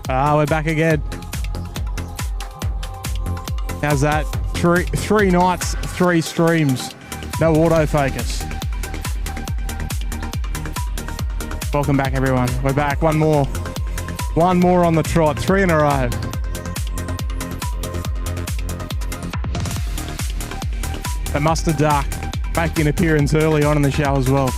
We're back again. How's that? Three nights, 3 streams. No autofocus. Welcome back, everyone. We're back. One more on the trot. 3 in a row. But Mustard Duck making an appearance early on in the show as well.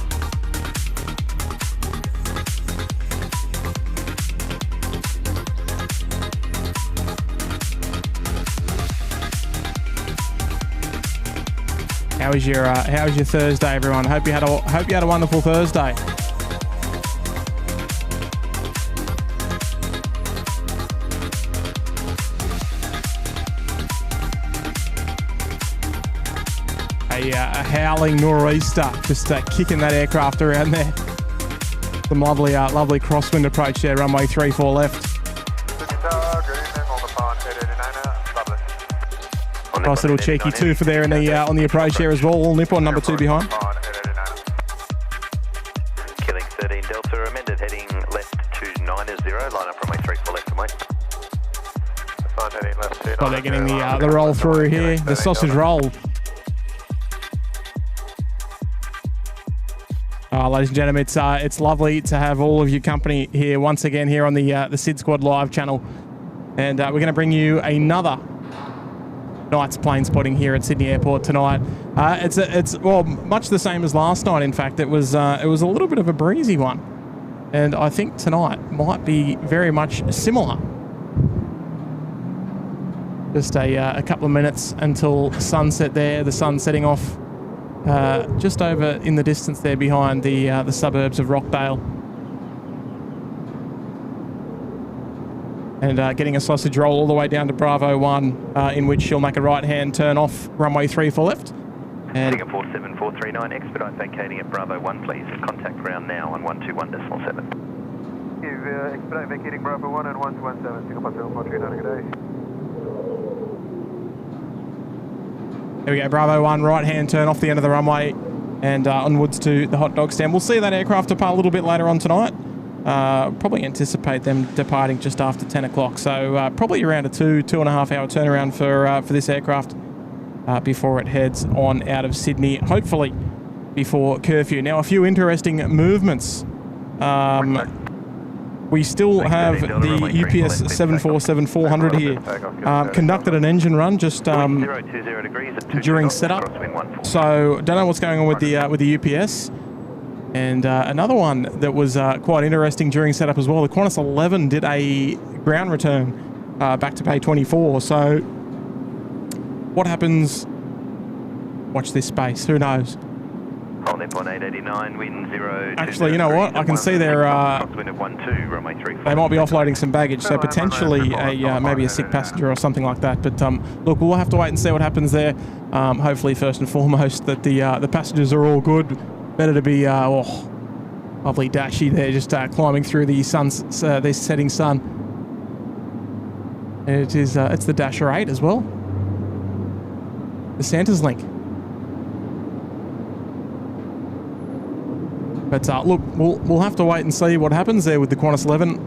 How was your Thursday, everyone? Hope you had a wonderful Thursday. A howling nor'easter just kicking that aircraft around there. Some lovely crosswind approach there, runway 34 left. Nice little cheeky 2 for there in the on the approach there as well. All Nippon number 2 behind. Killing 13 Delta, amended heading left 290, line up runway 34 left and wait. Heading left 290. Oh, they're getting the roll through here, the sausage roll. Ladies and gentlemen, it's lovely to have all of your company here once again here on the SydSquad Live channel, and we're going to bring you another night's plane spotting here at Sydney Airport tonight. It's well much the same as last night. In fact, it was a little bit of a breezy one, and I think tonight might be very much similar. Just a couple of minutes until sunset there. The sun setting off just over in the distance there behind the suburbs of Rockdale. And getting a sausage roll all the way down to Bravo 1, in which she'll make a right-hand turn off runway 34 left. And Singapore 7439, expedite vacating at Bravo 1, please. Contact ground now on 121.7. Expedite vacating Bravo 1 and 117, Singapore 7439, good day. There we go, Bravo 1, right-hand turn off the end of the runway and onwards to the hot dog stand. We'll see that aircraft depart a little bit later on tonight. Probably anticipate them departing just after 10 o'clock. So probably around a 2.5 hour turnaround for this aircraft before it heads on out of Sydney, hopefully before curfew. Now, a few interesting movements. We still have the UPS 747-400 here. Conducted an engine run just during setup. So don't know what's going on with the UPS. And another one that was quite interesting during setup as well, the Qantas 11 did a ground return back to Bay 24. So what happens? Watch this space. Who knows? Hold Nippon 889, wind 0. Actually, you know what? I can see they're they might be offloading some baggage, so potentially maybe a sick passenger or something like that. But look, we'll have to wait and see what happens there. Hopefully, first and foremost, that the passengers are all good. Better to be lovely dashy there, just climbing through the the setting sun. And it is it's the Dasher 8 as well, the Santa's Link. But look, we'll have to wait and see what happens there with the Qantas 11.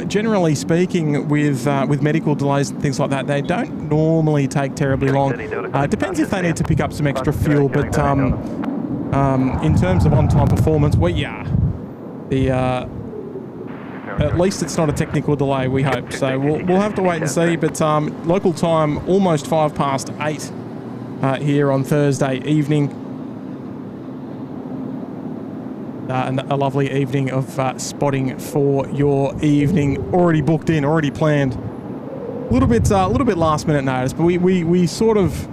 Generally speaking, with medical delays and things like that, they don't normally take terribly long. It depends if they need to pick up some extra fuel, but in terms of on-time performance, at least it's not a technical delay, we hope. So we'll have to wait and see. But local time, almost 8:05 here on Thursday evening. And a lovely evening of spotting for your evening, already booked in, already planned. A little bit last minute notice, but we sort of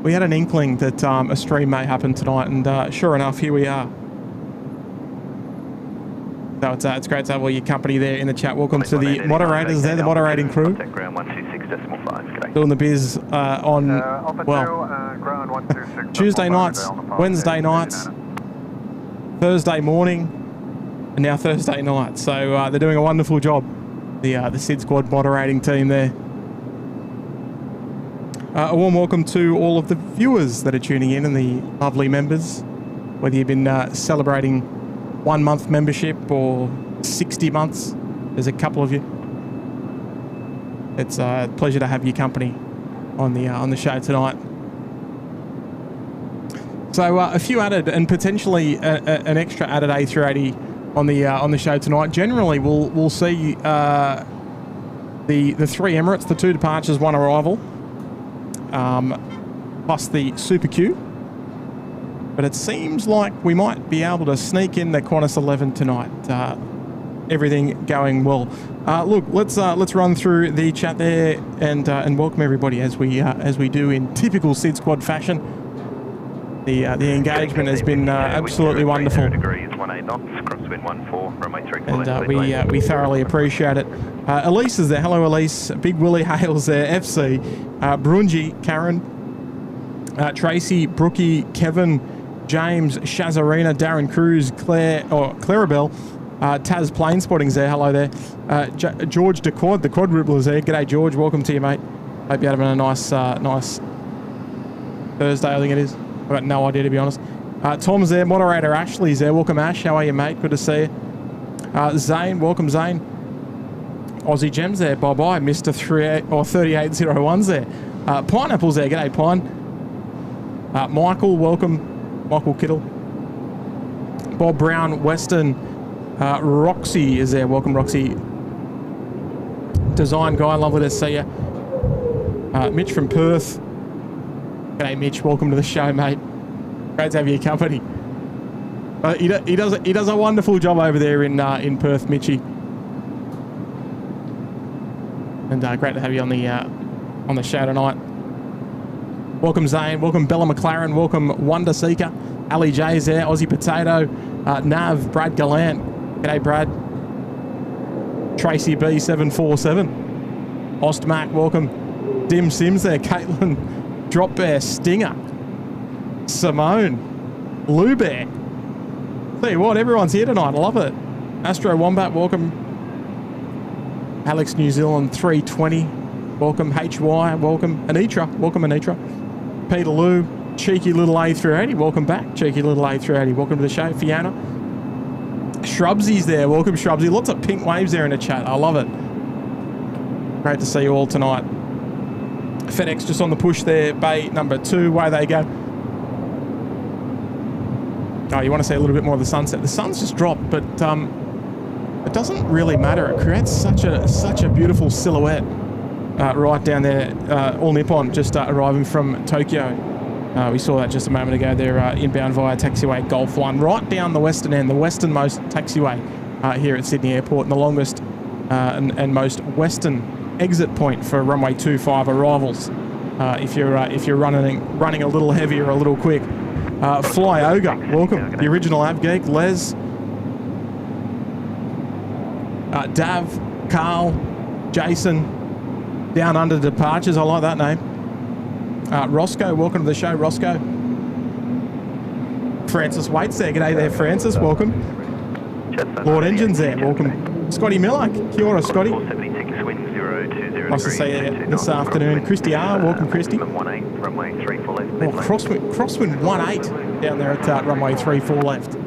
had an inkling that a stream may happen tonight, and sure enough, here we are. So it's great to have all your company there in the chat. Welcome to the moderators there, the moderating crew. Doing the biz on Tuesday nights, Wednesday nights, Thursday morning, and now Thursday night. So they're doing a wonderful job, the SydSquad moderating team there. A warm welcome to all of the viewers that are tuning in and the lovely members, whether you've been celebrating 1 month membership or 60 months. There's a couple of you. It's a pleasure to have your company on the show tonight. So a few added, and potentially an extra added A380 on the show tonight. Generally, we'll see the 3 Emirates, the 2 departures, 1 arrival, plus the Super Q. But it seems like we might be able to sneak in the Qantas 11 tonight. Everything going well. Look, let's run through the chat there and welcome everybody as we do in typical SydSquad fashion. The engagement has been absolutely wonderful, and we thoroughly appreciate it. Elise is there. Hello, Elise. Big Willie Hales there. FC, Brunji, Karen, Tracy, Brookie, Kevin, James, Shazarina, Darren Cruz, Clarabelle, Taz Planespotting's there. Hello there. George the Quadrupler's there. G'day, George. Welcome to you, mate. Hope you're having a nice Thursday, I think it is. I've got no idea, to be honest. Tom's there. Moderator Ashley's there. Welcome, Ash. How are you, mate? Good to see you. Zane. Welcome, Zane. Aussie Gems there. Bye-bye. Mr. 3801's there. Pineapple's there. G'day, Pine. Michael. Welcome. Michael Kittle. Bob Brown. Western. Roxy is there. Welcome, Roxy. Design Guy. Lovely to see you. Mitch from Perth. G'day, Mitch. Welcome to the show, mate. Great to have your company. He does a wonderful job over there in Perth, Mitchy. And great to have you on the show tonight. Welcome, Zane. Welcome, Bella McLaren. Welcome, Wonder Seeker. Ali J's there. Aussie Potato. Nav. Brad Gallant. G'day, Brad. Tracy B747. Ostmac. Welcome. Dim Sims there. Caitlin. Drop Bear, Stinger, Simone, Lou Bear. Tell you what, everyone's here tonight. I love it. Astro Wombat, welcome. Alex New Zealand 320, welcome. HY, welcome. Anitra, welcome, Anitra. Peter Lou, cheeky little A380, welcome back. Cheeky little A380, welcome to the show. Fiona. Shrubsy's there, welcome, Shrubsy. Lots of pink waves there in the chat. I love it. Great to see you all tonight. FedEx just on the push there, bay number 2, away they go. Oh, you want to see a little bit more of the sunset. The sun's just dropped, but it doesn't really matter. It creates such a beautiful silhouette right down there. All Nippon just arriving from Tokyo. We saw that just a moment ago. They're inbound via taxiway Golf 1, right down the western end, the westernmost taxiway here at Sydney Airport, and the longest and most western exit point for runway 25 arrivals. If you're running a little heavy or a little quick. Fly Ogre, welcome. The original Av Geek, Les, Dav, Carl, Jason, Down Under Departures. I like that name. Roscoe, welcome to the show, Roscoe. Francis Waits there. G'day there, Francis. Welcome. Lord Engines there. Welcome. Scotty Miller. Kia ora, Scotty. Nice to see you this afternoon. Christy R. Welcome, Christy. Crosswind 18 down there at runway 34 left.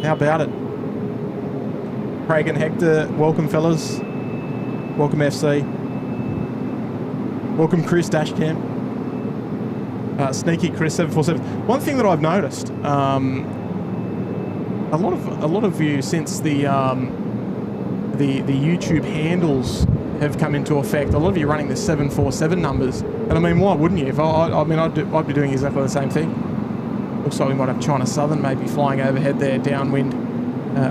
How about it? Craig and Hector. Welcome, fellas. Welcome, FC. Welcome, Chris Dashcam. Sneaky Chris 747. One thing that I've noticed, a lot of you since the YouTube handles have come into effect. A lot of you running the 747 numbers, and I mean, why wouldn't you? If I'd be doing exactly the same thing. Looks like we might have China Southern maybe flying overhead there, downwind,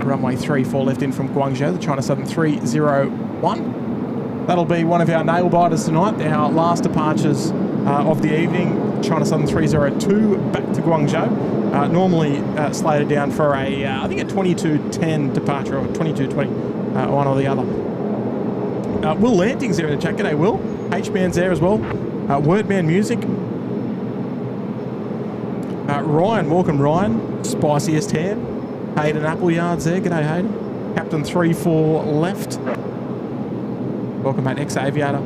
runway 34 left in from Guangzhou, the China Southern 301. That'll be one of our nail biters tonight. Our last departures of the evening, China Southern 302 back to Guangzhou. Normally slated down for I think a 22:10 departure or 22:20, one or the other. Will Lanting's there in the chat. G'day, Will. H-Man's there as well. Wordman Music. Ryan, welcome, Ryan. Spiciest Ham. Hayden Appleyard's there. G'day, Hayden. Captain 34 left. Welcome, mate. Ex-Aviator.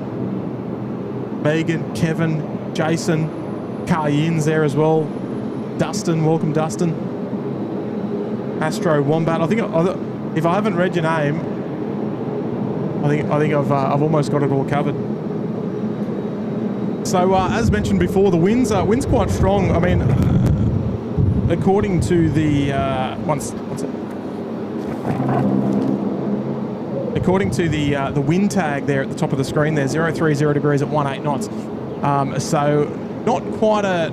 Megan, Kevin, Jason. Carl Yin's there as well. Dustin, welcome, Dustin. Astro Wombat. I think if I haven't read your name, I think I've almost got it all covered. So as mentioned before, the wind's quite strong. I mean, according to the according to the wind tag there at the top of the screen, there 030 degrees at 18 knots. So not quite a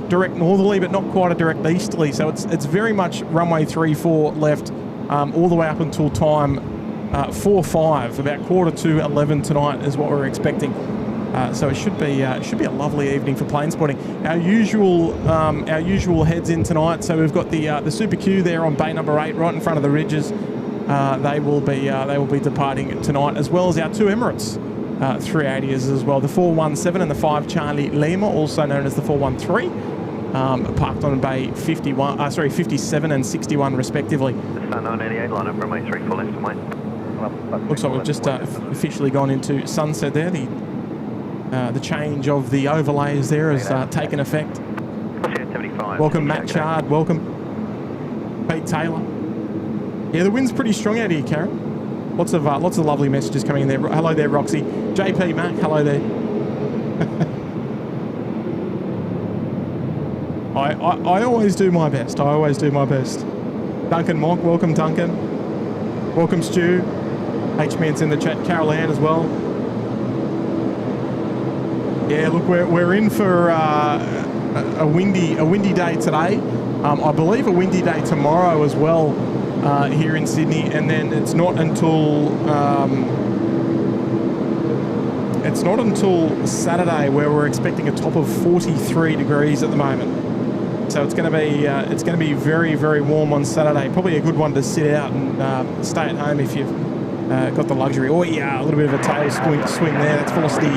direct northerly, but not quite a direct easterly. So it's very much runway 34 left, all the way up until time 4:05, about 11:15 tonight is what we're expecting. So it should be a lovely evening for plane spotting. Our usual heads in tonight. So we've got the Super Q there on bay number 8, right in front of the ridges. They will be departing tonight, as well as our two Emirates A380s as well. The 417 and the 5 Charlie Lima, also known as the 413, parked on bay 57 and 61 respectively. Star 988, line up runway 34 left and wait. Looks like we've just officially gone into sunset there. The change of the overlays there has taken effect. Welcome Matt Chard, welcome. Pete Taylor. Yeah, the wind's pretty strong out here, Karen. Lots of lovely messages coming in there. Hello there, Roxy. JP Mac, hello there. I always do my best. Duncan Mock, welcome Duncan. Welcome Stu. H-Man's in the chat. Carol Ann as well. Yeah, look, we're in for a windy day today. I believe a windy day tomorrow as well here in Sydney, and then it's not until Saturday where we're expecting a top of 43 degrees at the moment. So it's going to be very, very warm on Saturday. Probably a good one to sit out and stay at home if you've got the luxury. Oh yeah, a little bit of a tail swing there. That's Velocity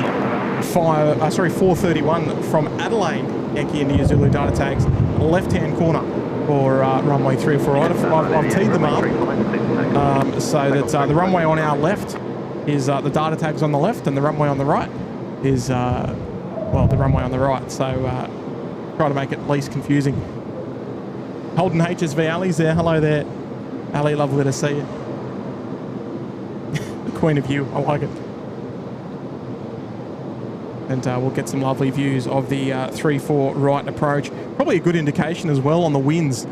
431 from Adelaide, Yankee India Zulu data tags, left-hand corner for runway 34. I've teed them up so that the runway on our left is the data tags on the left, and the runway on the right is the runway on the right. So try to make it least confusing. Holden HSV Ali's there. Hello there, Ali. Lovely to see you. The Queen of You. I like it. And we'll get some lovely views of the 3-4 right approach. Probably a good indication as well on the winds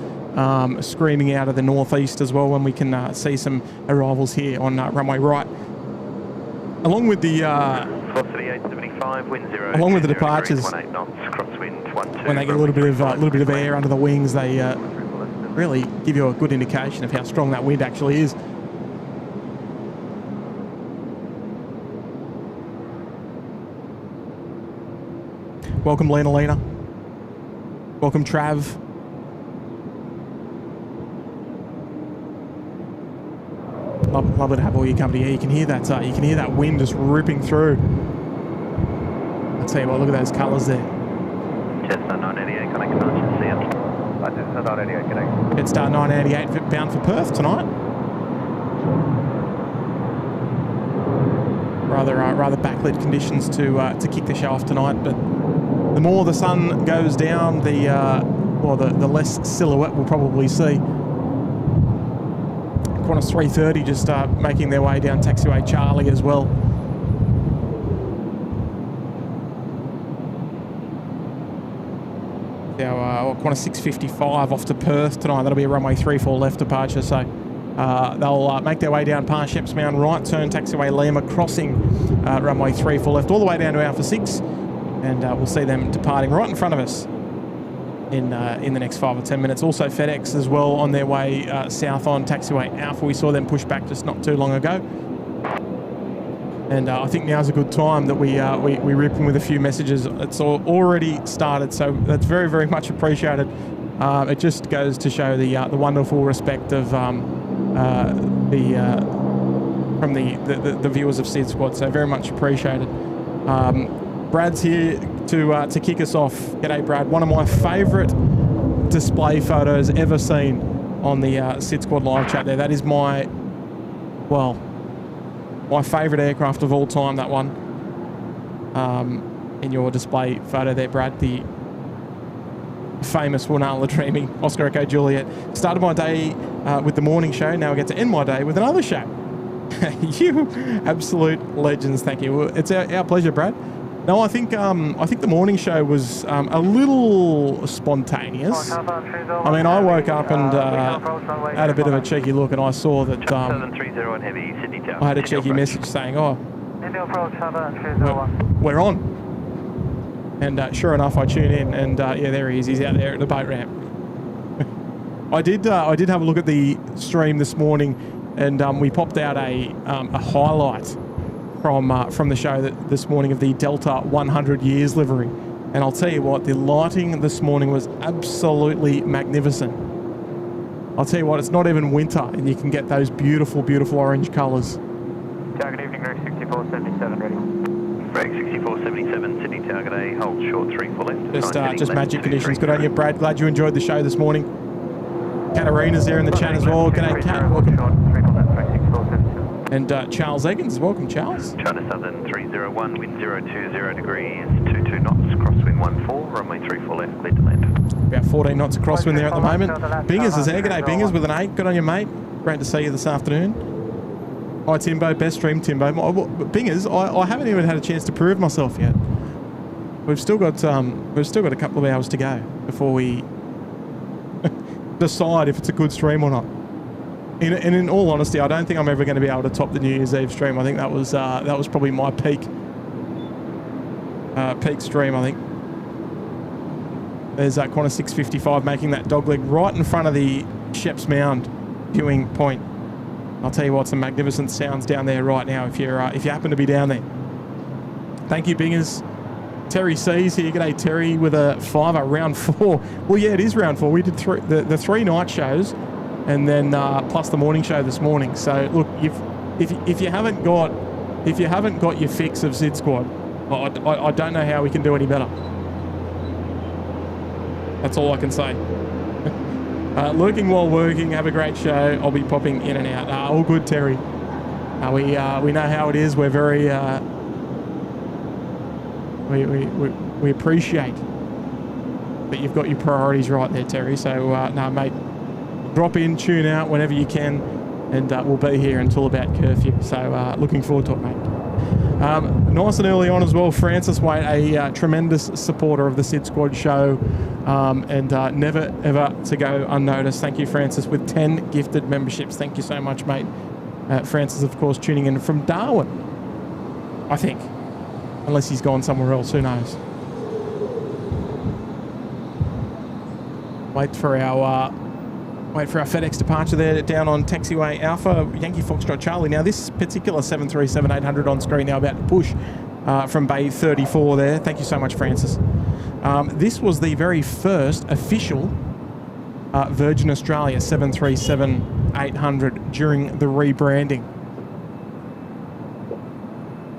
screaming out of the northeast as well, when we can see some arrivals here on runway right. Along with the departures, when they get a little bit of air under the wings, they really give you a good indication of how strong that wind actually is. Welcome, Lena. Welcome, Trav. Love it to have all your company here. You can hear that. You can hear that wind just ripping through. I'll tell you what. Look at those colours there. Jetstar 988, connect departure. See ya. Jetstar 988, connect. Jetstar 988 bound for Perth tonight. Rather backlit conditions to kick the show off tonight, but the more the sun goes down, the less silhouette we'll probably see. Qantas 330 just making their way down taxiway Charlie as well. Our Qantas 655 off to Perth tonight. That'll be a runway 34 left departure. So they'll make their way down past Sheps Mound right, turn taxiway Lima, crossing runway 34 left all the way down to Alpha 6. And we'll see them departing right in front of us in the next 5 or 10 minutes. Also FedEx as well on their way south on taxiway Alpha. We saw them push back just not too long ago. And I think now's a good time that we rip in with a few messages. It's already started, so that's very, very much appreciated. It just goes to show the wonderful respect of from the viewers of SydSquad. So very much appreciated. Brad's here to kick us off. G'day, Brad. One of my favourite display photos ever seen on the SydSquad live chat there. That is my favourite aircraft of all time, that one. In your display photo there, Brad, the famous Wunala Dreaming, Oscar Echo Juliet. Started my day with the morning show, now I get to end my day with another show. You absolute legends. Thank you. It's our pleasure, Brad. No, I think the morning show was a little spontaneous. I mean, I woke up and had a bit of a cheeky look, and I saw that I had a cheeky message saying, "Oh, we're on." And sure enough, I tune in, and yeah, there he is. He's out there at the boat ramp. I did have a look at the stream this morning, and we popped out a highlight from the show this morning of the Delta 100 Years livery. And I'll tell you what, the lighting this morning was absolutely magnificent. I'll tell you what, it's not even winter, and you can get those beautiful, beautiful orange colours. Good evening, Greg 6477 ready. Greg 6477, Sydney Target A, hold short 3 for left. Just magic conditions. Good on you, Brad. Glad you enjoyed the show this morning. Katarina's there in the chat as well. G'day, Kat. Welcome. And Charles Eggins. Welcome, Charles. China Southern 301, wind 020 degrees, 22 knots, crosswind 14, runway 34 left, clear to land. About 14 knots of crosswind there at the moment. Bingers is there. G'day, Bingers with an 8. Good on you, mate. Great to see you this afternoon. Hi, Timbo. Best stream, Timbo. Bingers, I haven't even had a chance to prove myself yet. We've still got a couple of hours to go before we decide if it's a good stream or not. And in all honesty, I don't think I'm ever going to be able to top the New Year's Eve stream. I think that was probably my peak stream, I think. There's that Qantas 655 making that dogleg right in front of the Sheps Mound viewing point. I'll tell you what, some magnificent sounds down there right now if you happen to be down there. Thank you, Bingers. Terry C's here. G'day, Terry, with a 5er, round 4. Well, yeah, it is round 4. We did the 3 night shows, and then plus the morning show this morning. So look, if you haven't got your fix of SydSquad, I don't know how we can do any better. That's all I can say. Lurking while working. Have a great show. I'll be popping in and out. All good, Terry. We know how it is. We're very we appreciate that you've got your priorities right there, Terry. So no, mate. Drop in, tune out whenever you can, and we'll be here until about curfew. So looking forward to it, mate. Nice and early on as well, Francis Waite, a tremendous supporter of the SydSquad show, and never ever to go unnoticed. Thank you, Francis, with 10 gifted memberships. Thank you so much, mate. Francis, of course, tuning in from Darwin, I think, unless he's gone somewhere else. Who knows? Wait for our FedEx departure there down on taxiway Alpha, Yankee Foxtrot Charlie. Now, this particular 737-800 on screen now about to push from Bay 34 there. Thank you so much, Francis. This was the very first official Virgin Australia 737-800 during the rebranding.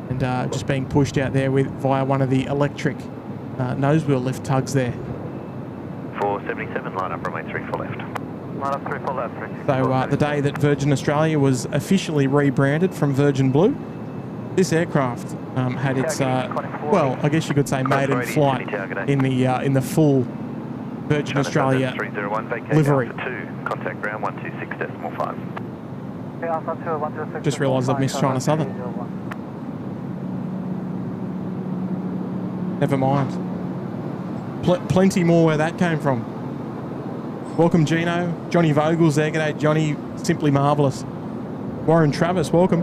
And just being pushed out there via one of the electric nose wheel lift tugs there. 477, line up runway 34 left. So the day that Virgin Australia was officially rebranded from Virgin Blue, this aircraft had its, well, I guess you could say maiden flight in the full Virgin Australia livery. Contact ground 126.5. Just realised I've missed China Southern. Never mind. Plenty more where that came from. Welcome, Gino. Johnny Vogel's there. G'day, Johnny. Simply marvellous. Warren Travis, welcome.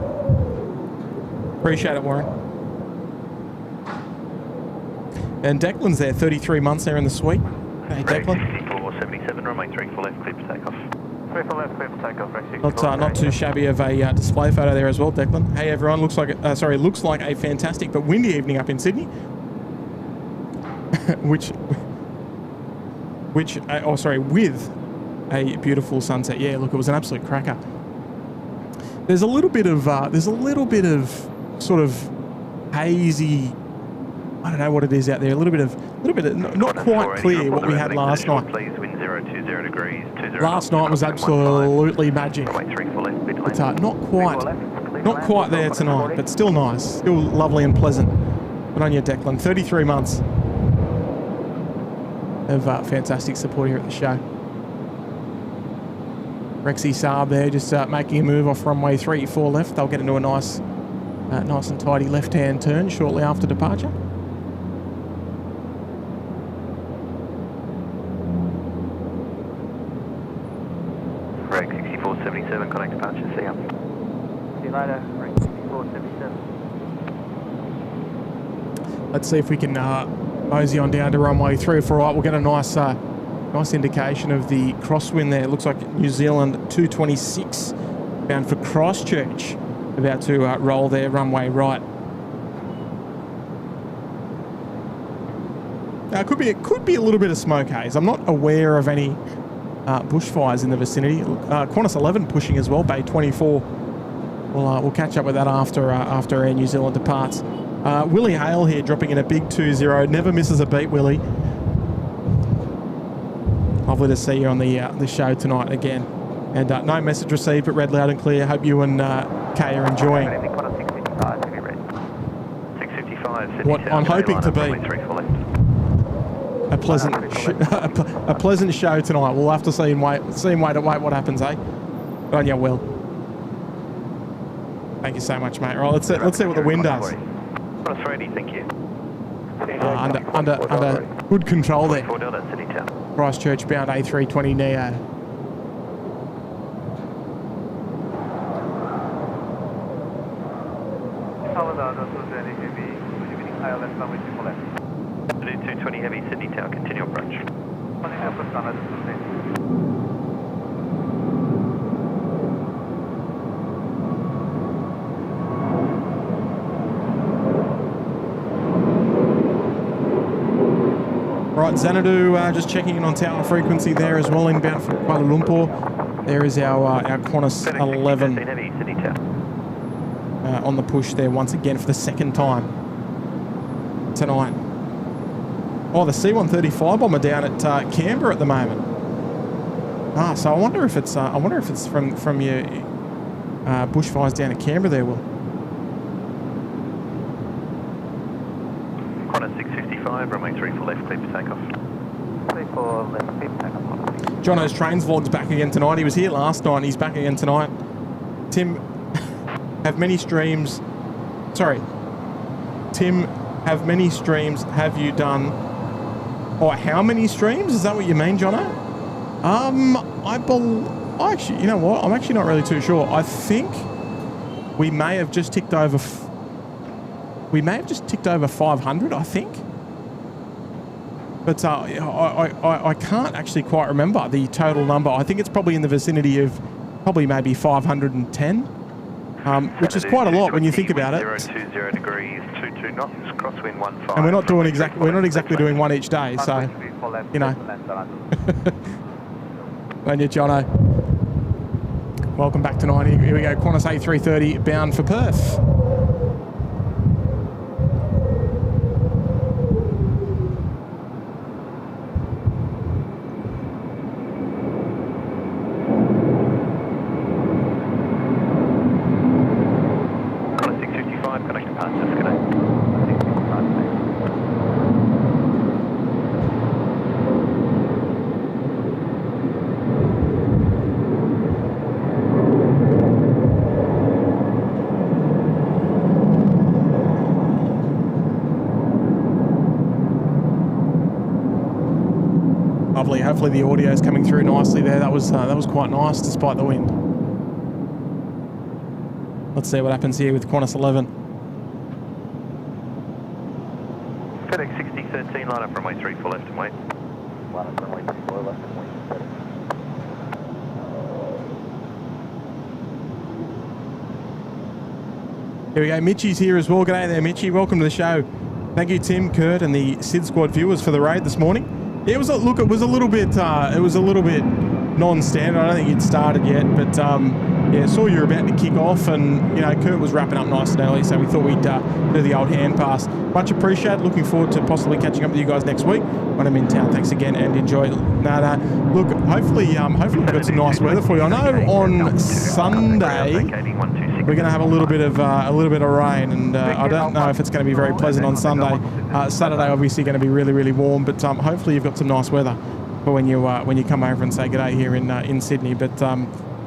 Appreciate it, Warren. And Declan's there, 33 months there in the suite. Hey, Declan. 6477, runway 34 left, clear for takeoff. 34 left, clear for takeoff. Not too shabby of a display photo there as well, Declan. Hey, everyone. Looks like a fantastic but windy evening up in Sydney. with a beautiful sunset. Yeah, look, it was an absolute cracker. There's a little bit of sort of hazy, I don't know what it is out there. A little bit of not quite clear what we had last night. Last night was absolutely magic. It's not quite there tonight, but still nice, still lovely and pleasant. But on your Declan, 33 months of fantastic support here at the show. Rexy Saab there, just making a move off runway 34 left. They'll get into a nice and tidy left-hand turn shortly after departure. Reg 6477, connect departure, see ya. See you later, Reg 6477. Let's see if we can mosey on down to runway 34 right. We'll get a nice indication of the crosswind there. It looks like New Zealand 226 bound for Christchurch, about to roll their runway right. Now, it could be a little bit of smoke haze. I'm not aware of any bushfires in the vicinity. Qantas 11 pushing as well, Bay 24. We'll catch up with that after Air New Zealand departs. Willie Hale here dropping in a big 2-0. Never misses a beat, Willie. Lovely to see you on the show tonight again. And no message received, but read loud and clear. Hope you and Kay are enjoying what I'm hoping to be a pleasant show tonight. We'll have to see and wait what happens, eh? Good on you, Will. Thank you so much, mate. Right, let's see what the wind does. A380, thank you. Under good control there. Christchurch bound A320 Neo. Do 220 heavy, Sydney Tower, continue approach. Right, Xanadu just checking in on tower frequency there as well, inbound from Kuala Lumpur. There is our Qantas 11 on the push there once again for the second time tonight. Oh, the C-130 bomber down at Canberra at the moment. So I wonder if it's from your bushfires down at Canberra there, Will. Qantas 655, runway 34 left, clear for takeoff. 34 left, clear for takeoff. Jono's Trains Vlog's back again tonight. He was here last night. He's back again tonight. Tim, have many streams have you done? Or how many streams? Is that what you mean, Jono? Actually, you know what? I'm actually not really too sure. I think we may have just ticked over. We may have just ticked over 500. I think, but I can't actually quite remember the total number. I think it's probably in the vicinity of maybe 510, which is quite a lot when you think about it. 020 degrees, 22 knots, crosswind 15. And we're not exactly doing one each day, so you know. And you, Jono. Welcome back tonight. Here we go. Qantas A330 bound for Perth. Hopefully the audio is coming through nicely there. That was quite nice despite the wind. Let's see what happens here with Qantas 11. FedEx 6013, line up runway 34 left and wait. Line up runway 34 left and wait. Here we go. Mitchie's here as well. G'day there, Mitchie. Welcome to the show. Thank you, Tim, Kurt, and the SydSquad viewers for the raid this morning. Yeah, it was a little bit non-standard. I don't think you'd started yet, but yeah, saw you were about to kick off, and you know, Kurt was wrapping up nice and early, so we thought we'd do the old hand pass. Much appreciated. Looking forward to possibly catching up with you guys next week when I'm in town. Thanks again, and enjoy. Look, hopefully we've got some nice weather for you. I know on Sunday we're going to have a little bit of rain, and I don't know if it's going to be very pleasant on Sunday. Saturday obviously going to be really, really warm, but hopefully you've got some nice weather for when you come over and say g'day here in Sydney. But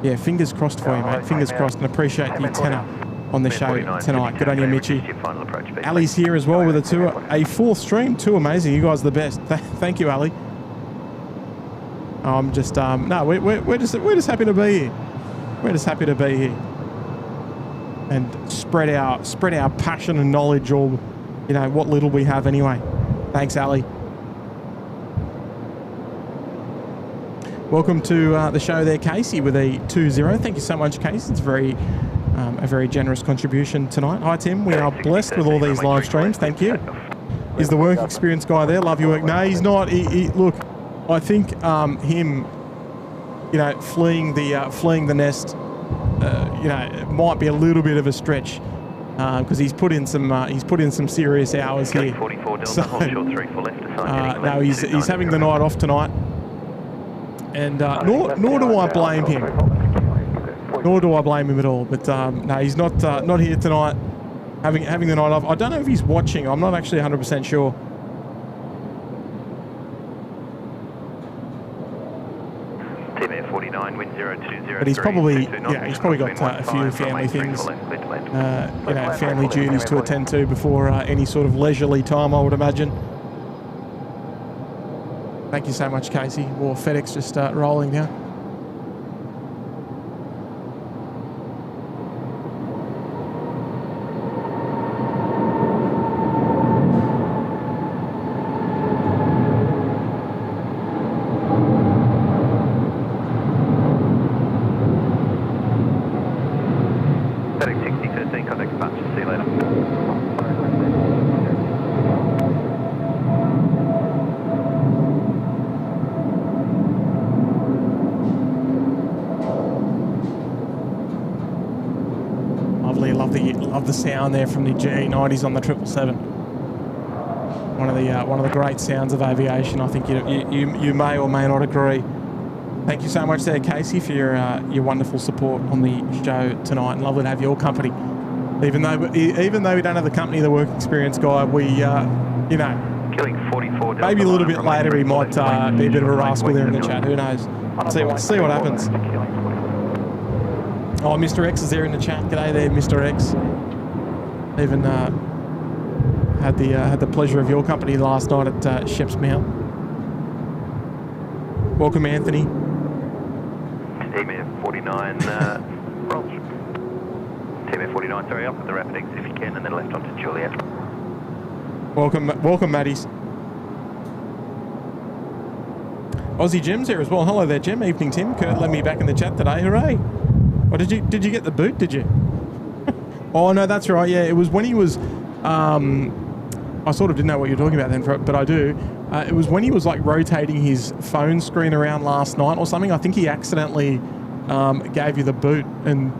Yeah, fingers crossed for you, mate. Fingers crossed, and appreciate the tenner on the show tonight. Good on you, Mitchie. Ali's here as well with a fourth stream. Too amazing. You guys are the best. Thank you, Ali. I'm just no, we're just happy to be here. We're just happy to be here and spread our passion and knowledge, or you know what little we have anyway. Thanks, Ali. Welcome to the show there, Casey, with a 2-0. Thank you so much, Casey. It's a very generous contribution tonight. Hi, Tim. We are blessed with all these live streams. Thank you. Is the work experience guy there? Love your work. No, he's not. Look, I think him, you know, fleeing the nest, you know, it might be a little bit of a stretch because he's put in some serious hours here. So, no, he's having the night off tonight. And nor do I blame him. Nor do I blame him at all. But no, he's not here tonight, having the night off. I don't know if he's watching. I'm not actually 100% sure. But he's probably got a few family things, you know, family duties to attend to before any sort of leisurely time, I would imagine. Thank you so much, Casey. Well, FedEx just rolling now. Love the sound there from the G90s on the 777. One of the great sounds of aviation. I think you may or may not agree. Thank you so much there, Casey, for your wonderful support on the show tonight. And lovely to have your company. Even though we don't have the company of the work experience guy, we you know, maybe a little bit later he might be a bit of a rascal there in the chat. Who knows? See what happens. Oh, Mr. X is there in the chat. G'day there, Mr. X. Even had the pleasure of your company last night at Sheps Mount. Welcome, Anthony. Team 49, roll. Team 49, sorry, up with the rapid exit if you can, and then left onto Juliet. Welcome, Maddies. Aussie Jim's here as well. Hello there, Jim. Evening, Tim. Kurt let me back in the chat today. Hooray! Oh, did you get the boot? Did you? Oh no, that's right. Yeah, it was when he was. I sort of didn't know what you're talking about then, but I do. It was when he was like rotating his phone screen around last night or something. I think he accidentally gave you the boot and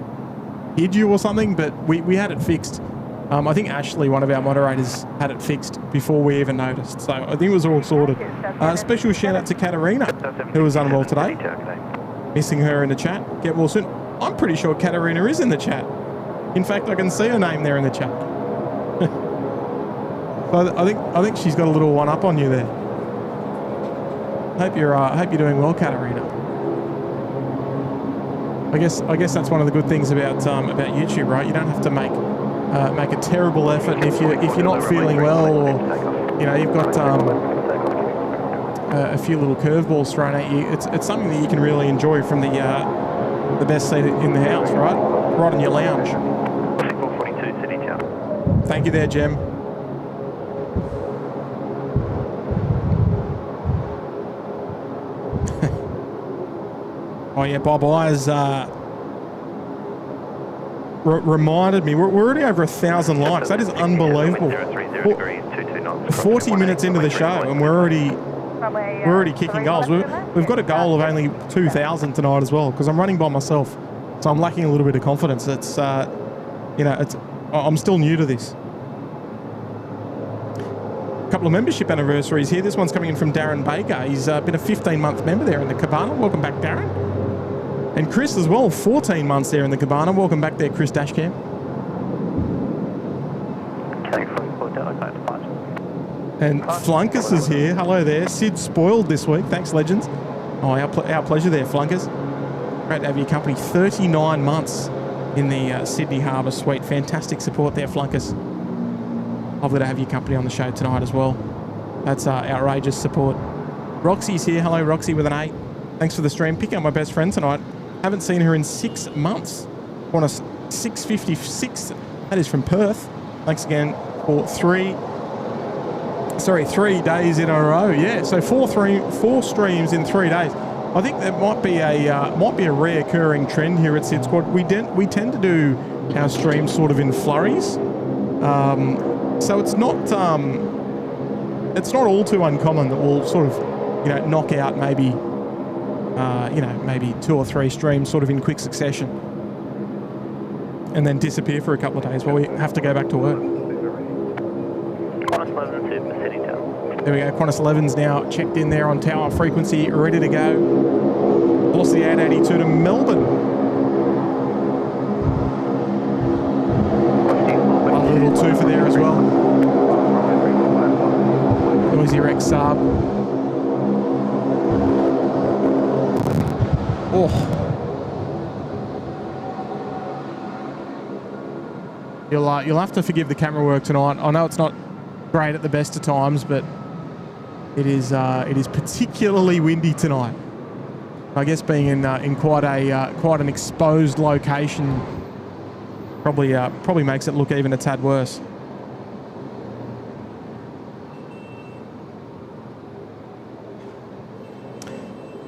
hid you or something. But we had it fixed. I think Ashley, one of our moderators, had it fixed before we even noticed. So I think it was all sorted. Special shout out to Katarina, who was unwell today. Missing her in the chat. Get well soon. I'm pretty sure Katarina is in the chat. In fact, I can see her name there in the chat. So I think she's got a little one up on you there. Hope you're doing well, Katarina. I guess that's one of the good things about YouTube, right? You don't have to make a terrible effort, and if you're not feeling well, or you know you've got a few little curveballs thrown at you, it's something that you can really enjoy from the best seat in the house, right in your lounge. 42 City Tower. Thank you there, Jem. Oh yeah, Bob Eyes reminded me, we're already over 1,000 likes. That is unbelievable. 40 minutes into the show and we're already kicking goals. We've got a goal of only 2,000 tonight as well, because I'm running by myself, so I'm lacking a little bit of confidence. It's you know, I'm still new to this. A couple of membership anniversaries here. This one's coming in from Darren Baker. He's been a 15-month member there in the Cabana. Welcome back, Darren. And Chris as well, 14 months there in the Cabana. Welcome back there, Chris Dashcam. And Flunkus is here. Hello there. Sid spoiled this week. Thanks, legends. Oh, our pleasure there, Flunkers. Great to have your company. 39 months in the Sydney Harbour Suite. Fantastic support there, flunkers. Lovely to have your company on the show tonight as well. That's outrageous support. Roxy's here. Hello, Roxy with an 8. Thanks for the stream. Picking up my best friend tonight. Haven't seen her in 6 months. On a 656. That is from Perth. Thanks again for 3 days in a row. Yeah, so 4 streams in 3 days. I think that might be a reoccurring trend here at SydSquad. We tend to do our streams sort of in flurries. So it's not all too uncommon that we'll sort of, knock out maybe, maybe 2 or 3 streams sort of in quick succession, and then disappear for a couple of days while we have to go back to work. Qantas 11 to City Tower. There we go. Qantas 11's now checked in there on tower frequency, ready to go. Velocity 882 to Melbourne. A little 2 for there as well. Noisy Rex sub. Oh. You'll have to forgive the camera work tonight. I know it's not great at the best of times, but it is particularly windy tonight. I guess being in quite an exposed location probably makes it look even a tad worse.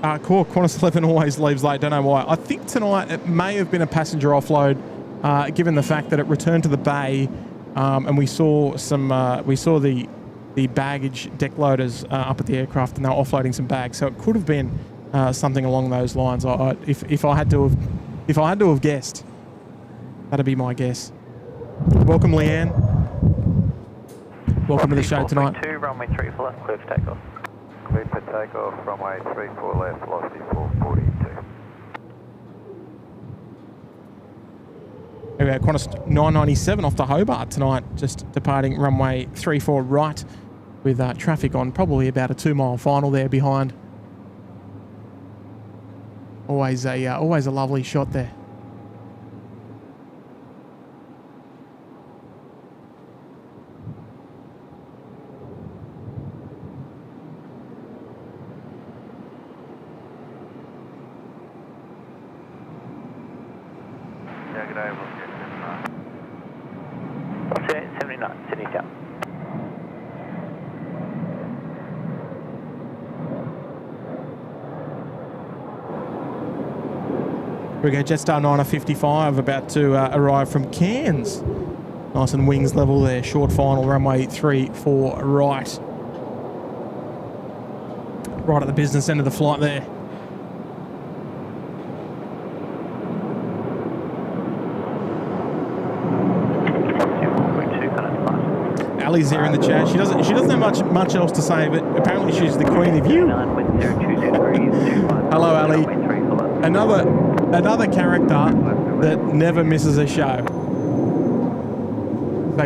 Qantas 11 always leaves late. Don't know why. I think tonight it may have been a passenger offload, given the fact that it returned to the bay, and we saw the baggage deck loaders up at the aircraft, and they were offloading some bags. So it could have been something along those lines. If I had to have guessed, that'd be my guess. Welcome, Leanne. Welcome to the show tonight. 2, runway 34 left, clear for takeoff. Clear for takeoff, runway 34 left, velocity 442. There we go, Qantas 997 off to Hobart tonight, just departing runway 34 right, with traffic on probably about a 2-mile final there behind. Always a lovely shot there. Yeah, good day, we'll get 79, Sydney Tower. Here we go, Jetstar 955 about to arrive from Cairns. Nice and wings level there, short final, runway 34 right. Right at the business end of the flight there. Ali's there in the chat. She doesn't have much else to say, but apparently she's the queen of you. Hello, Ali. Another character that never misses a show. So,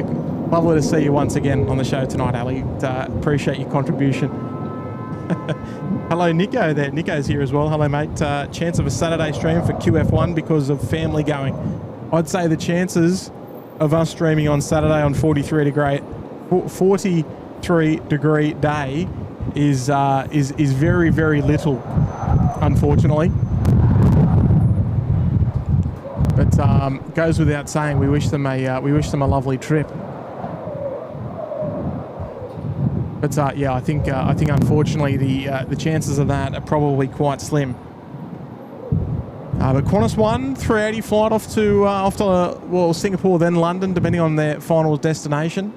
lovely to see you once again on the show tonight, Ali. Appreciate your contribution. Hello, Nico there. Nico's here as well. Hello, mate. Chance of a Saturday stream for QF1 because of family going. I'd say the chances of us streaming on Saturday on 43 degree day is very, very little, unfortunately. But goes without saying, we wish them a lovely trip. But yeah, I think unfortunately the chances of that are probably quite slim. But Qantas 1 380 flight off to Singapore, then London, depending on their final destination.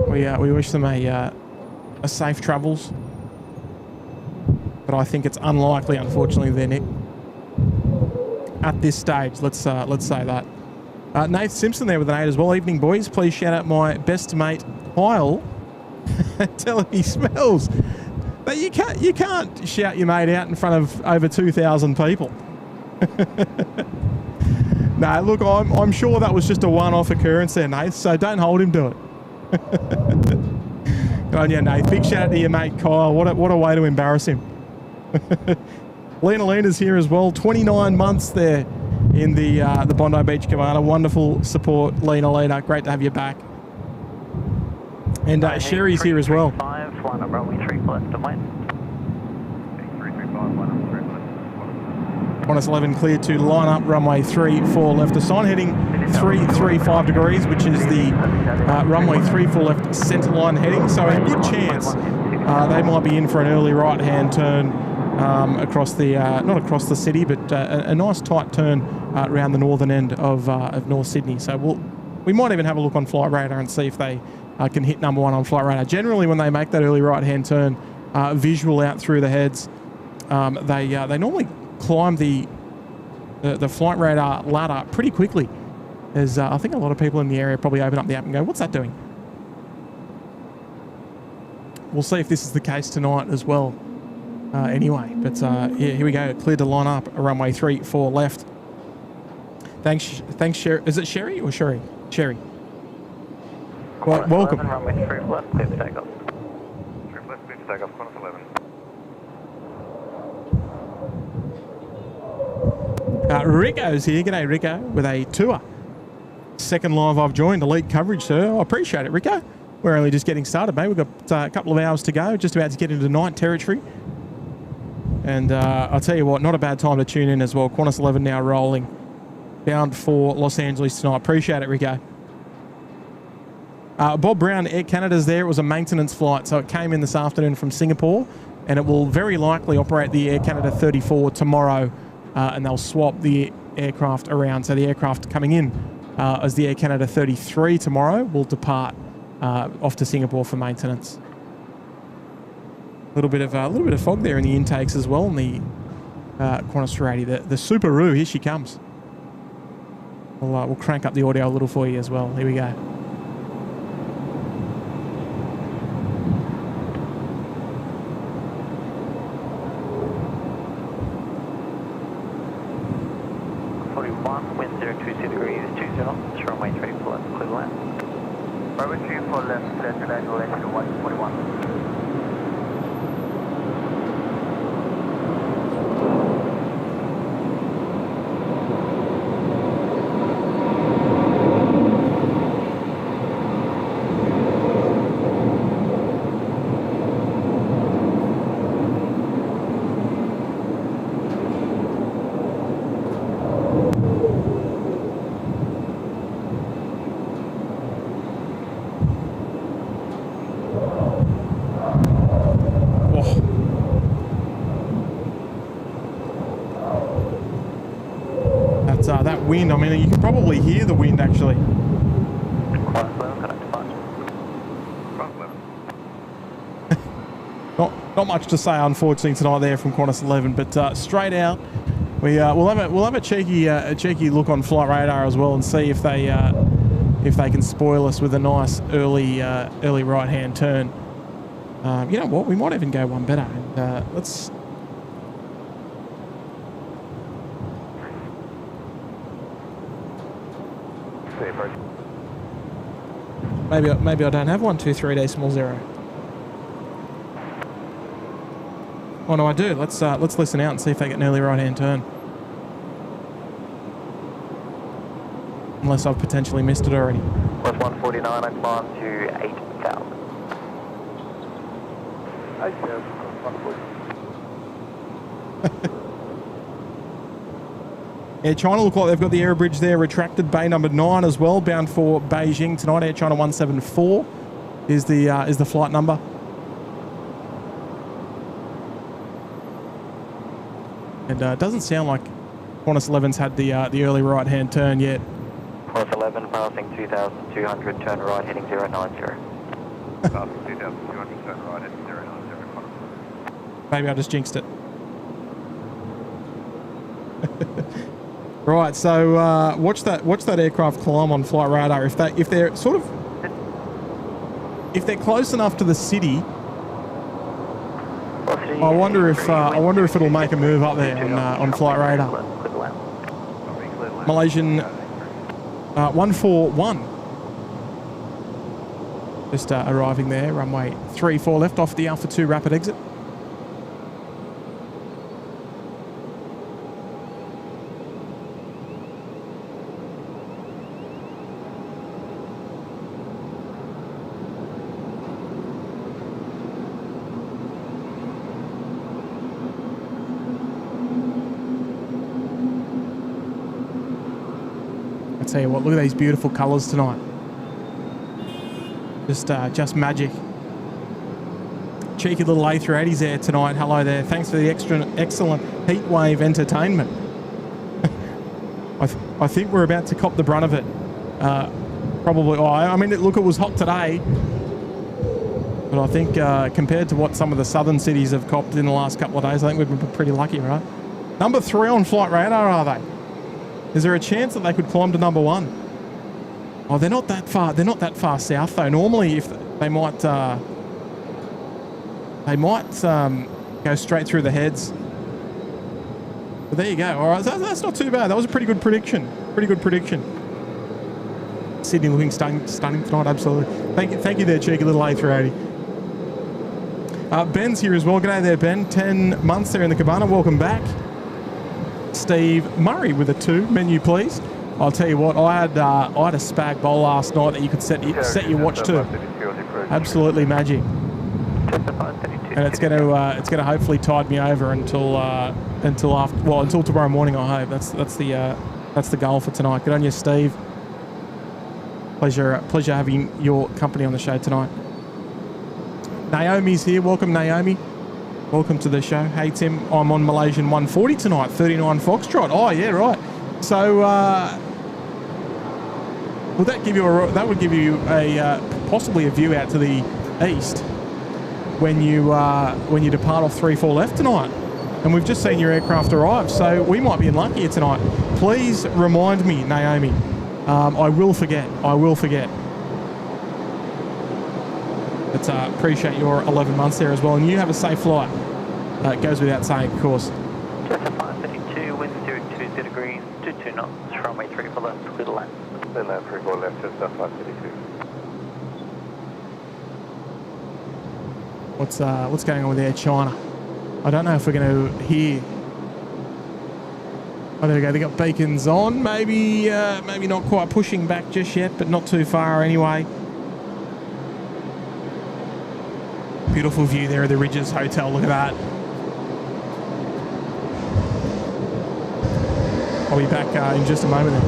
We wish them a safe travels. But I think it's unlikely, unfortunately, there, Nick. At this stage, let's say that. Nath Simpson there with an 8 as well. Evening, boys. Please shout out my best mate, Kyle. Tell him he smells. But you can't shout your mate out in front of over 2,000 people. No, look, I'm sure that was just a one-off occurrence there, Nath. So don't hold him to it. Good on you, Nath. Big shout out to your mate, Kyle. What a way to embarrass him. Lena's here as well. 29 months there in the Bondi Beach Cabana. Wonderful support, Lena. Great to have you back. And Sherry's here as well. Line up runway 3 left to wait. 335, line up 3 left. Qantas 11 cleared to line up runway 34 left. The sign heading 335 degrees, which is the runway 34 left centre line heading. So a good chance they might be in for an early right-hand turn across the, not across the city, but a nice tight turn around the northern end of North Sydney. So we might even have a look on Flight Radar and see if they can hit number 1 on Flight Radar. Generally, when they make that early right-hand turn, visual out through the heads, they normally climb the Flight Radar ladder pretty quickly. As I think a lot of people in the area probably open up the app and go, "What's that doing?" We'll see if this is the case tonight as well. Anyway, but yeah, here we go. Cleared to line up runway 34 left. Thanks, Sherry. Is it Sherry or Sherry? Sherry. Well, welcome. Runway 3 left, clear for takeoff. 3 left, clear for takeoff, Qantas 11. Rico's here. G'day, Rico, with a tour. Second live I've joined. Elite coverage, sir. I appreciate it, Rico. We're only just getting started, mate. We've got a couple of hours to go. Just about to get into night territory. And I'll tell you what, not a bad time to tune in as well. Qantas 11 now rolling. Bound for Los Angeles tonight. Appreciate it, Rico. Bob Brown, Air Canada's there. It was a maintenance flight, so it came in this afternoon from Singapore, and it will very likely operate the Air Canada 34 tomorrow, and they'll swap the aircraft around. So the aircraft coming in as the Air Canada 33 tomorrow will depart off to Singapore for maintenance. A little bit of fog there in the intakes as well, in the Qantas 380. The Subaru, here she comes. We'll crank up the audio a little for you as well. Here we go. Wind 020 degrees, 20 knots, runway 3 left, clear to land. Runway 3 left, clear to land, elevation 141. That wind, I mean, you can probably hear the wind actually. Not much to say, unfortunately, tonight there from Qantas 11, but straight out, we'll have a cheeky look on Flight Radar as well and see if they can spoil us with a nice early right-hand turn. You know what? We might even go one better. And let's. Maybe I don't have 123.0. Oh no, I do. Let's listen out and see if they get an early right-hand turn. Unless I've potentially missed it already. Plus 149, I climb to 8,000. 8,000, 140. Air China look like they've got the air bridge there retracted. Bay number 9 as well, bound for Beijing tonight. Air China 174 is the flight number. And it doesn't sound like Qantas 11's had the early right-hand turn yet. Qantas 11 passing 2,200, turn right, heading 090. Passing 2,200, turn right, heading 090. Maybe I just jinxed it. Right, so watch that aircraft climb on Flight Radar. If they're close enough to the city, I wonder if it'll make a move up there on Flight Radar. Malaysian 141. Just arriving there, runway 34 left off the Alpha 2 rapid exit. tell you what, look at these beautiful colours tonight. Just magic. Cheeky little A380s there tonight. Hello there. Thanks for the excellent heatwave entertainment. I think we're about to cop the brunt of it. Probably. Oh, I mean, look, it was hot today. But I think compared to what some of the southern cities have copped in the last couple of days, I think we've been pretty lucky, right? Number 3 on flight radar, are they? Is there a chance that they could climb to number 1? Oh, they're not that far. They're not that far south, though. Normally, if they might go straight through the heads. But there you go. All right, that's not too bad. That was a pretty good prediction. Pretty good prediction. Sydney looking stunning tonight. Absolutely. Thank you there, cheeky little A380. Ben's here as well. G'day there, Ben. 10 months there in the cabana. Welcome back. Steve Murray with a 2. Menu, please. I'll tell you what. I had a spag bowl last night that you could set your watch to. Absolutely magic. And it's going to hopefully tide me over until tomorrow morning. I hope that's the goal for tonight. Good on you, Steve. Pleasure having your company on the show tonight. Naomi's here. Welcome, Naomi. Welcome to the show. Hey, Tim. I'm on Malaysian 140 tonight. 39 Foxtrot. Oh yeah, right. So would that would give you a possibly a view out to the east when you depart off 34 left tonight. And we've just seen your aircraft arrive, so we might be in luck here tonight. Please remind me, Naomi. I will forget. But appreciate your 11 months there as well, and you have a safe flight. It goes without saying, of course. Just a 532, wind 020 degrees, 22 knots, runway 34 left, clear to land. Clear land, 34 left, just a 532. What's going on with Air China? I don't know if we're going to hear. Oh, there we go. They got beacons on. Maybe not quite pushing back just yet, but not too far anyway. Beautiful view there of the Ridges Hotel. Look at that. I'll be back in just a moment then.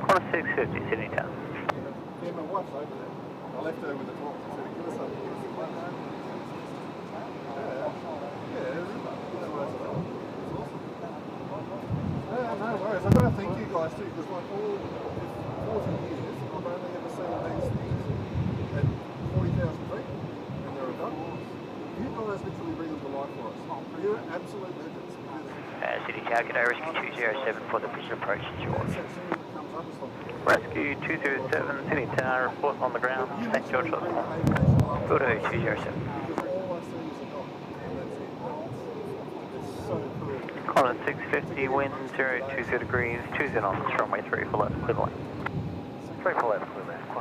Quarter 650, Sydney Town. Yeah, my wife's over there. I left her with the talk. I said, give us something. No worries. I've got to thank you guys too, because like all 40 years, I've only ever seen these things at 40,000 feet, and they're done. You guys literally bring them to life for us. You're absolute legends. City Tower, good day, Rescue 207 for the bridge approach to George. That's that thing that comes up, it's like, Rescue 207, City Tower, report on the ground, St. George Hospital. Go to 207. because all I see is a dot, and that's it. It's so cool. Climate 650, wind 020 degrees, 20 knots, runway 3 for left, clear line. 3 for left, clear left. You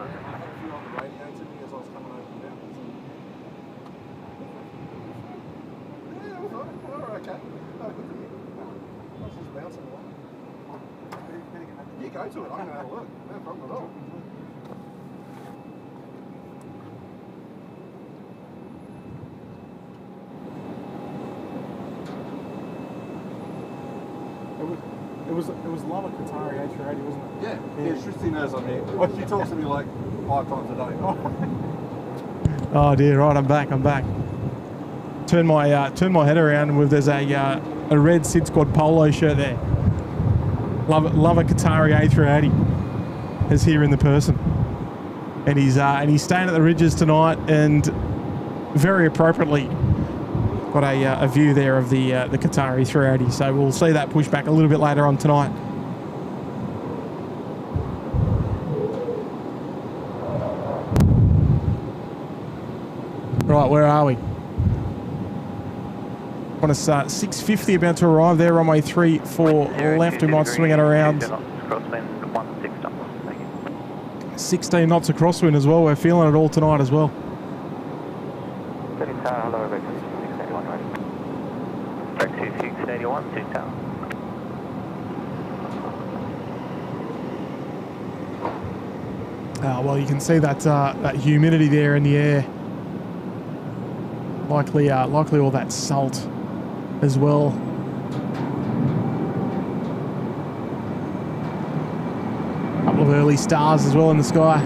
on the radio to me as I was coming over the mountains. Yeah, it was all right. Oh, okay. No, good for you. I was just bouncing along. You go to it. I'm going to have a look. No problem at all. It was Lava Qatari A380, wasn't it? Yeah. Tristy knows I'm here. Well, she talks to me like 5 times a day. Oh dear, right, I'm back. Turn my head around with there's a red SydSquad polo shirt there. Love a Qatari A380 is here in the person, and he's staying at the Ridges tonight, and very appropriately got a view there of the Qatari 380. So we'll see that pushback a little bit later on tonight. Right, where are we? On a 650 about to arrive there, runway 3 for left. We might swing it around. 16 knots of crosswind as well. We're feeling it all tonight as well. Hello, 681, 2 tower. Well, you can see that humidity there in the air. Likely all that salt as well. Couple of early stars as well in the sky.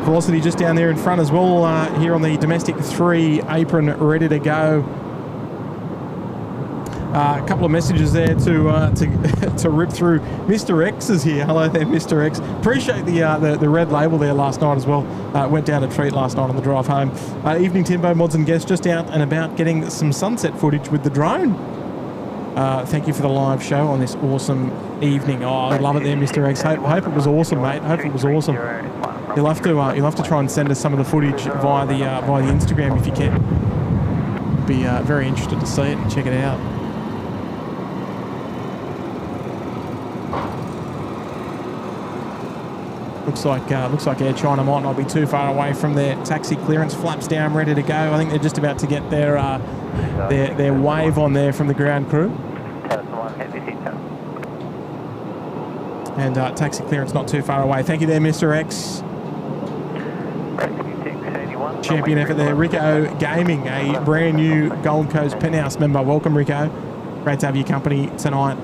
Velocity just down there in front as well, here on the domestic 3 apron, ready to go. A couple of messages there to rip through. Mr. X is here. Hello there, Mr. X. Appreciate the red label there last night as well. Went down a treat last night on the drive home. Evening Timbo, mods and guests, just out and about getting some sunset footage with the drone. Thank you for the live show on this awesome evening. Oh, I love it there, Mr. X. Hope it was awesome, mate. Hope it was awesome. You'll have to try and send us some of the footage via the Instagram if you can. Be very interested to see it and check it out. Looks like Air China might not be too far away from their taxi clearance. Flaps down, ready to go. I think they're just about to get their wave on there from the ground crew. And taxi clearance not too far away. Thank you there, Mr. X. Champion effort there. Rico Gaming, a brand new Gold Coast Penthouse member. Welcome, Rico. Great to have your company tonight.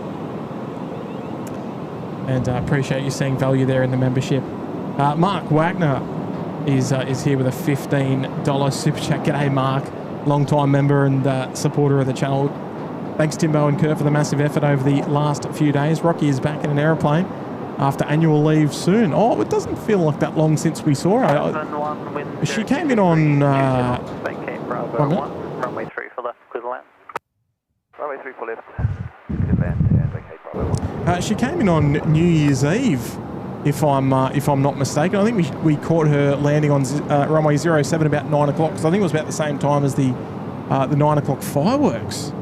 And appreciate you seeing value there in the membership. Mark Wagner is here with a $15 super chat. G'day, Mark. Long-time member and supporter of the channel. Thanks, Timbo and Kurt, for the massive effort over the last few days. Rocky is back in an aeroplane after annual leave soon. Oh, it doesn't feel like that long since we saw her. She came in on... Runway 3 for left, clear the land. Runway 3 for left. She came in on New Year's Eve, if I'm not mistaken. I think we caught her landing on runway 07 about 9 o'clock, because I think it was about the same time as the 9 o'clock fireworks,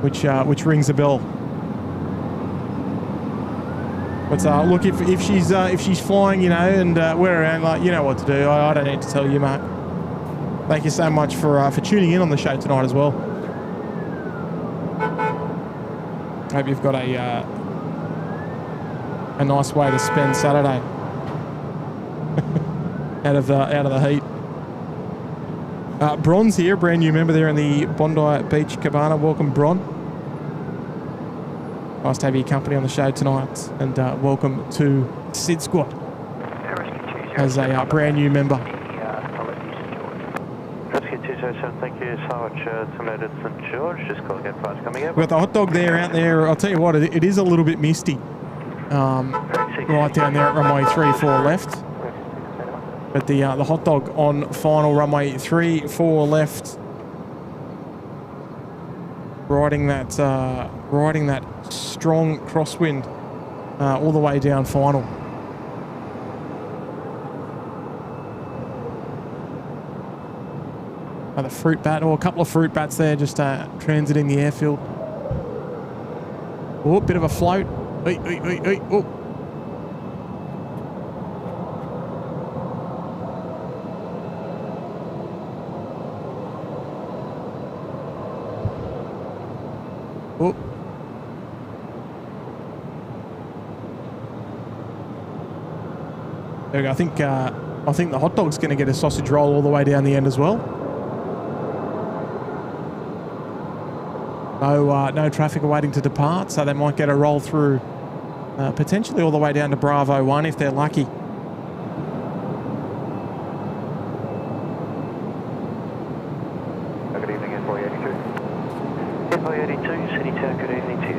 which rings a bell. But look, if she's flying, you know, and we're around, like, you know what to do. I don't need to tell you, mate. Thank you so much for tuning in on the show tonight as well. Hope you've got a nice way to spend Saturday out of the heat. Bron's here, brand new member there in the Bondi Beach Cabana. Welcome, Bron. Nice to have your company on the show tonight, and welcome to SydSquad. as a brand new member. Rescue 207, thank you so much. Submitted St George, just call again, flights coming in. We've got the hot dog there out there. I'll tell you what, it is a little bit misty. Right down there at runway 34 left. But the hot dog on final runway 34 left, riding that strong crosswind all the way down final. The fruit bat, or a couple of fruit bats there, just transiting the airfield. Oh, bit of a float. Oh. Oh. There we go. I think the hot dog's going to get a sausage roll all the way down the end as well. No traffic awaiting to depart, so they might get a roll through potentially all the way down to Bravo 1 if they're lucky. Good evening, Envoy 82. Envoy 82, City Town, good evening to you.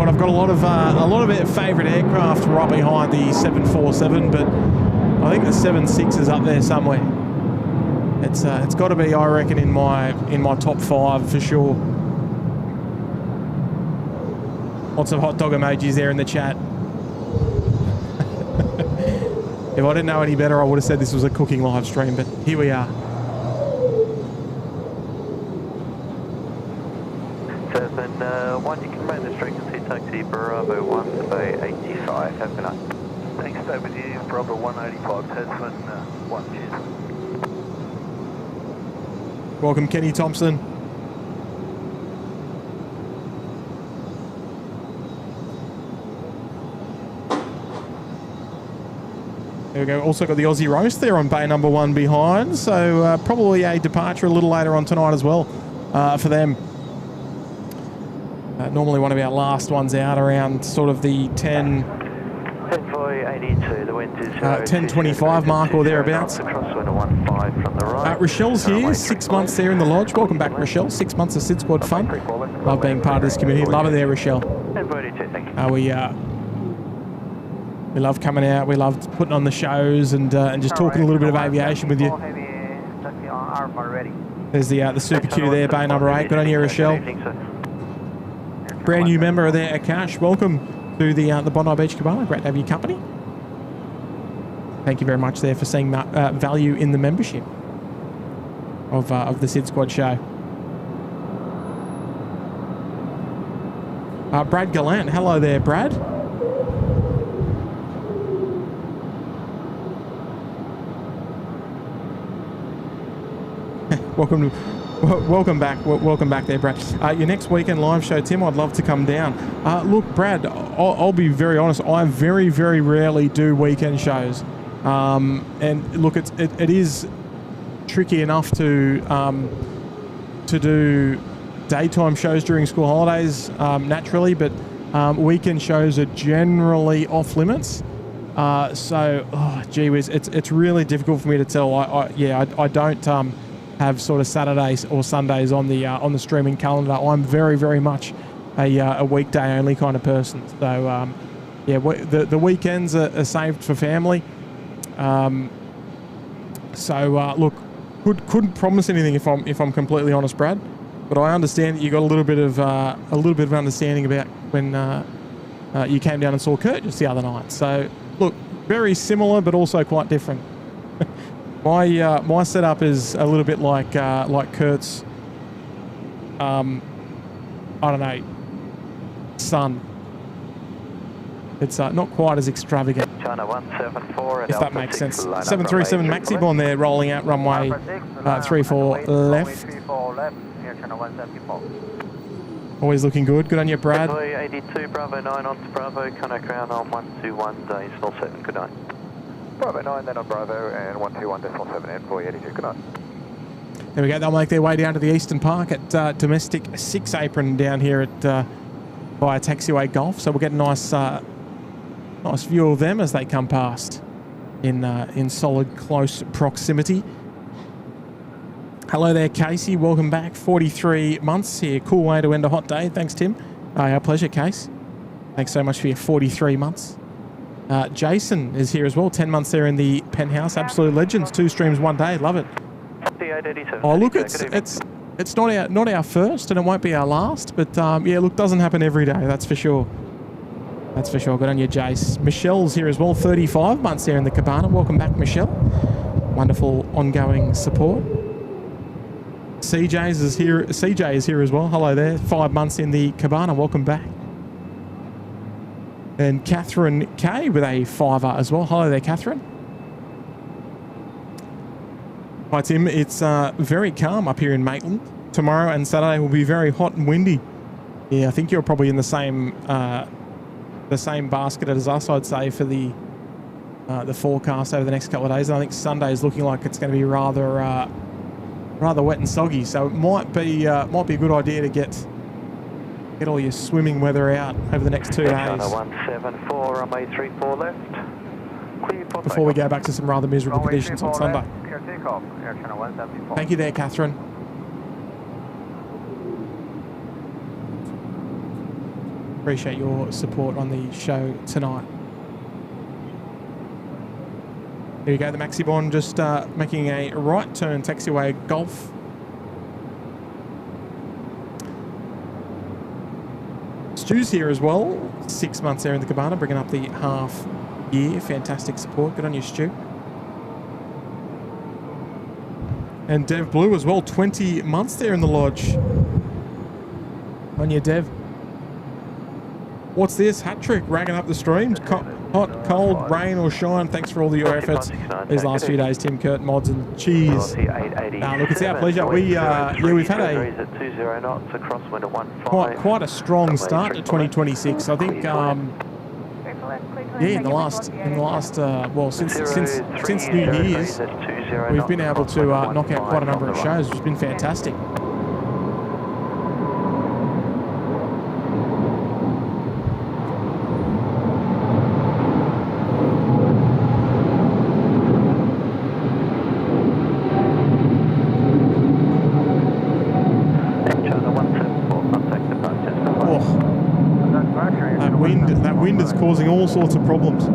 I've got a lot of favourite aircraft right behind the 747, but I think the 76 is up there somewhere. It's got to be, I reckon, in my top 5 for sure. Lots of hot dog emojis there in the chat. If I didn't know any better, I would have said this was a cooking live stream, but here we are. 1, you can remain this frequency, taxi Bravo 1 to Bay 85, have a good night. Thanks, stay with you, Bravo 185, Tasman 1, cheers. Welcome, Kenny Thompson. There we go. Also got the Aussie roast there on bay number 1 behind, so probably a departure a little later on tonight as well for them. Normally one of our last ones out around sort of the 10:25 mark or thereabouts. Rochelle's here, 6 months there in the lodge. Welcome back, Rochelle. 6 months of SydSquad fun. Love being part of this community. Love it there, Rochelle. We love coming out. We love putting on the shows and just talking a little bit of aviation with you. There's the Super Q there, bay number 8. Good on you, Rochelle. Brand new member there, Akash. Welcome to the Bondi Beach Cabana. Great to have your company. Thank you very much there for seeing value in the membership of the SydSquad show. Brad Gallant. Hello there, Brad. Welcome back there, Brad. Your next weekend live show, Tim, I'd love to come down. Look, Brad, I'll be very honest. I very, very rarely do weekend shows. And look, it is tricky enough to do daytime shows during school holidays, naturally, but weekend shows are generally off limits. Gee whiz, it's really difficult for me to tell. I don't have sort of Saturdays or Sundays on the streaming calendar. I'm very, very much a weekday only kind of person. So the weekends are saved for family. Look, couldn't promise anything if I'm completely honest, Brad. But I understand that you got a little bit of understanding about when you came down and saw Kurt just the other night. So look, very similar but also quite different. My setup is a little bit like Kurt's, I don't know, son. It's not quite as extravagant, China 174, if that makes sense. 737 Maxibon there, rolling out runway 34 left. Always looking good. Good on you, Brad. 82, Bravo 9 on to Bravo, Connor Crown on 121 days, all 7. Good night. Bravo 9, then on Bravo, and 121.7 and 482. Good night. There we go. They'll make their way down to the Eastern Park at Domestic 6 Apron down here at via Taxiway Golf. So we'll get a nice view of them as they come past in solid close proximity. Hello there, Casey. Welcome back. 43 months here. Cool way to end a hot day. Thanks, Tim. Our pleasure, Case. Thanks so much for your 43 months. Jason is here as well. 10 months there in the penthouse. Absolute legends. 2 streams, 1 day. Love it. Oh, look, it's not our first, and it won't be our last. But yeah, look, doesn't happen every day. That's for sure. That's for sure. Good on you, Jace. Michelle's here as well. 35 months there in the cabana. Welcome back, Michelle. Wonderful ongoing support. CJ is here as well. Hello there. 5 months in the cabana. Welcome back. And Catherine K with a 5er as well. Hello there, Catherine. Hi, Tim. It's very calm up here in Maitland. Tomorrow and Saturday will be very hot and windy. Yeah, I think you're probably in the same basket as us, I'd say, for the forecast over the next couple of days. And I think Sunday is looking like it's going to be rather wet and soggy. So it might be a good idea to get all your swimming weather out over the next 2 days. 174, runway 34 left. Clear for before we go back to some rather miserable conditions on Sunday. Clear takeoff, Air Channel 174. Thank you there, Catherine. Appreciate your support on the show tonight. There you go, the Maxibon just making a right turn, taxiway Golf. Stu's here as well. 6 months there in the cabana, bringing up the half year. Fantastic support. Good on you, Stu. And Dev Blue as well. 20 months there in the lodge. On you, Dev. What's this? Hat trick, ragging up the streams. Hot, cold, rain or shine. Thanks for all your efforts these last few days, Tim, Kurt, Mods, and cheers. Look, it's our pleasure. We've had a quite a strong start to 2026. I think, in the last well, since New Year's, we've been able to knock out quite a number of shows, which has been fantastic. That wind is causing all sorts of problems.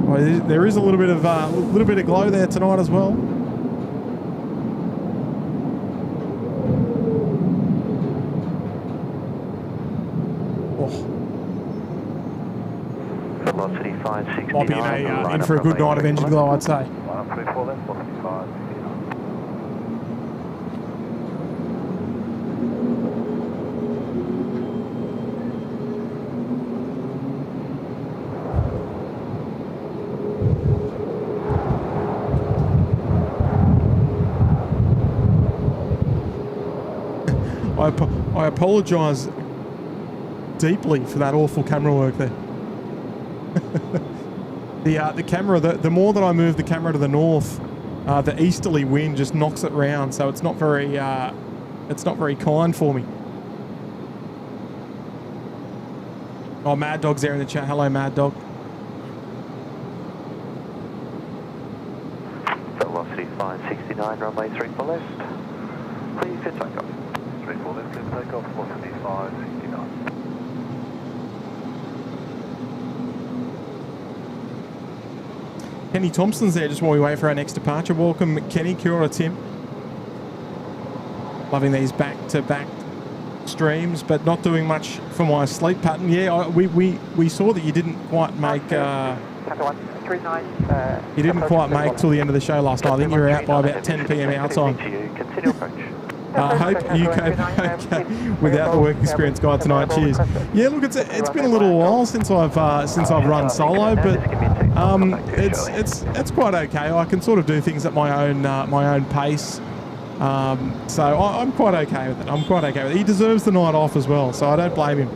Well, there is a little bit of glow there tonight as well. Velocity 569. Might be in for a good night of engine glow, I'd say. I apologise deeply for that awful camera work there. The camera, the more that I move the camera to the north, the easterly wind just knocks it round, so it's not very kind for me. Oh, Mad Dog's there in the chat. Hello, Mad Dog. Velocity 569, runway 34 left. Please hit takeoff. 34 left, clear takeoff, velocity 569. Kenny Thompson's there just while we wait for our next departure. Welcome, Kenny. Kia ora, Tim. Loving these back-to-back streams, but not doing much for my sleep pattern. Yeah, we saw that you didn't quite make you didn't quite make till the end of the show last night. I think you were out by about 10 p.m. our time. I hope you came okay without the work experience guide tonight. Cheers. Yeah, look, it's been a little while since I've run solo, but it's quite okay. I can sort of do things at my own pace. So I'm quite okay with it. He deserves the night off as well, so I don't blame him.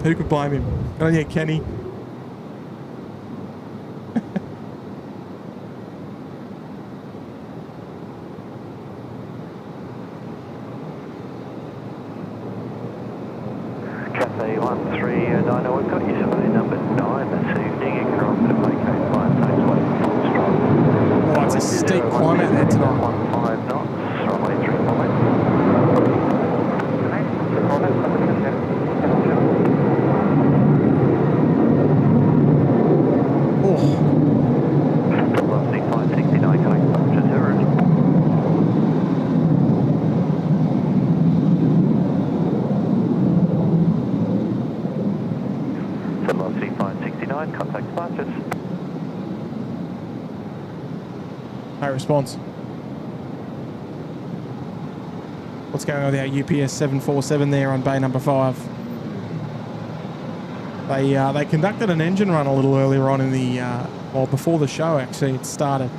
Who could blame him? Oh yeah, Kenny. Cathay 139, we've got you survey number 9 this evening. You can offer to vacate Milestones way from strong. Oh, it's a steep climb out there tonight. 15 knots, runway 348. Velocity 569, coming up to 0. Velocity 569, contact departures. No response. What's going on with our UPS 747 there on bay number 5? They conducted an engine run a little earlier on in the, well, before the show actually it started.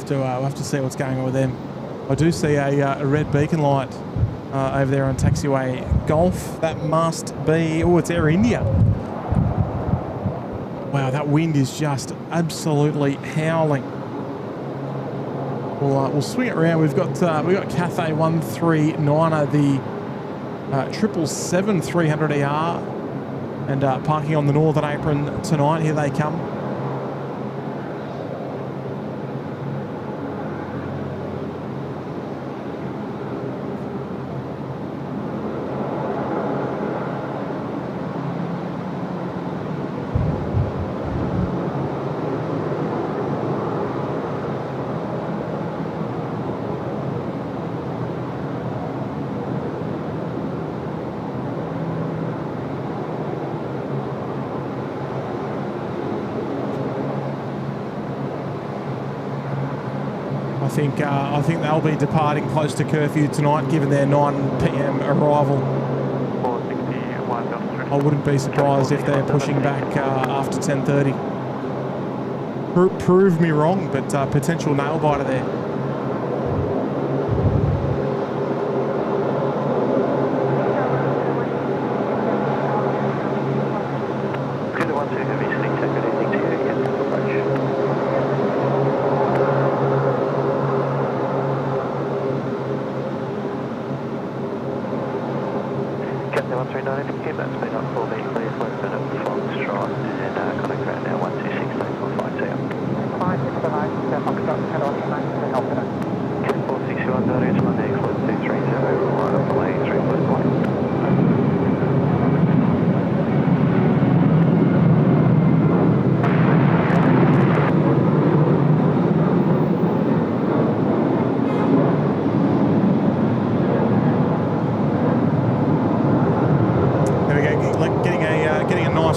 We'll have to see what's going on with them. I do see a red beacon light over there on taxiway Golf. That must be, oh, it's Air India. Wow, that wind is just absolutely howling. We'll swing it around. We've got Cathay 139, the 777-300ER, and parking on the northern apron tonight. Here they come. I think they'll be departing close to curfew tonight, given their 9 p.m. arrival. I wouldn't be surprised if they're pushing back after 10:30. Prove me wrong, but potential nail biter there.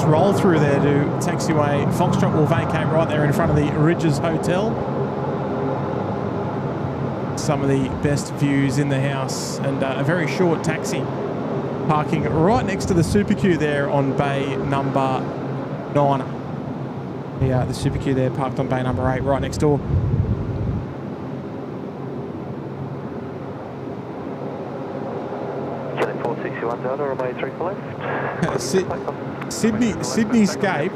Roll through there to taxiway Foxtrot. Will vacate right there in front of the Ridges Hotel. Some of the best views in the house, and a very short taxi parking right next to the Super Q there on bay number 9. The Super Q there parked on bay number 8 right next door. Kelly 461 Delta, runway 3 for left. Sydney Scape,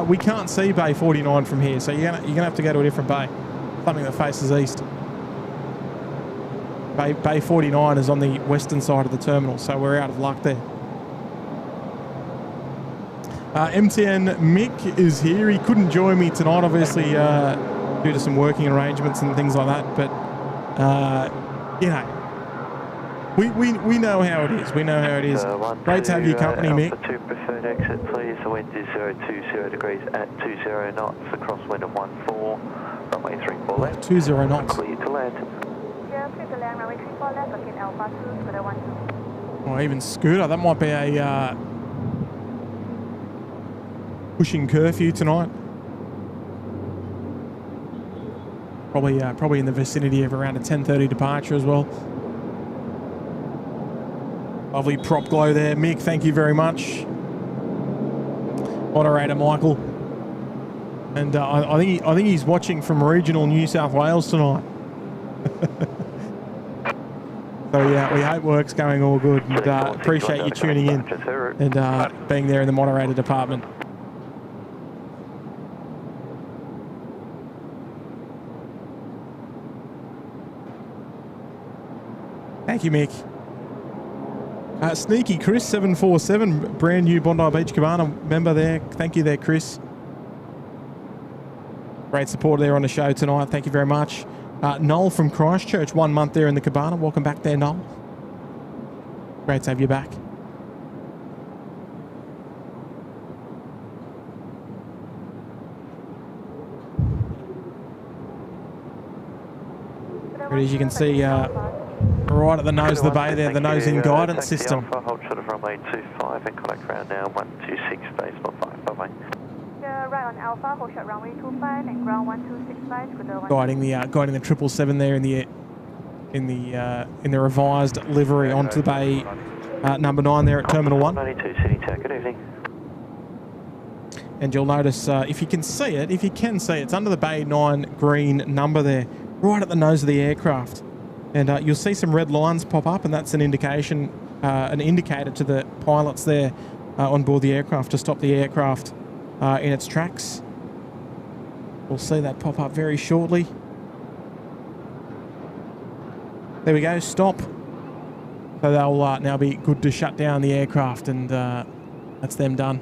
we can't see bay 49 from here, so you're gonna have to go to a different bay, something that faces east. Bay 49 is on the western side of the terminal, so we're out of luck there. MTN Mick is here. He couldn't join me tonight, obviously, due to some working arrangements and things like that, but you know, we know how it is. We know how it is. Great to have your company, Mick. Alpha 2 preferred exit, please. The wind is 020 degrees at 20 knots. The crosswind of 14. Runway 34 left. 20 knots. Clear to land. Yeah, clear to land. Runway 34 left. Looking Alpha 2, Scooter 12. Oh, even Scooter. That might be a pushing curfew tonight. Probably in the vicinity of around a 10:30 departure as well. Lovely prop glow there. Mick, thank you very much. Moderator Michael, And I think he's watching from regional New South Wales tonight. So yeah, we hope work's going all good, and appreciate you tuning in and being there in the moderator department. Thank you, Mick. Sneaky Chris 747, brand new Bondi Beach Cabana member there. Thank you there, Chris. Great support there on the show tonight. Thank you very much. Noel from Christchurch, 1 month there in the Cabana. Welcome back there, Noel. Great to have you back. But as you can see, right at the nose of the bay there, the nose-in guidance system. Hold short of runway 25 and contact ground now 126 space 5. Bye-bye. Right on Alpha, hold short runway 25 and ground 1265. Guiding the 777 there in the revised livery onto the bay number 9 there at Terminal 1. 92 City Tower. Good evening. And you'll notice if you can see it, it's under the bay 9 green number there, right at the nose of the aircraft. And you'll see some red lines pop up, and that's an indicator to the pilots there on board the aircraft to stop the aircraft in its tracks. We'll see that pop up very shortly. There we go, stop. So they'll now be good to shut down the aircraft, and that's them done.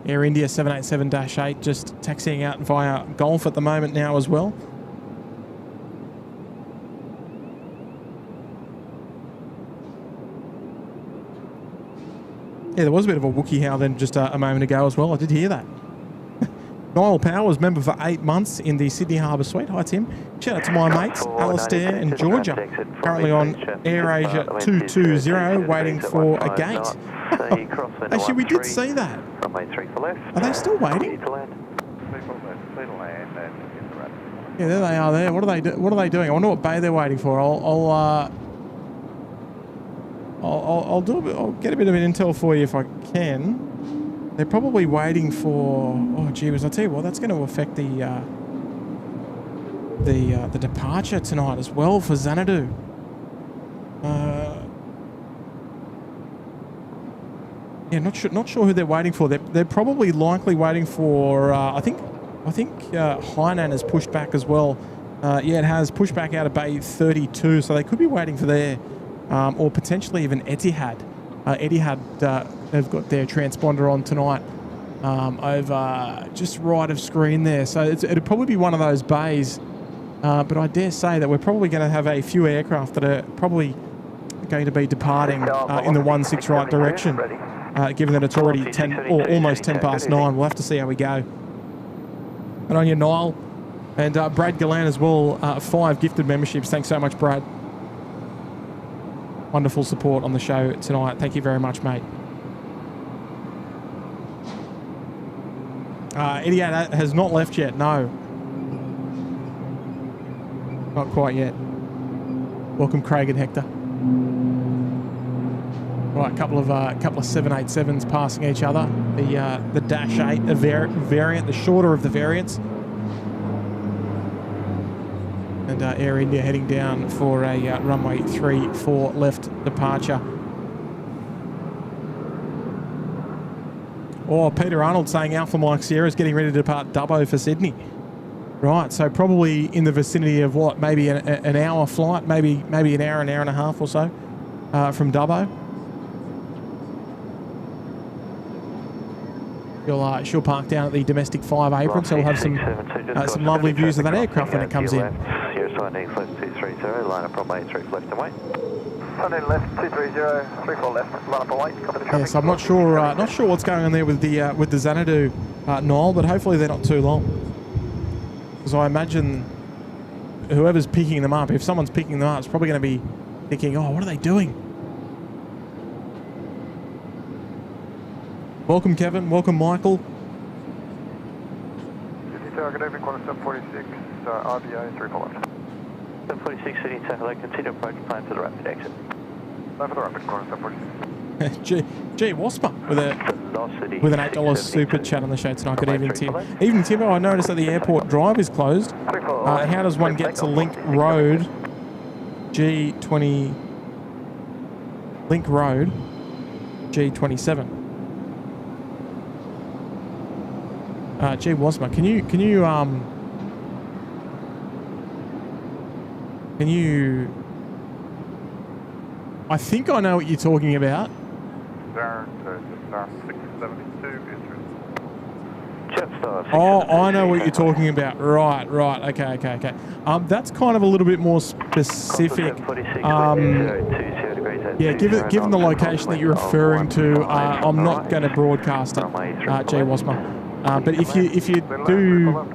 Air India 787-8 just taxiing out via Gulf at the moment now as well. Yeah, there was a bit of a Wookiee howl then just a moment ago as well. I did hear that. Niall Powers, member for 8 months in the Sydney Harbour Suite. Hi, Tim. Shout out to my mates, Alistair and Georgia. Currently on AirAsia 220, waiting for a gate. Actually, we did see that. Are they still waiting? Yeah, there they are there. What are they doing? I wonder what bay they're waiting for. I'll get a bit of an intel for you if I can. They're probably waiting for... Oh, gee whiz, I'll tell you what, that's going to affect the departure tonight as well for Xanadu. Yeah, not sure who they're waiting for. They're probably likely waiting for... I think Hainan has pushed back as well. Yeah, it has pushed back out of Bay 32, so they could be waiting for there. Or potentially even Etihad. Etihad have got their transponder on tonight over just right of screen there. So it'll probably be one of those bays. But I dare say that we're probably going to have a few aircraft that are probably going to be departing in the 16 right direction. Given that it's already 10 or almost 10 past 9. We'll have to see how we go. And on your Niall. And Brad Gallan as well, 5 gifted memberships. Thanks so much, Brad. Wonderful support on the show tonight. Thank you very much, mate. Etihad has not left yet. No. Not quite yet. Welcome, Craig and Hector. Right, a couple of 787s passing each other. The Dash 8 variant, the shorter of the variants. And Air India heading down for a runway 34 left departure. Oh, Peter Arnold saying Alpha Mike Sierra is getting ready to depart Dubbo for Sydney. Right, so probably in the vicinity of what, maybe an hour flight, maybe an hour and a half or so from Dubbo. She'll park down at the domestic 5 apron, so we'll have some lovely views of that aircraft when it comes in. SYD left 230, line up runway 3 left and wait. Sunday left 230, 34 left, line up and wait. Copy the traffic. Yes, I'm not sure what's going on there with the Xanadu Niall, but hopefully they're not too long. Because I imagine whoever's picking them up, if someone's picking them up, it's probably going to be thinking, oh, what are they doing? Welcome, Kevin. Welcome, Michael. City Tower, good evening, quarter 746, RBO 3 left. 746 City Tower, continue approach, plan for the rapid exit. Plan for the rapid, quarter 746. Gee, Wasper with a with an $8 super chat on the show tonight. Good evening, Tim. Evening, Timbo. I noticed that the airport drive is closed. How does one get to Link Road, G20, Link Road, G27? G Wasma, can you? I think I know what you're talking about. Oh, I know what you're talking about. Right. Okay. That's kind of a little bit more specific. Yeah, given the location that you're referring to, I'm not going to broadcast it, G Wasma. But if you do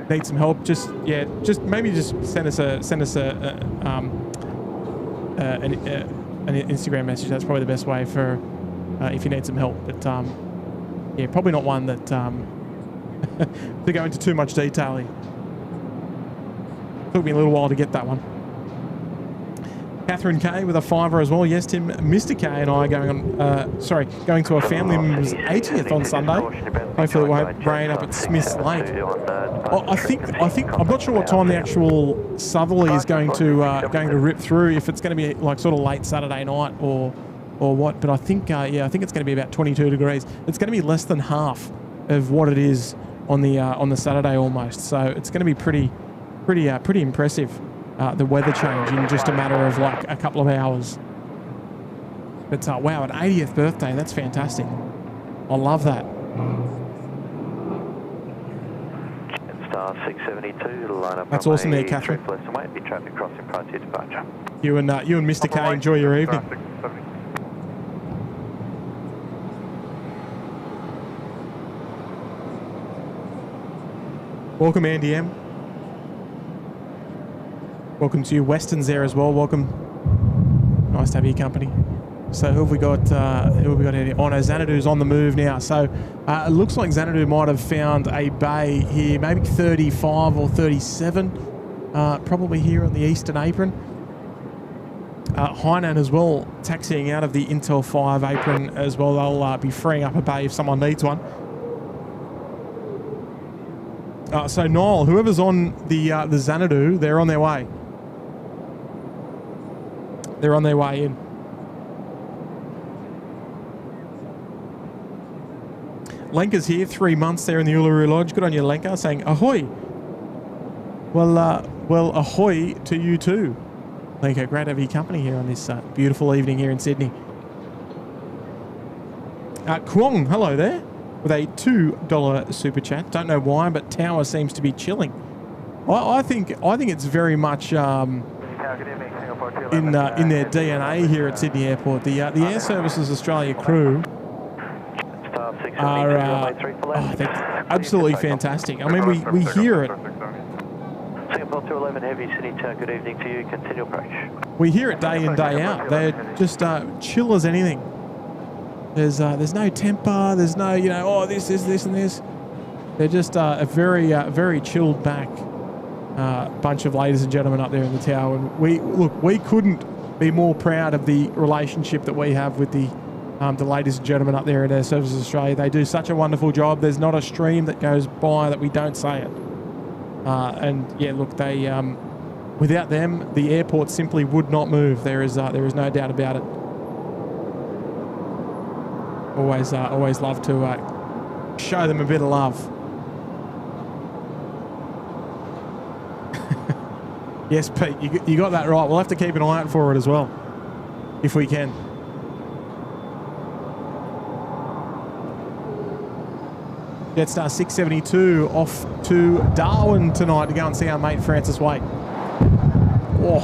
need some help, just maybe send us an Instagram message. That's probably the best way for if you need some help. But yeah, probably not one that to go into too much detail here. Took me a little while to get that one. Catherine K with a $5 as well. Yes, Tim, Mr. K and I are going to a family member's 80th on Sunday. Hopefully it won't rain up at Smith's Lake. I think I'm not sure what time the actual southerly is going to rip through. If it's going to be like sort of late Saturday night or what. But I think it's going to be about 22 degrees. It's going to be less than half of what it is on the Saturday almost. So it's going to be pretty impressive. The weather change in just a matter of like a couple of hours. But wow, an 80th birthday, that's fantastic. I love that. Star 672, line up. That's awesome there, Catherine. Be traffic crossing prior to your departure. You and Mr. K enjoy your evening. Welcome, Andy M. Welcome to you. Weston's there as well. Welcome. Nice to have your company. So who have we got here? Oh no, Xanadu's on the move now. So it looks like Xanadu might have found a bay here, maybe 35 or 37, probably here on the eastern apron. Hainan as well, taxiing out of the Intel 5 apron as well. They'll be freeing up a bay if someone needs one. So Niall, whoever's on the Xanadu, they're on their way. They're on their way in. Lenka's here, 3 months there in the Uluru Lodge. Good on you, Lenka, saying ahoy. Well, ahoy to you too. Lenka, great to have your company here on this beautiful evening here in Sydney. Kwong, hello there, with a $2 super chat. Don't know why, but Tower seems to be chilling. I think it's very much in their DNA here at Sydney Airport. The Air Services Australia crew are they're absolutely fantastic. I mean, we hear it. Singapore 211 Heavy, Sydney Tower, good evening to you. Continue approach. We hear it day in, day out. They're just chill as anything. There's no temper. There's no, this and this. They're just a very chilled back bunch of ladies and gentlemen up there in the tower. And we couldn't be more proud of the relationship that we have with the ladies and gentlemen up there in Air Services Australia. They do such a wonderful job. There's not a stream that goes by that we don't say it. And yeah, look, they without them, the airport simply would not move. There is no doubt about it. Always love to show them a bit of love. Yes, Pete, you got that right. We'll have to keep an eye out for it as well, if we can. Jetstar 672 off to Darwin tonight to go and see our mate Francis Waite. Oh.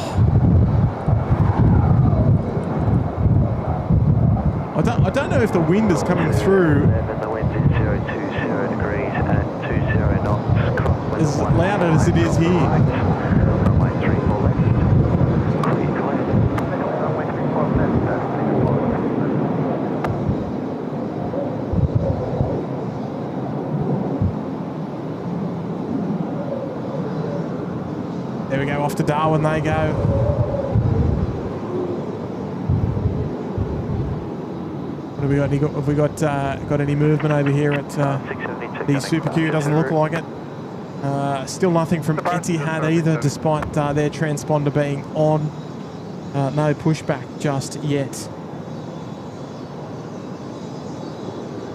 I don't know if the wind is coming through. The wind is 020 degrees at 20 knots. As loud as it is here. Runway 34 left. Clear to left. Runway 34 left. There we go, off to Darwin they go. What have we got? Have we got any movement over here at the Super Q? Doesn't look like it. Still nothing from Etihad either, despite their transponder being on. No pushback just yet.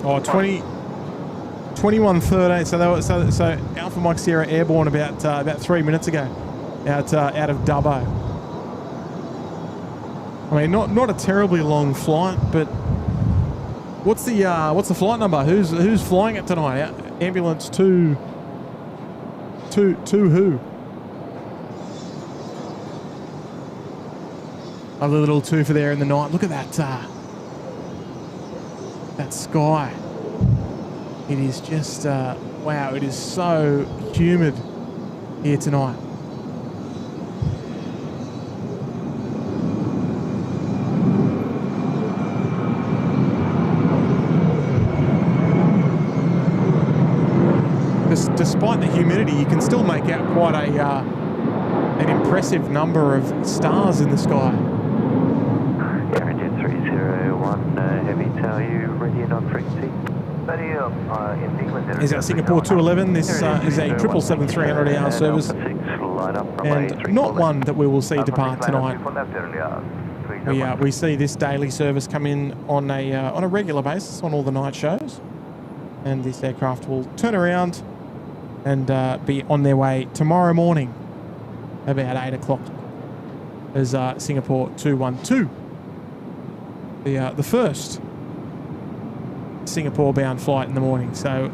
Oh, 21:13. So Alpha Mike Sierra airborne about 3 minutes ago, out of Dubbo. I mean, not a terribly long flight, but what's the flight number? Who's flying it tonight? Ambulance to who? A little two for there in the night. Look at that that sky. It is just wow. It is so humid here tonight. Despite the humidity, you can still make out quite an impressive number of stars in the sky. Engine 301, heavy tower, you ready and on frequency? Is that Singapore 211? This is a 777-300 service, and not one that we will see depart tonight. We see this daily service come in on a regular basis on all the night shows, and this aircraft will turn around and be on their way tomorrow morning about 8 o'clock as Singapore 212, the first Singapore-bound flight in the morning. So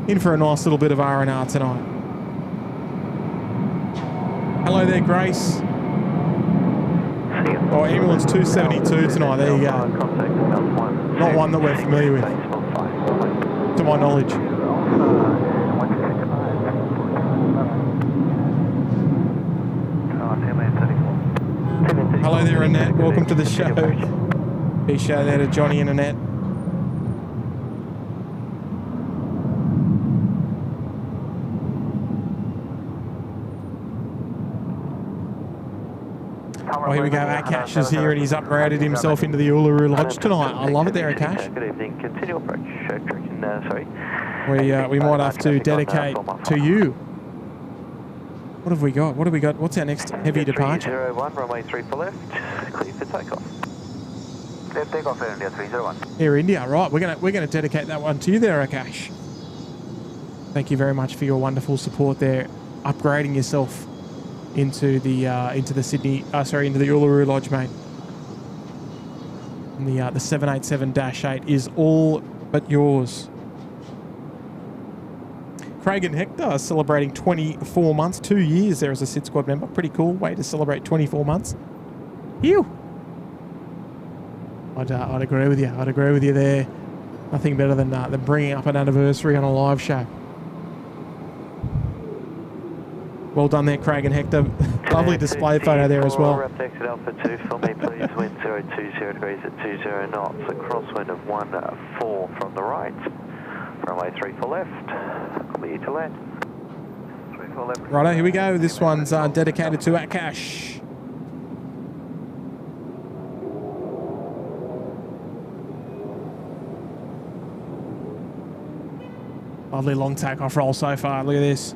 in for a nice little bit of R&R tonight. Hello there, Grace. Oh, ambulance 272 tonight. There you go. Not one that we're familiar with, to my knowledge. Hello there, Annette. Welcome to the show. Big shout out to Johnny and Annette. Oh, here we go. Akash is here and he's upgraded himself into the Uluru Lodge tonight. I love it there, Akash. Good evening. Continue approach. Correction, sorry. We might have to dedicate to you. What have we got? What's our next heavy departure? 301, runway 34 left. Clear for takeoff. Clear takeoff, Air India 301. Air India, right. We're gonna dedicate that one to you there, Akash. Thank you very much for your wonderful support there, upgrading yourself into the Uluru Lodge, mate. And the 787-8 is all but yours. Craig and Hector are celebrating 24 months, 2 years there as a SydSquad member. Pretty cool way to celebrate 24 months. Phew! I'd agree with you. I'd agree with you there. Nothing better than bringing up an anniversary on a live show. Well done there, Craig and Hector. Lovely display photo there as well. Exit Alpha 2 for me, please. Wind 020 degrees at 20 knots. A crosswind of 14 from the right. Runway 34 left. Clear to land. 34 left. Righto, here we go. This one's dedicated to Akash. Lovely long takeoff roll so far. Look at this.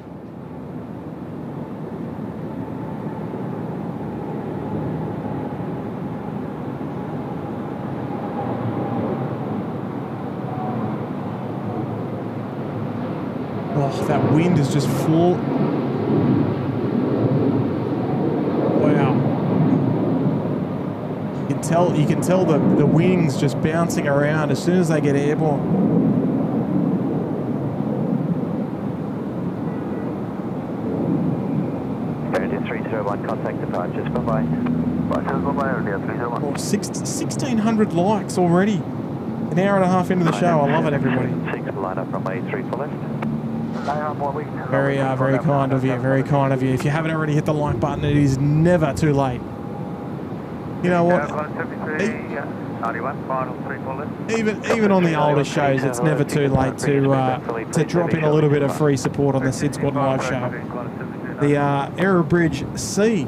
Oh, that wind is just full. Wow. You can tell the wings just bouncing around as soon as they get airborne. Air 301, contact departures. Bye-bye. Bye-bye, Air 301. Oh, 1,600 likes already. An hour and a half into the show. I love it, everybody. 6, line up runway 34 left. Very kind of you. Very kind of you. If you haven't already hit the like button, it is never too late. You know what? Even on the older shows, it's never too late to drop in a little bit of free support on the SydSquad live show. The Aero Bridge C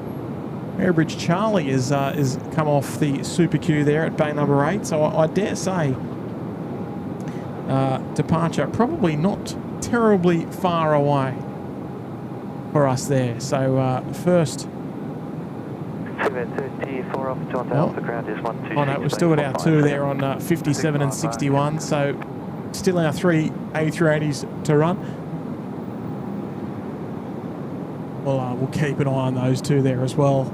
Airbridge Charlie is come off the super queue there at bay number 8. So I dare say departure probably not terribly far away for us there. So first. 34 off to Alpha ground is 126. Oh no, we've still got our 2 there on 57 and 61. So still our 3 A380s to run. We'll keep an eye on those 2 there as well.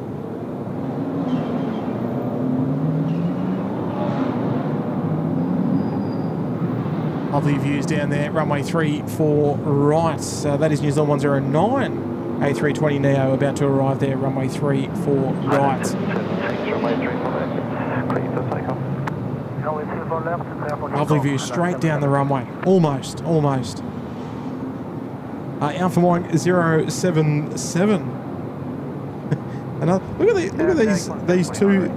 Lovely views down there. Runway 34 right. That is New Zealand 109. A320 Neo about to arrive there. Runway 34 right. Runway 34 left. Clear for takeoff. Lovely view straight down the runway. Almost. Alpha Mike 077. And look at these 2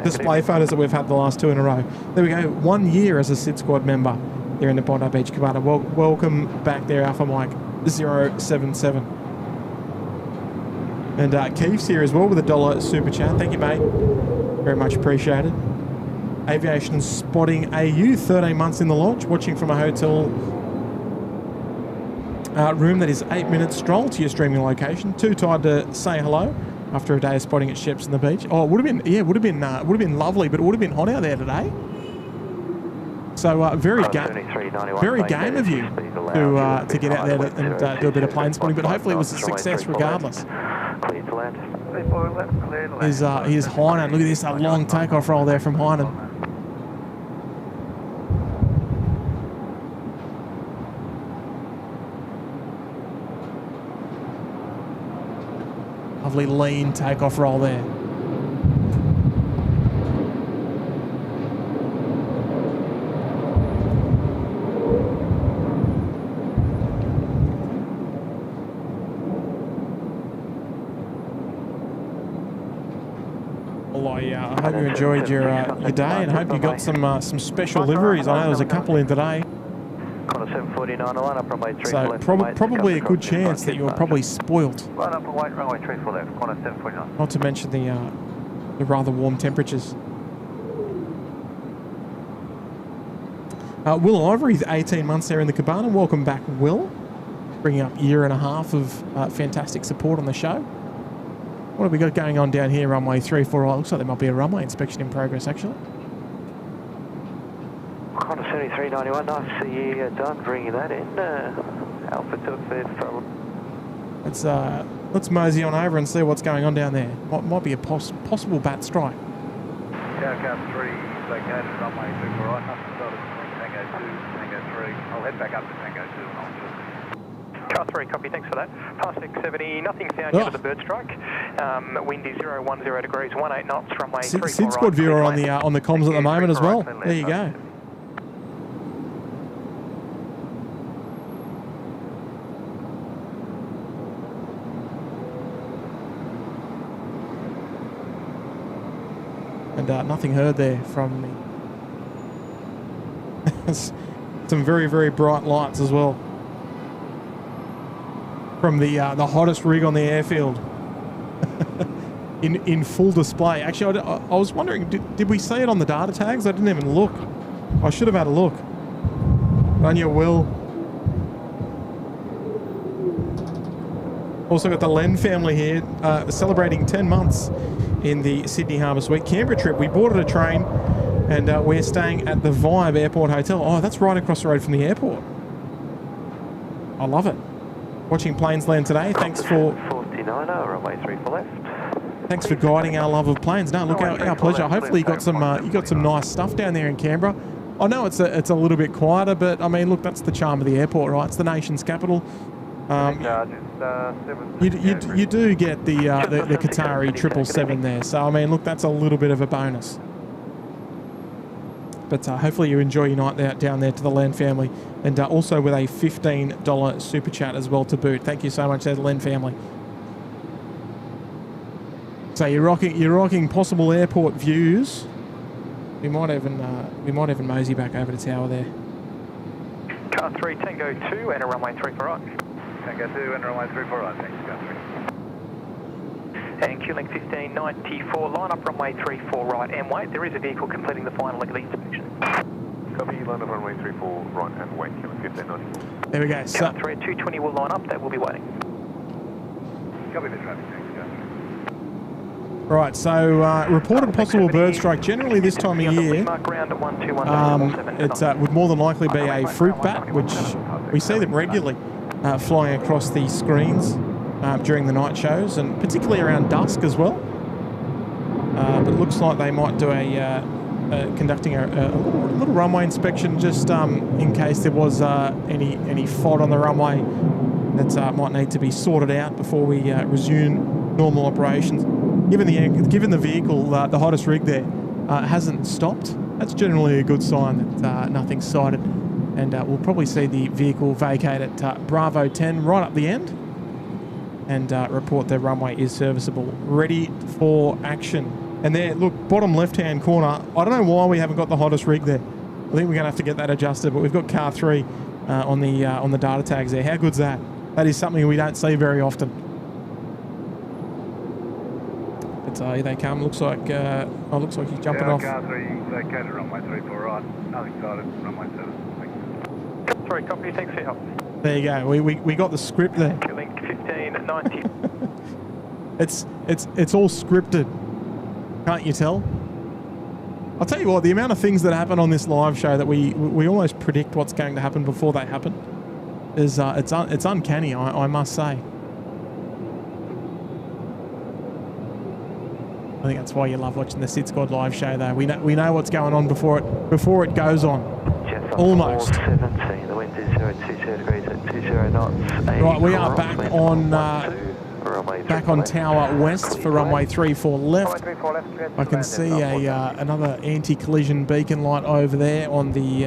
display photos that we've had the last 2 in a row. There we go. 1 year as a SydSquad member there in the Bondi Beach Cabana. Welcome back there, Alpha Mike 077. And Keith's here as well with $1 super chat. Thank you, mate. Very much appreciated. Aviation Spotting AU, 13 months in the lodge, watching from a hotel room that is 8 minutes stroll to your streaming location. Too tired to say hello after a day of spotting at ships on the beach. Oh, it would have been lovely, but it would have been hot out there today. So very game of you to get out there and do a bit of plane spotting, but hopefully it was a success regardless. Clear to land. Here's Heinen. Look at this, a long takeoff roll there from Heinen. Lovely lean takeoff roll there. Well, I hope you enjoyed your day, and hope you got some special liveries. I know there's a couple in today. So probably a good chance that you were probably spoilt. Not to mention the rather warm temperatures. Will Ivory's 18 months there in the cabana. Welcome back, Will. Bringing up 1.5 years of fantastic support on the show. What have we got going on down here, runway 34? Oh, looks like there might be a runway inspection in progress, actually. Honda 7391, nice to see you done bringing that in. Alpha took there from... Let's mosey on over and see what's going on down there. Might be a possible bat strike. Cowcap 3, located runway 34 right, nothing started between Tango 2 and Tango 3. I'll head back up to Tango 2 and I'll just... Car 3, copy, thanks for that. Past 670, nothing found yet with the bird strike. Wind is 010 degrees, 18 knots, runway 34 right. SydSquad viewer on the comms at the moment as well. There you go. And nothing heard there from me. Some very, very bright lights as well. From the hottest rig on the airfield. in full display. Actually, I was wondering, did we see it on the data tags? I didn't even look. I should have had a look. On your will. Also got the Len family here, celebrating 10 months in the Sydney Harbour Suite Canberra trip. We boarded a train and we're staying at the Vibe Airport Hotel. Oh, that's right across the road from the airport. I love it. Watching planes land today. Thanks for 49, runway 34 left. Thanks for guiding our love of planes. No, look, our pleasure. Hopefully you got some nice stuff down there in Canberra. I know it's a little bit quieter, but I mean, look, that's the charm of the airport, right? It's the nation's capital. You do get the Qatari 777 there, so I mean, look, that's a little bit of a bonus. But hopefully you enjoy your night out down there to the Len family, and also with a $15 super chat as well to boot. Thank you so much there, the Len family. So you're rocking possible airport views. We might even mosey back over to tower there. Car 3, Tango 2 and a runway 34 right. Tango 2 and runway 34 right, thanks, Car 3. And QLink 1594, line up runway 34 right and wait. There is a vehicle completing the final leg of the inspection. Copy, line up runway 34 right and wait, QLink 1594. There we go. So, Car 3 at 220 will line up, that will be waiting. Copy the traffic, thanks, guys. right, so reported possible bird strike. Generally this time of year, it's would more than likely be a fruit bat, which we see them regularly flying across the screens during the night shows, and particularly around dusk as well. But it looks like they might do conducting a little runway inspection, just in case there was any FOD on the runway that might need to be sorted out before we resume normal operations. Given the vehicle, the hottest rig there, hasn't stopped, that's generally a good sign that nothing's sighted, and we'll probably see the vehicle vacate at Bravo 10 right up the end, and report their runway is serviceable, ready for action. And there, look, bottom left-hand corner, I don't know why we haven't got the hottest rig there. I think we're going to have to get that adjusted, but we've got car 3 on the data tags there. How good's that? That is something we don't see very often. But here they come. Looks like he's jumping off. Car 3 located runway 34 right. Nothing sighted, runway 7. Thanks. 3 copy, thanks for your help. There you go. We got the script there. QLink 1590. It's all scripted. Can't you tell? I'll tell you what, the amount of things that happen on this live show that we almost predict what's going to happen before they happen is it's uncanny, I must say. I think that's why you love watching the SydSquad live show, though. We know what's going on before it goes on. Almost. 17, the wind is 020 degrees at 20 knots. Right, we are back on Tower West for runway 34 left. I can see another anti-collision beacon light over there on the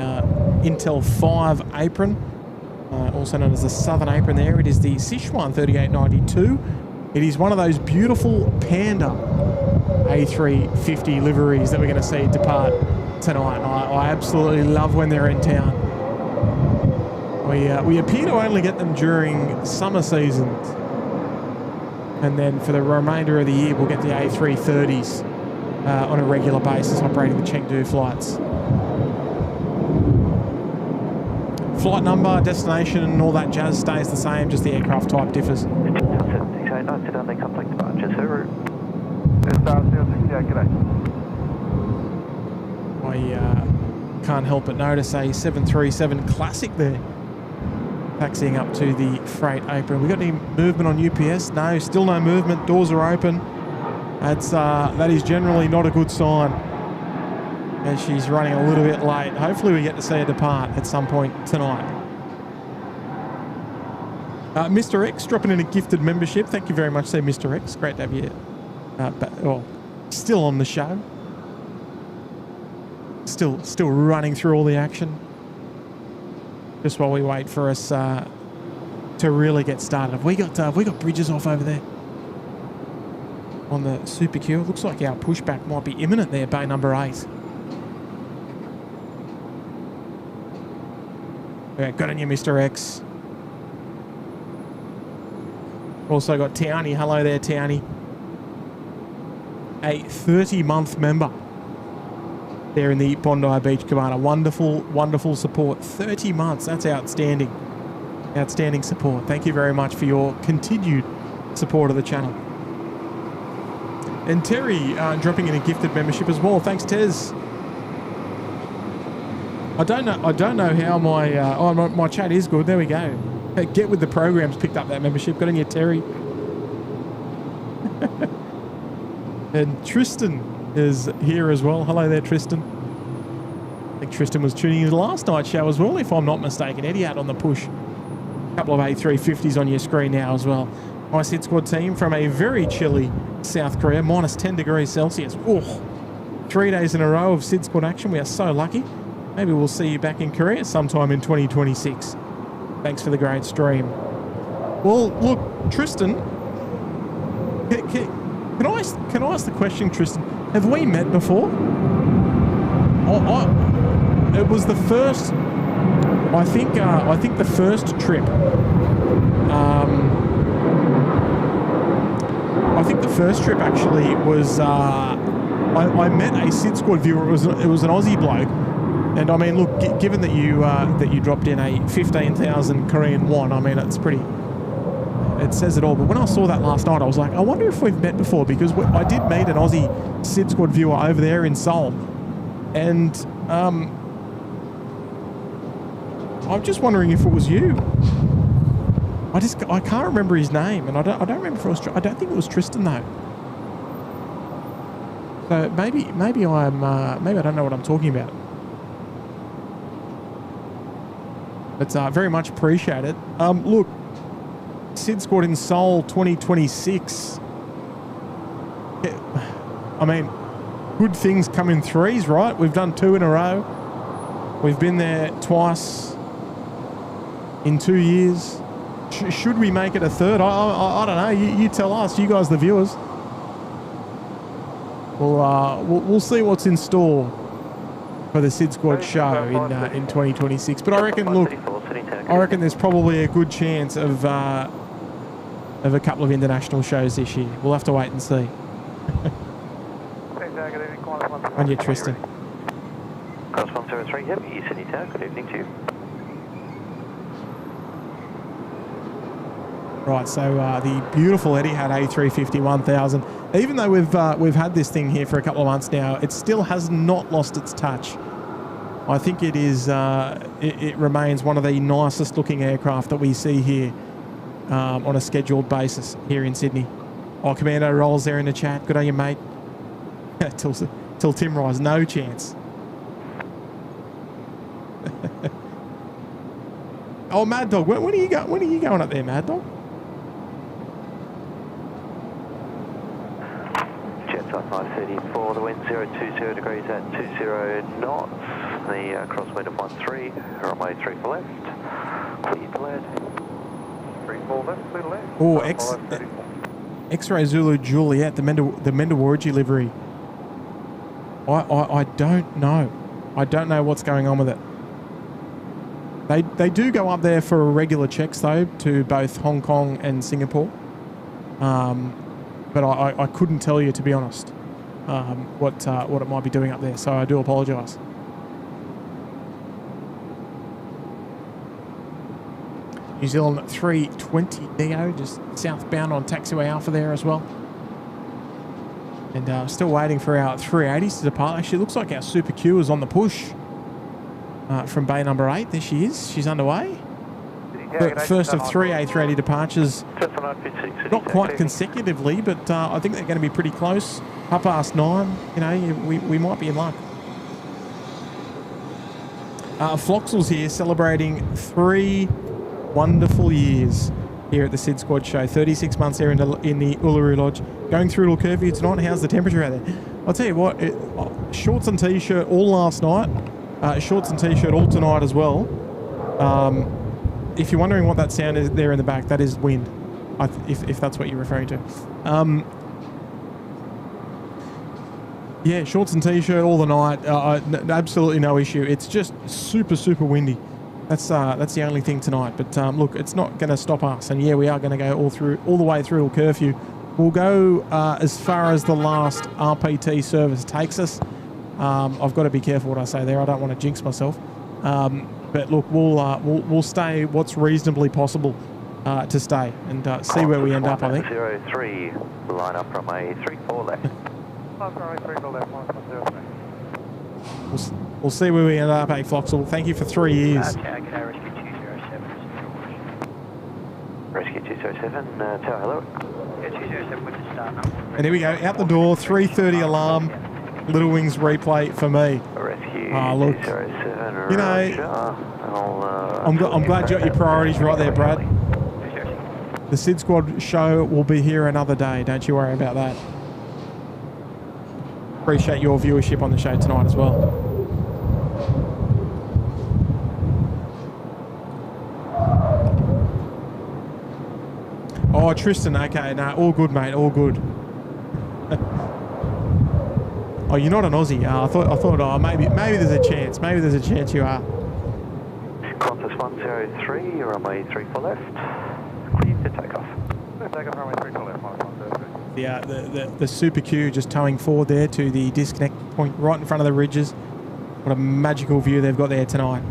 Intel 5 apron, also known as the Southern apron there. It is the SYD 3892. It is one of those beautiful Panda A350 liveries that we're going to see depart tonight. I absolutely love when they're in town. We appear to only get them during summer seasons. And then for the remainder of the year, we'll get the A330s on a regular basis operating the Chengdu flights. Flight number, destination, and all that jazz stays the same, just the aircraft type differs. I can't help but notice a 737 Classic there, taxiing up to the freight apron. We got any movement on UPS? No, still no movement. Doors are open. That is generally not a good sign, as she's running a little bit late. Hopefully we get to see her depart at some point tonight. Mr. X dropping in a gifted membership. Thank you very much, there, Mr. X. Great to have you still on the show. Still running through all the action. Just while we wait for us to really get started. We got bridges off over there on the Super Q. It looks like our pushback might be imminent there, bay number 8. Okay, got on you, Mr. X. Also got Townie. Hello there, Townie. A 30-month member there in the Bondi Beach Cabana. Wonderful, wonderful support. 30 months. That's outstanding. Outstanding support. Thank you very much for your continued support of the channel. And Terry dropping in a gifted membership as well. Thanks, Tez. I don't know how my chat is good. There we go. Hey, Get With The Programs picked up that membership. Got in your Terry. And Tristan is here as well. Hello there, Tristan. I think Tristan was tuning in the last night's show as well, if I'm not mistaken. Eddie out on the push. A couple of A350s on your screen now as well. My SydSquad team from a very chilly South Korea, minus 10 degrees Celsius. Oh, 3 days in a row of SydSquad action. We are so lucky. Maybe we'll see you back in Korea sometime in 2026. Thanks for the great stream. Well, look, Tristan, can I ask the question, Tristan? Have we met before? It was the first. I think the first trip. I think the first trip actually was I met a SydSquad viewer. It was an Aussie bloke, and I mean, look, given that you dropped in a 15,000 Korean won, I mean, it's pretty. It says it all. But when I saw that last night, I was like, I wonder if we've met before, because I did meet an Aussie SydSquad viewer over there in Seoul, and I'm just wondering if it was you. I can't remember his name, and I don't remember if it was. I don't think it was Tristan though. So maybe I don't know what I'm talking about. But very much appreciated. Look, SydSquad in Seoul 2026. I mean, good things come in threes, right? We've done 2 in a row. We've been there twice in 2 years. Should we make it a third? I don't know. You tell us. You guys, the viewers. We'll see what's in store for the SydSquad show in 2026. But I reckon there's probably a good chance of a couple of international shows this year. We'll have to wait and see. And you, Tristan. Class 103, yep, Sydney Tower, good evening to you. Right, so the beautiful Etihad A350 1000. Even though we've had this thing here for a couple of months now, it still has not lost its touch. I think it is. It remains one of the nicest looking aircraft that we see here on a scheduled basis here in Sydney. Oh, Commando rolls there in the chat. Good on you, mate. till Tim Rise, no chance. Oh, Mad Dog, when are you going up there, Mad Dog? Jetside 534, the wind 020 degrees at 20 knots, the crosswind of 13, runway 3 for left, clear to land. 3 4 left, clear to land. Oh, X-Ray Zulu Juliet, the Mendewarji livery. I don't know. I don't know what's going on with it. They do go up there for regular checks though to both Hong Kong and Singapore. But I couldn't tell you, to be honest, what it might be doing up there. So I do apologise. New Zealand 320 Neo, just southbound on taxiway Alpha there as well. And still waiting for our 380s to depart. Actually, looks like our Super Q is on the push from bay number 8. There she is. She's underway. First of 3 A380 departures. Not quite consecutively, but I think they're going to be pretty close. 9:30. You know, we might be in luck. Floxel's here celebrating 3 wonderful years here at the SydSquad show. 36 months there in the Uluru Lodge. Going through a little curfew tonight. How's the temperature out there? I'll tell you what, shorts and t-shirt all last night. Shorts and t-shirt all tonight as well. If you're wondering what that sound is there in the back, that is wind, if that's what you're referring to. Yeah, shorts and t-shirt all the night. Absolutely no issue. It's just super, super windy. That's the only thing tonight. But look, it's not going to stop us. And yeah, we are going to go all the way through till curfew. We'll go as far as the last RPT service takes us. I've got to be careful what I say there. I don't want to jinx myself. But look, we'll stay what's reasonably possible to stay and see where we end up, I think. 03, line up from a 3-4 left. We'll see where we end up, Floxel. Thank you for 3 years. Rescue 207, tower, hello. Yeah, 207 with the start number. And here we go, out the door, 3:30 alarm. Little Wings replay for me. Rescue look, 207, you know, I'm glad you got your priorities right there, Brad. The SydSquad show will be here another day. Don't you worry about that. Appreciate your viewership on the show tonight as well. Oh, Tristan, okay, no, all good, mate, all good. Oh, you're not an Aussie. I thought, oh, maybe there's a chance. Maybe there's a chance you are. Qantas 103, runway 3 for left. Clear to takeoff. Takeoff runway 3 for left, 103. The Super Q just towing forward there to the disconnect point right in front of the ridges. What a magical view they've got there tonight.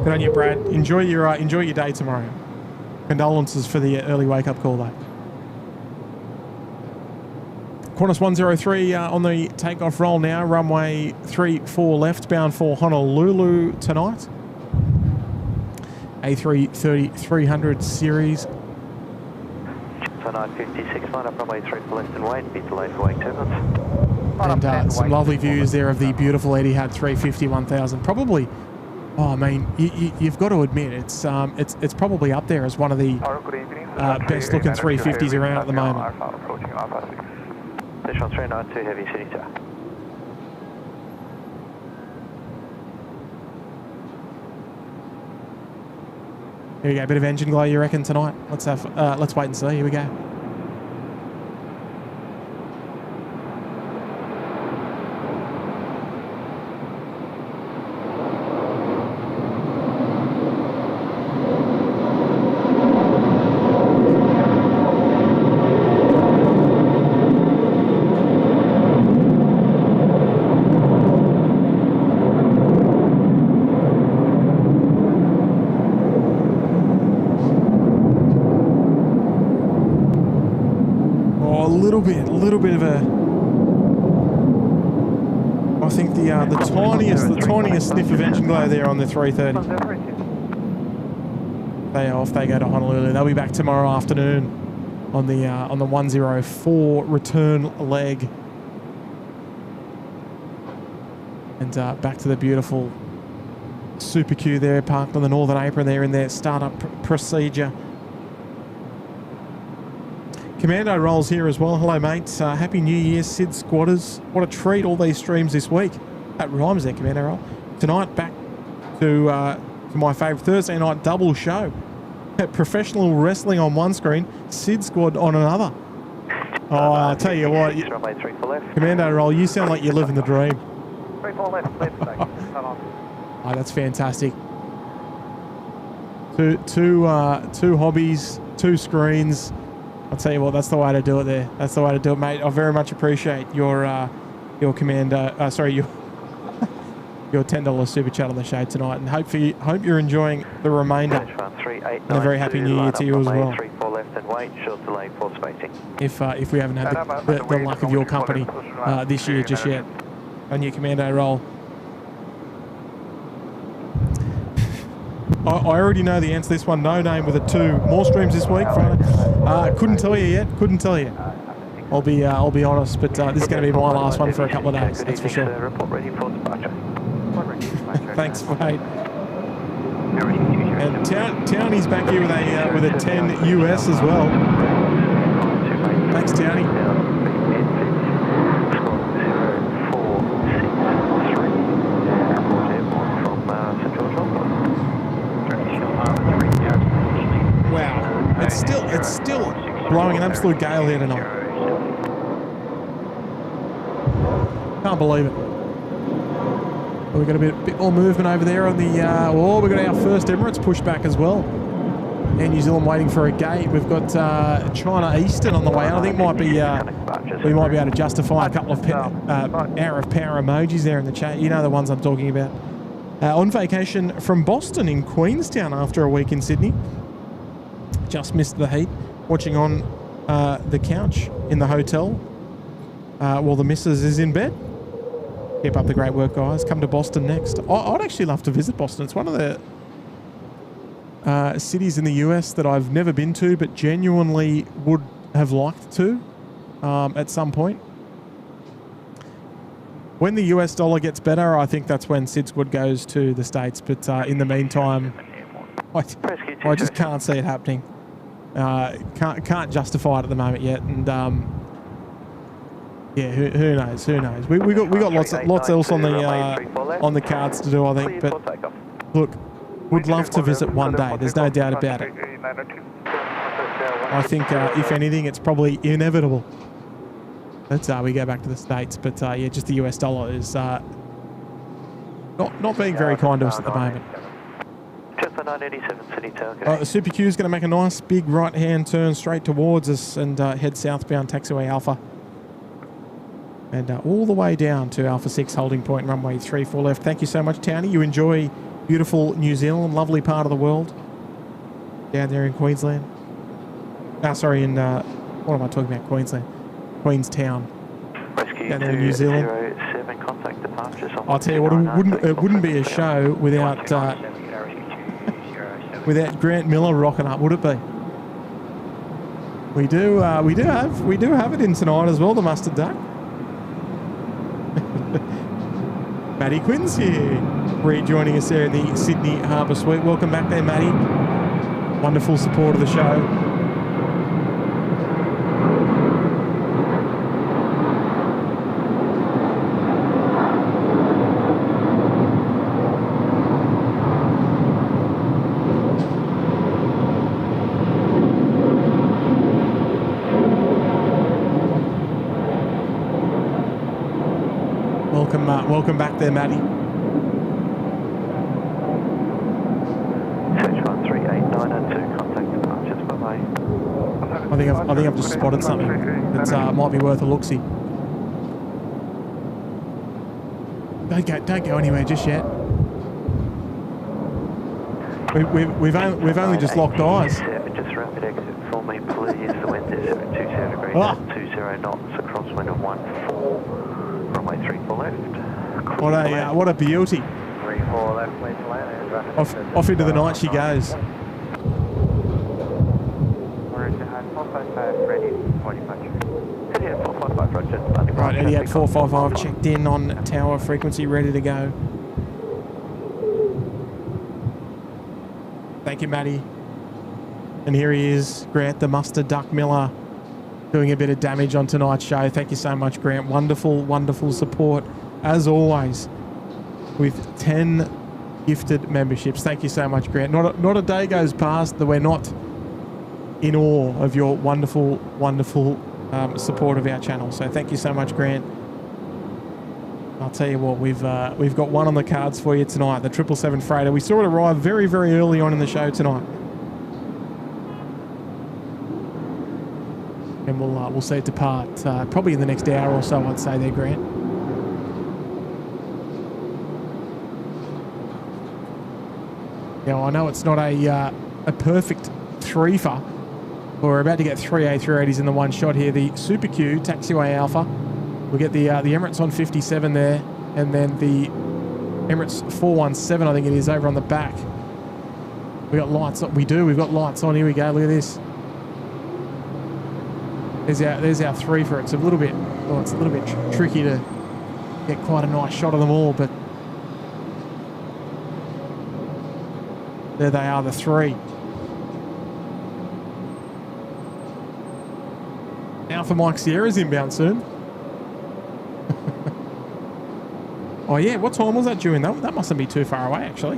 Good on you, Brad. Enjoy your day tomorrow. Condolences for the early wake-up call, though. Qantas 103 on the takeoff roll now. Runway 34 left, bound for Honolulu tonight. A330 300 series. Tonight 56, line up runway 3 for left and wait. Be delayed for wait 2 minutes. And some lovely views there of the beautiful Etihad 350 1000. Probably, oh, I mean, you've got to admit it's probably up there as one of the best looking 350s around at the moment. Station 392 heavy city tower. Here we go, a bit of engine glow, you reckon, tonight? Let's wait and see. Here we go. Little bit of a, I think the tiniest sniff of engine glow there on the 330. They off, they go to Honolulu. They'll be back tomorrow afternoon on the 104 return leg, and back to the beautiful Super Q there, parked on the northern apron there in their startup procedure. Commando rolls here as well. Hello, mates. Happy New Year, Sid Squatters. What a treat, all these streams this week. That rhymes there, Commando roll. Tonight, back to my favourite Thursday night double show. Professional wrestling on one screen, Sid Squad on another. Oh, I'll tell you what. Commando roll, you sound like you're living the dream. 3 4 left, Oh, that's fantastic. Two hobbies, 2 screens. I'll tell you what, that's the way to do it there. That's the way to do it, mate. I very much appreciate your commando, your $10 super chat on the show tonight, and hope you're enjoying the remainder. And a very happy New Year to you as well. If we haven't had the luck of your company this year just yet. On your commando roll. I already know the answer to this one. No name with a 2. More streams this week, Friday. Couldn't tell you yet. Couldn't tell you. I'll be honest, but this is going to be my last one for a couple of days. That's for sure. Thanks, mate. And Townie's back here with a 10 US as well. Thanks, Townie. Wow, it's still blowing an absolute gale here tonight. Can't believe it. Well, we've got a bit more movement over there on the. We've got our first Emirates pushback as well. And New Zealand waiting for a gate. We've got China Eastern on the way out. I think we might be able to justify a couple of hour of power emojis there in the chat. You know the ones I'm talking about. On vacation from Boston in Queenstown after a week in Sydney. Just missed the heat. Watching on the couch in the hotel while the missus is in bed. Keep up the great work, guys. Come to Boston next. I'd actually love to visit Boston. It's one of the cities in the US that I've never been to, but genuinely would have liked to at some point. When the US dollar gets better, I think that's when SydSquad goes to the States. But in the meantime, I just can't see it happening. Can't justify it at the moment yet. And yeah, who knows? Who knows? We got lots else on the cards to do, I think. But look, would love to visit one day. There's no doubt about it. I think if anything, it's probably inevitable. That's we go back to the States, but yeah, just the US dollar is not being very kind to us at the moment. 987 City Tower. The Super Q is going to make a nice big right-hand turn straight towards us and head southbound taxiway Alpha. And all the way down to Alpha 6 holding point, runway 34 left. Thank you so much, Townie. You enjoy beautiful New Zealand, lovely part of the world. Down there in Queensland. Sorry, in, what am I talking about? Queensland. Queenstown. Rescue Down there in New Zealand. 207, contact departures on I'll tell you what, it wouldn't be a show without without Grant Miller rocking up, would it be? We do have it in tonight as well, the Mustard Duck. Matty Quinn's here, rejoining us there in the Sydney Harbour Suite. Welcome back there, Matty. Wonderful support of the show. Welcome back there, Matty. Search 13892, contact departures, bye-bye. I think I've just spotted something that might be worth a look-see. Don't go anywhere just yet. We've only just locked eyes. Just rapid exit for me, please. The wind is 20 degrees at 20 knots, a crosswind of 14, runway 34 left. What a beauty. 34 left, please land. Off into the night she goes. Right, Etihad 455 checked in on tower frequency, ready to go. Thank you, Matty. And here he is, Grant the Mustard Duck Miller, doing a bit of damage on tonight's show. Thank you so much, Grant. Wonderful, wonderful support, as always, with 10 gifted memberships. Thank you so much, Grant. Not a day goes past that we're not in awe of your wonderful, wonderful support of our channel. So thank you so much, Grant. I'll tell you what, we've got one on the cards for you tonight, the 777 freighter. We saw it arrive very, very early on in the show tonight. And we'll see it depart probably in the next hour or so, I'd say there, Grant. Now, I know it's not a perfect threefer, but we're about to get 3 A380s in the one shot here. The Super Q, taxiway Alpha. We'll get the Emirates on 57 there, and then the Emirates 417, I think it is, over on the back. We got lights on. We've got lights on. Here we go. Look at this. There's our threefer. It's a little bit tricky to get quite a nice shot of them all, but there they are, the three. Alpha Mike Sierra's inbound soon. Oh yeah, what time was that due in? That mustn't be too far away, actually.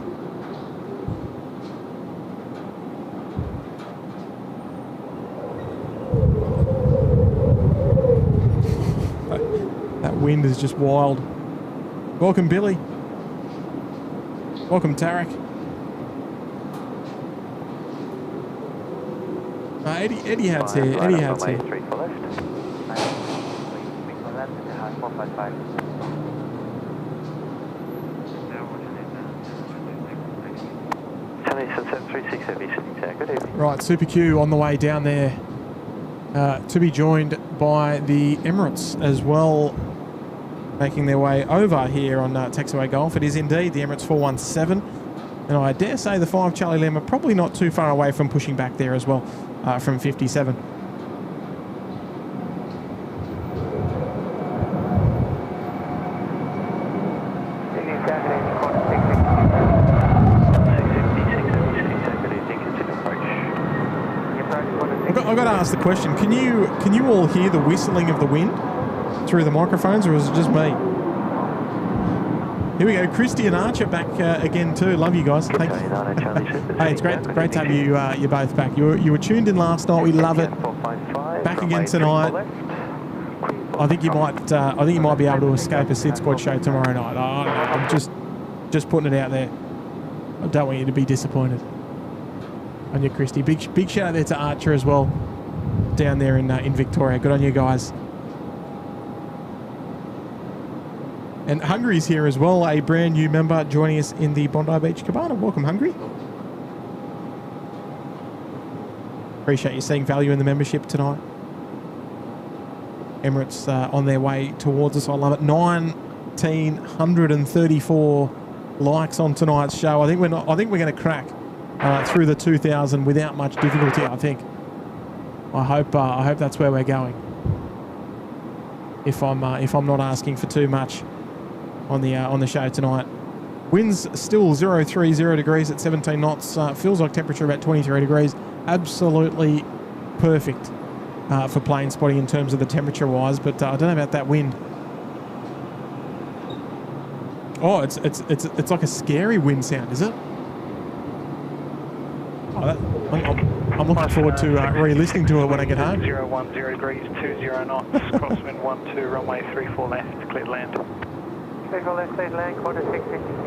That wind is just wild. Welcome, Billy. Welcome, Tarek. Etihad's here. Etihad's here. Right, Super Q on the way down there to be joined by the Emirates as well, making their way over here on taxiway Golf. It is indeed the Emirates 417, and I dare say the 5 Charlie Lima probably not too far away from pushing back there as well from 57. I've got to ask the question, can you all hear the whistling of the wind through the microphones, or is it just me? Here we go, Christy and Archer back again too. Love you guys. Thank you. Hey, it's great to have you both back. You were tuned in last night. We love it. Back again tonight. I think you might be able to escape a SydSquad show tomorrow night. I don't know. I'm just putting it out there. I don't want you to be disappointed. On you, Christy. Big shout out there to Archer as well, down there in Victoria. Good on you guys. And Hungary's here as well, a brand new member joining us in the Bondi Beach Cabana. Welcome, Hungary. Appreciate you seeing value in the membership tonight. Emirates on their way towards us. I love it. 1,934 likes on tonight's show. I think we're going to crack through the 2,000 without much difficulty. I think. I hope that's where we're going. If I'm not asking for too much on the show tonight. Winds still 030 degrees at 17 knots. Feels like temperature about 23 degrees. Absolutely perfect for plane spotting in terms of the temperature wise, but I don't know about that wind. Oh, it's like a scary wind sound, is it? Oh, I'm looking forward to re-listening to it when I get home. 010 degrees, 20 knots, crosswind 12, runway 34 left, cleared land. 34 left, cleared land, quarter 656.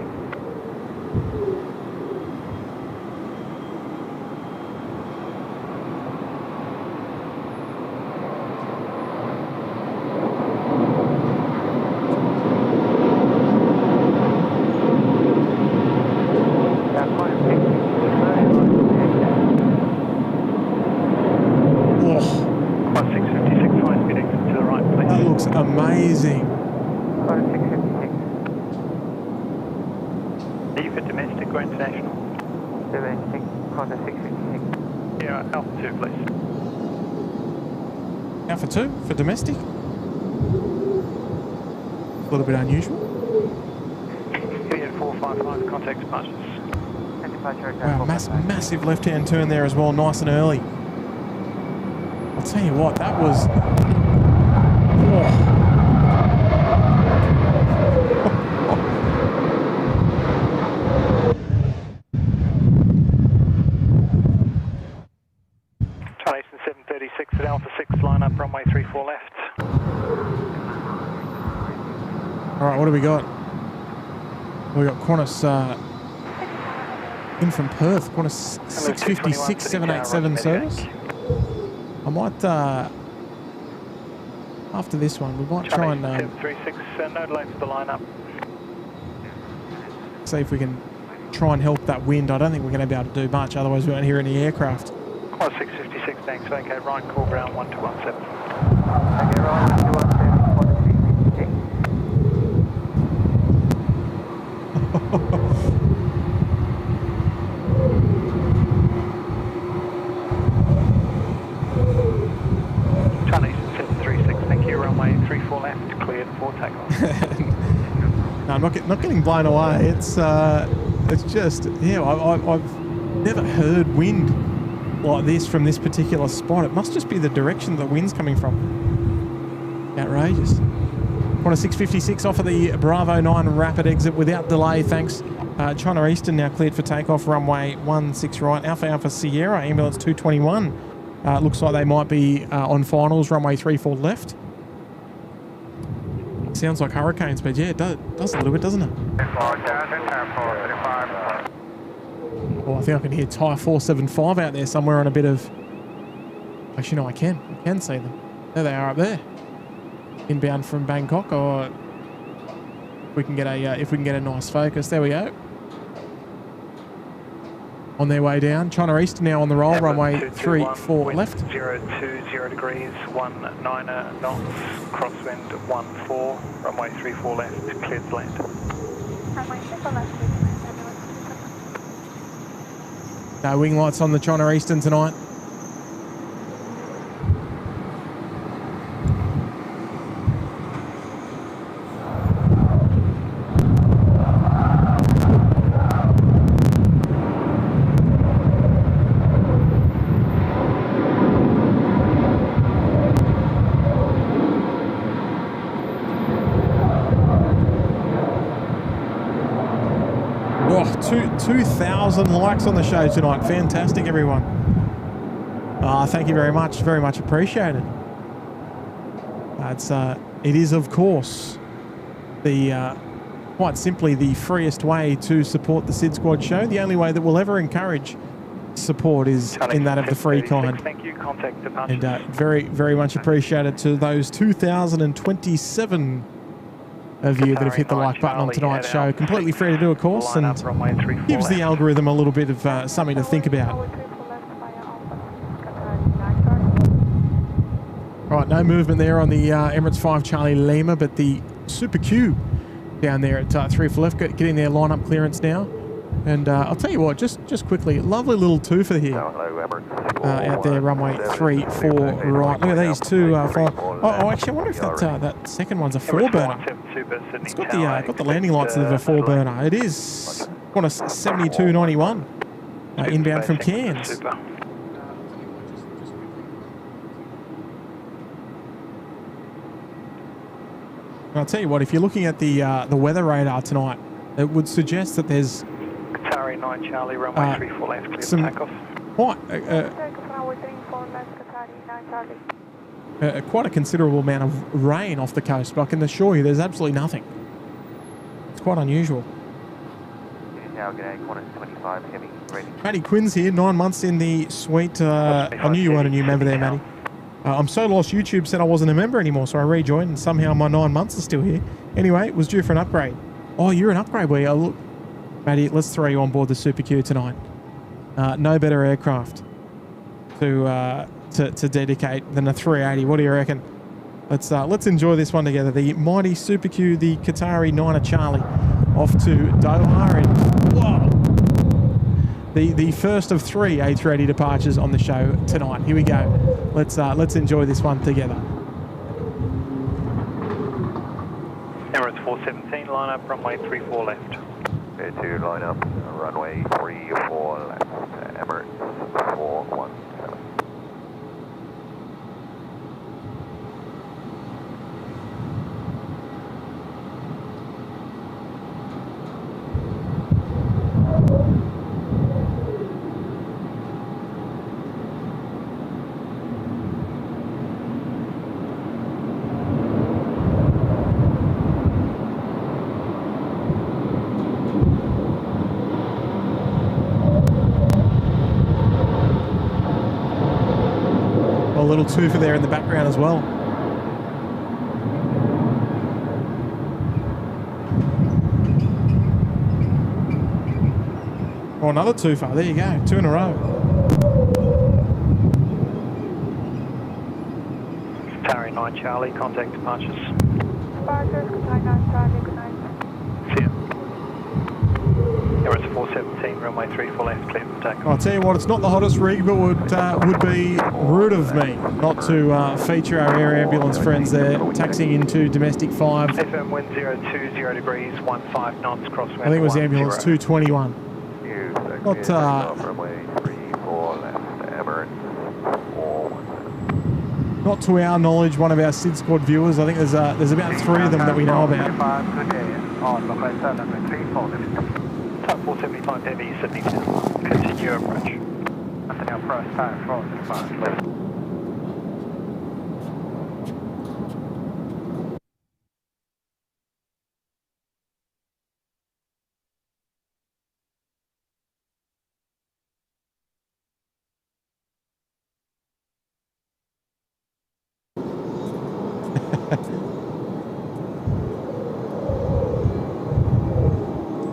Amazing. Quarter 656. Are you for domestic or international? Domestic, quarter 656. Yeah, Alpha 2, please. Alpha 2 for domestic? A little bit unusual. Union 455, contact departures. Wow, massive left-hand turn there as well, nice and early. I'll tell you what, that was... Oh. At Alpha 6, line up, runway 34 left. Alright, what do we got? We got Qantas in from Perth, Qantas 656 787 service. I might, after this one, we might try and 736, no delay for the lineup. See if we can try and help that wind. I don't think we're going to be able to do much, otherwise we won't hear any aircraft. Qantas 656, thanks. Okay, Ryan, call ground 1217. Okay, Ryan, 1217, Qantas 656. Chinese 736, thank you. Runway 34 left, cleared for takeoff. No, I'm not getting blown away. It's just, yeah, I've never heard wind like this from this particular spot. It must just be the direction the wind's coming from. Outrageous. Qantas 656 off of the Bravo 9 rapid exit without delay, thanks. China Eastern now cleared for takeoff, runway 16 right. Alpha Sierra, ambulance 221. Looks like they might be on finals, runway 34 left. Sounds like hurricanes, but yeah, it does a little bit, doesn't it? Oh, I think I can hear Thai 475 out there somewhere on a bit of... Actually, no, I can see them. There they are up there. Inbound from Bangkok, or if we can get a nice focus. There we go. On their way down. China Eastern now on the roll, runway 34 left. 020 degrees, 19 knots, crosswind 14, runway 34 left, cleared to land. Runway 34 left, No wing lights on the China Eastern tonight. Oh, 2,000 likes on the show tonight. Fantastic, everyone. Thank you very much. Very much appreciated. It is, of course, the quite simply the freest way to support the SydSquad show. The only way that we'll ever encourage support is in that of the free kind. Thank you. Contact departures. And very, very much appreciated to those 2,027 of you that have hit the like button on tonight's show. Completely free to do, of course, and gives the algorithm a little bit of something to think about. Right, no movement there on the Emirates 5 Charlie Lima, but the Super Q down there at 3 for left, getting their line-up clearance now. And I'll tell you what, just quickly, lovely little twofer here out there, runway 34 right. Look at these two. Actually, I wonder if that second one's a 4-burner. It's got the landing lights of a 4-burner. It is on a 7291 inbound from Cairns. And I'll tell you what, if you're looking at the weather radar tonight, it would suggest that there's Qatari 9 Charlie, runway 34 left, clear for takeoff. Quite a considerable amount of rain off the coast, but I can assure you there's absolutely nothing. It's quite unusual. Matty Quinn's here, 9 months in the suite. I knew you weren't a new member there, Matty. I'm so lost, YouTube said I wasn't a member anymore, so I rejoined, and somehow my 9 months are still here. Anyway, it was due for an upgrade. Oh, you're an upgrade, were you? Look, Matty, let's throw you on board the Super Q tonight. No better aircraft to dedicate than a 380. What do you reckon? Let's enjoy this one together. The mighty Super Q, the Qatari 9 Charlie, off to Doha, and whoa! The first of 3 A380 departures on the show tonight. Here we go. Let's enjoy this one together. Emirates 417, line up, runway 34 left. Air 2, line up, runway 34 left, Emirates 417. A little twofer there in the background as well. Oh, another twofer. There you go. 2 in a row. Qatari 9 Charlie, contact departures. Departures, Qatari 9 Charlie, good night. See ya. Emirates 417, runway 34 left, clear for takeoff. I'll tell you what, it's not the hottest rig, but would be rude of me not to feature our air ambulance friends there, taxiing into domestic 5. FM wind 020 degrees, 15 knots, crosswind. I think it was ambulance 221. Runway 34 left, Emirates 417. Not to our knowledge, one of our SydSquad viewers. I think there's about 3 of them that we know about. Type 475 heavy, Sydney Town. Continue approach.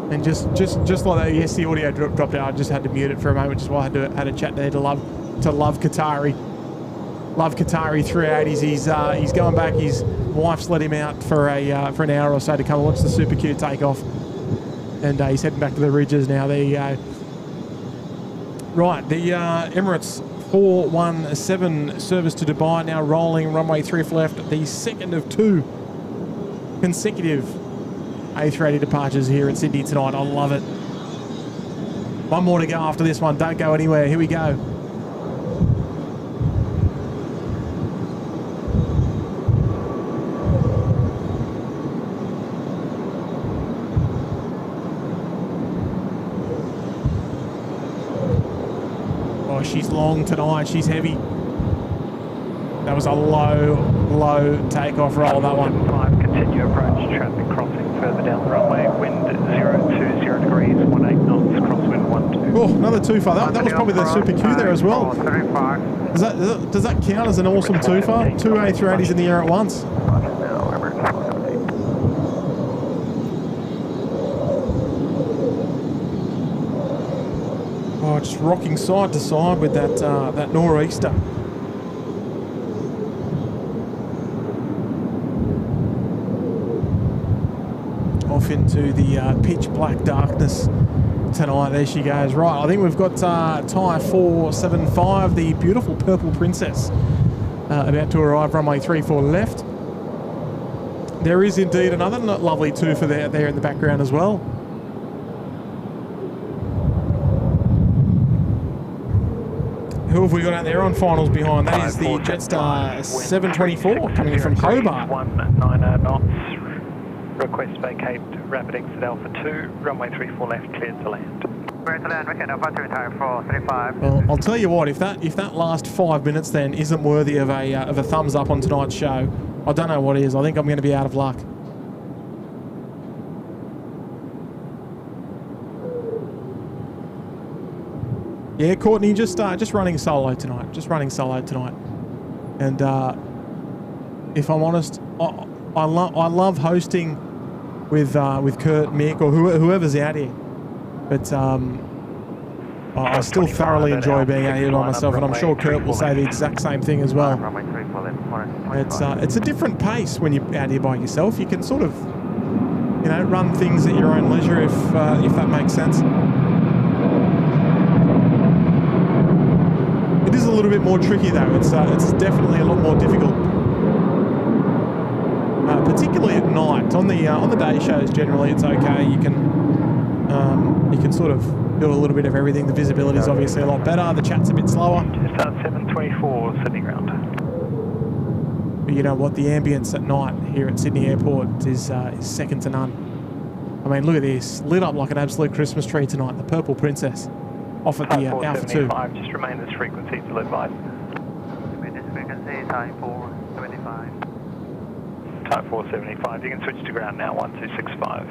And just like that, yes, the audio dropped out. I just had to mute it for a moment, just while I had a chat there to love Qatari. Love Qatari 380s. He's going back. His wife's let him out for an hour or so to come and watch the Super Q take off, and he's heading back to the ridges now. There you go. Right, the Emirates 417 service to Dubai now rolling runway 34 left. The second of 2 consecutive A380 departures here in Sydney tonight. I love it. One more to go after this one. Don't go anywhere. Here we go. Oh, she's long tonight. She's heavy. That was a low takeoff roll, that one. 5, continue approach, traffic crossing further down the runway, wind 020 degrees, 18 knots, crosswind 12. Oh, another twofer. That was probably the Super Q there as well. Does that count as an awesome twofer? Two A380s in the air at once. Oh, just rocking side to side with that nor'easter. Off into the pitch black darkness tonight. There she goes. Right, I think we've got tyre 475, the beautiful Purple Princess, about to arrive runway 34 left. There is indeed another lovely twofer there in the background as well. Who have we got out there on finals behind? That is the Jetstar 724 coming in from Hobart. 19 knots. Request vacate, rapid exit Alpha 2, runway 34 left, cleared to land. Cleared to land, Rickett, Alpha 2, tyre 435. Well, I'll tell you what, if that last 5 minutes then isn't worthy of a thumbs up on tonight's show, I don't know what is. I think I'm going to be out of luck. Yeah, Courtney, just running solo tonight. Just running solo tonight. And if I'm honest, I love hosting with Kurt, Mick, or whoever's out here. But I still thoroughly enjoy being out here by myself, and I'm sure Kurt will say the exact same thing as well. It's a different pace when you're out here by yourself. You can sort of, run things at your own leisure if that makes sense. It is a little bit more tricky though. It's definitely a lot more difficult, particularly at night. On the day shows, generally it's okay. You can sort of do a little bit of everything. The visibility is obviously a lot better. The chat's a bit slower. Just 724 Sydney ground. But you know what? The ambience at night here at Sydney Airport is second to none. I mean, look at this, lit up like an absolute Christmas tree tonight. The Purple Princess. Off at the Alpha 2. Just remain this frequency to advise. This frequency, type 475. Type 475, you can switch to ground now, 1265.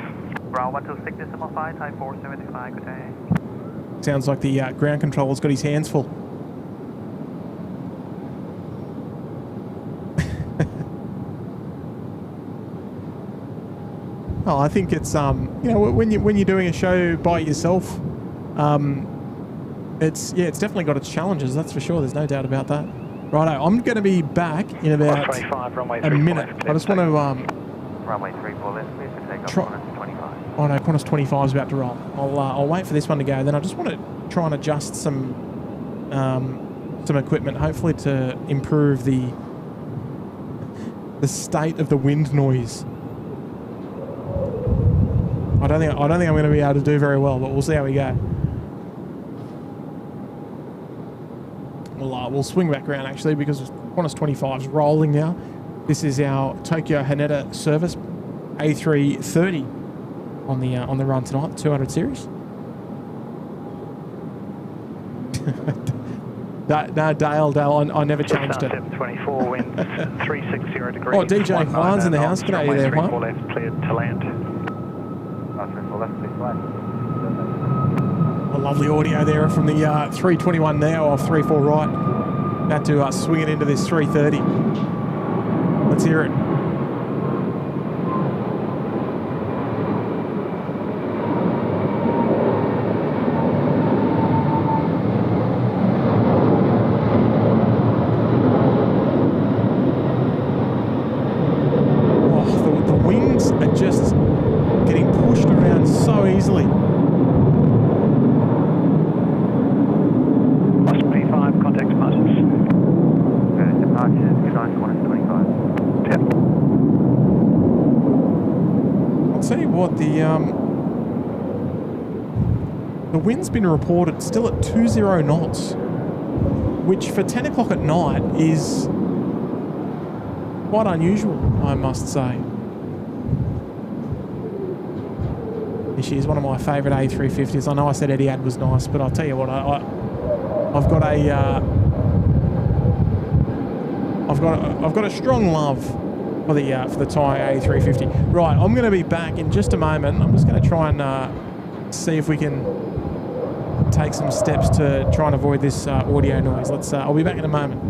Ground 126.5, type 475, good day. Sounds like the ground controller's got his hands full. Oh, I think it's when you're doing a show by yourself, it's definitely got its challenges, that's for sure. There's no doubt about that. Righto, I'm going to be back in about 25, a minute. I just want to runway 34 left, please, to take off Qantas 25. Oh no, Qantas 25 is about to roll. I'll wait for this one to go. Then I just want to try and adjust some equipment, hopefully to improve the state of the wind noise. I don't think I'm going to be able to do very well, but we'll see how we go. We'll swing back around actually, because Qantas 25 is rolling now. This is our Tokyo Haneda service, A330 on the run tonight, 200 series. No, Dale, I never changed it. 724 winds, 360 degrees. Oh, DJ Juan's in the house. Good day there, Juan. Left, cleared to land. A lovely audio there from the 321 now off 34 right. About to swing it into this 330. Let's hear it. Oh, the wings are just getting pushed around so easily. The wind's been reported still at 20 knots, which for 10 o'clock at night is quite unusual, I must say. She is one of my favourite A350s. I know I said Etihad was nice, but I'll tell you what, I've got a strong love for the Thai A350. Right, I'm going to be back in just a moment. I'm just going to try and see if we can take some steps to try and avoid this audio noise. I'll be back in a moment.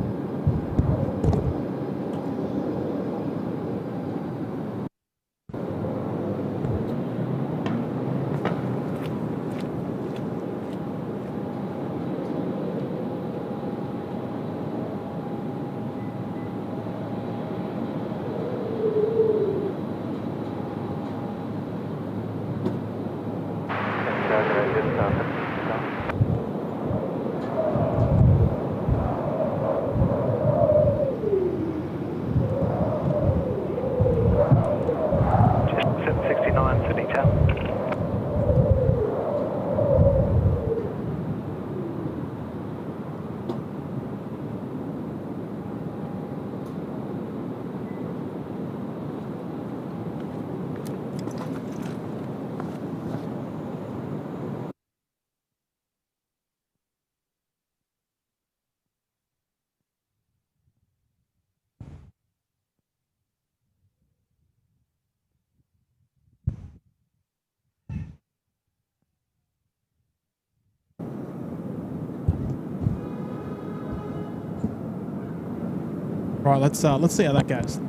Right, let's see how that goes.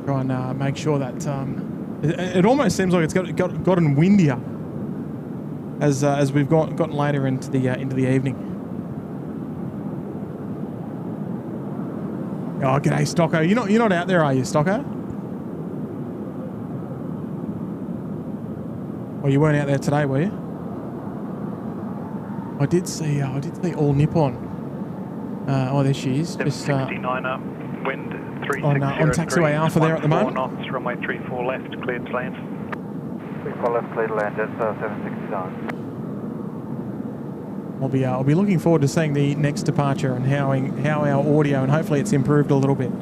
Try and make sure that it almost seems like it's gotten windier as we've gotten later into the evening. Oh, g'day, Stocko. You're not out there, are you, Stocko? Oh, you weren't out there today, were you? I did see All Nippon. Oh, there she is. Just 69 up, wind 360 on taxiway Alpha there at the moment. 4 knots, runway 34 left, cleared to land. 34 left, cleared to land, that's 769. I'll be looking forward to seeing the next departure and how our audio, and hopefully it's improved a little bit.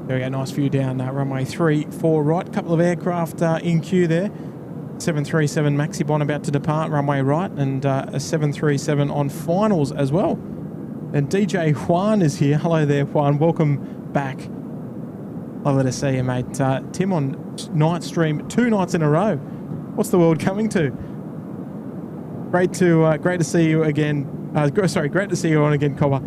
There we go, nice view down runway 34 right. Couple of aircraft in queue there. 737 Maxibon about to depart, runway right, and a 737 on finals as well. And DJ Juan is here. Hello there, Juan. Welcome back. Lovely to see you, mate. Tim on night stream 2 nights in a row. What's the world coming to? Great to see you again. Great to see you on again, Cobber.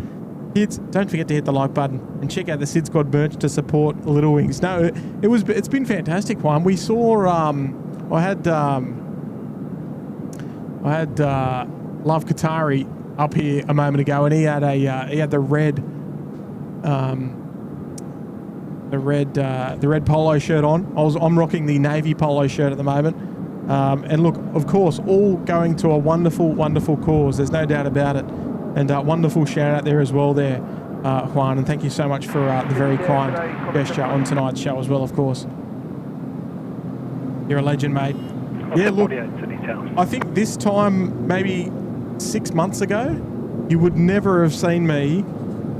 Kids, don't forget to hit the like button and check out the SydSquad merch to support Little Wings. No, it's been fantastic, Juan. We saw I had Love Qatari up here a moment ago, and he had the red polo shirt on. I'm rocking the navy polo shirt at the moment. And look, of course, all going to a wonderful, wonderful cause. There's no doubt about it. And wonderful shout out there as well there, Juan. And thank you so much for the very kind gesture on tonight's show as well, of course. You're a legend, mate. Yeah, look, I think this time, maybe 6 months ago, you would never have seen me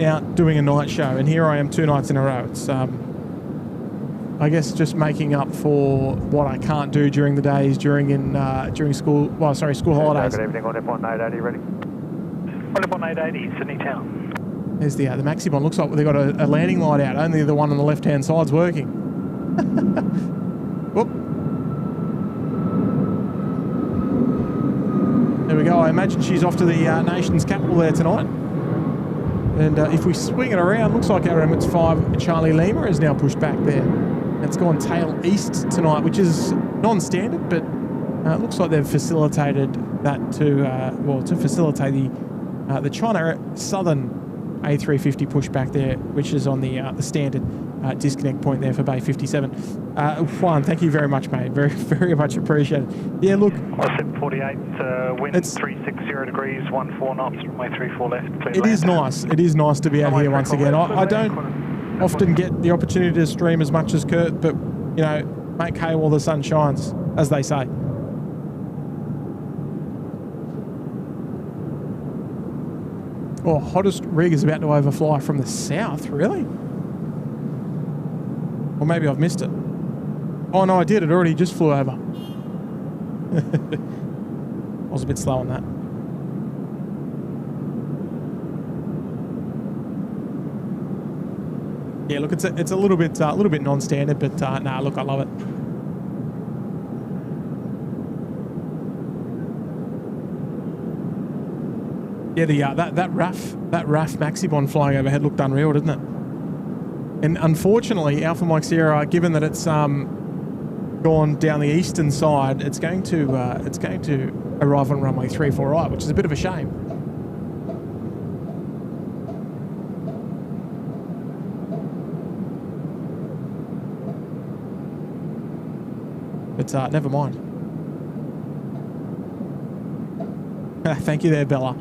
out doing a night show. And here I am 2 nights in a row. It's, I guess, just making up for what I can't do during the days during school, school holidays. Good evening, on Nippon 880, ready? On Nippon 880, Sydney Town. There's the Maxibon. Looks like they've got a landing light out. Only the one on the left-hand side's working. Whoop. There we go. I imagine she's off to the nation's capital there tonight. And if we swing it around, looks like our Emirates 5 Charlie Lima is now pushed back there. It's gone tail east tonight, which is non-standard, but it looks like they've facilitated that to facilitate the China Southern A350 pushback there, which is on the standard disconnect point there for Bay 57. Juan, thank you very much, mate. Very, very much appreciated. Yeah, look. 748, wind 360 degrees, 14 knots, runway 34 left. It is nice. It is nice to be out here once again. I don't often get the opportunity to stream as much as Kurt, but, you know, make hay while the sun shines, as they say. Oh, hottest rig is about to overfly from the south, really? Or maybe I've missed it. Oh no, I did. It already just flew over. I was a bit slow on that. Yeah, look, it's a little bit non-standard, but nah, look, I love it. Yeah, that RAF Maxibon flying overhead looked unreal, didn't it? And unfortunately, Alpha Mike Sierra, given that it's gone down the eastern side, it's going to arrive on runway 34 right, which is a bit of a shame. But never mind. Thank you there, Bella.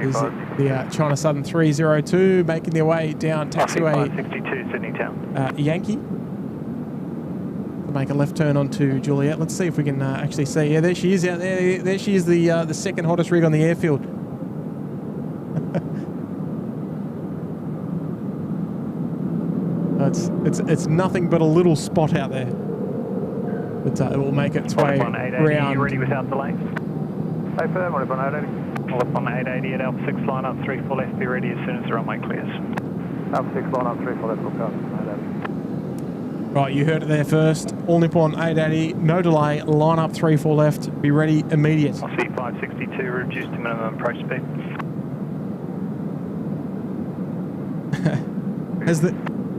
Is the China Southern 302 making their way down taxiway 62 Sydney Town. Yankee to make a left turn onto Juliet. Let's see if we can actually see. Yeah, there she is out there. There she is, the second hottest rig on the airfield. It's nothing but a little spot out there, but it will make its way round. You ready without delays? Stay firm, on 880. Left on 880 at Alpha 6, line up 34 left, be ready as soon as the runway clears. Alpha 6, line up 34 left, look up, 880. Right, you heard it there first. All Nippon 880, no delay, line up 34 left, be ready immediate. I'll see 562, reduced to minimum approach speed.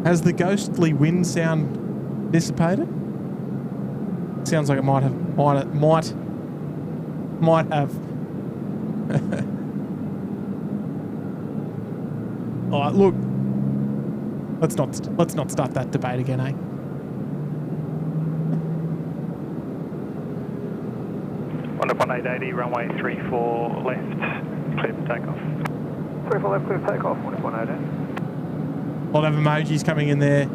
Has the ghostly wind sound dissipated? Sounds like it might have. All right, look. Let's not start that debate again, eh? One up on 880, runway 34 left, clear for takeoff. 34 left, clear for takeoff, 1 up on 880. A lot of emojis coming in there.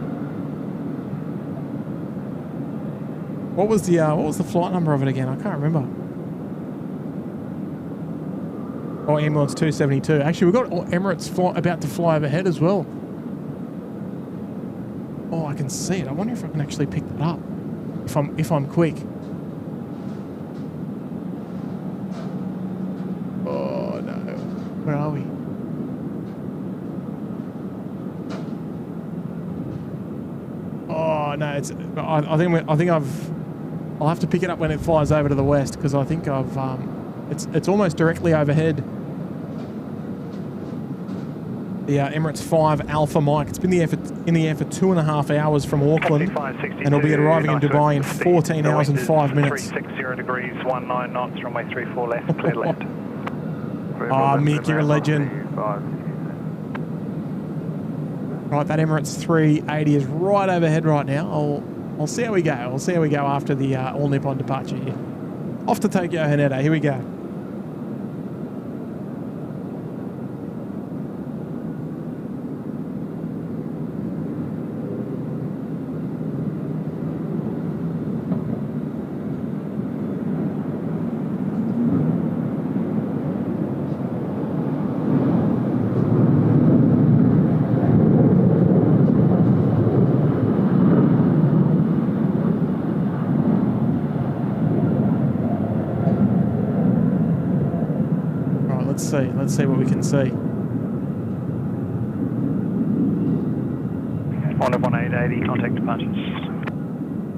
What was the flight number of it again? I can't remember. Oh, Ambulance 272. Actually, we've got Emirates about to fly overhead as well. Oh, I can see it. I wonder if I can actually pick that up if I'm quick. Oh no, where are we? Oh no, it's. I think I'll have to pick it up when it flies over to the west, because I think it's almost directly overhead. The Emirates 5 Alpha Mike. It's been in the air for 2.5 hours from Auckland, and it'll be arriving in Dubai in 14 hours and 5 minutes. 360 degrees, 19 knots, runway 34 left, clear left. Ah, Mick, you're a legend. Right, that Emirates 380 is right overhead right now. I'll see how we go. I'll see how we go after the All Nippon departure here. Off to Tokyo Haneda. Here we go. Let's see what we can see. On F1 880, contact departures.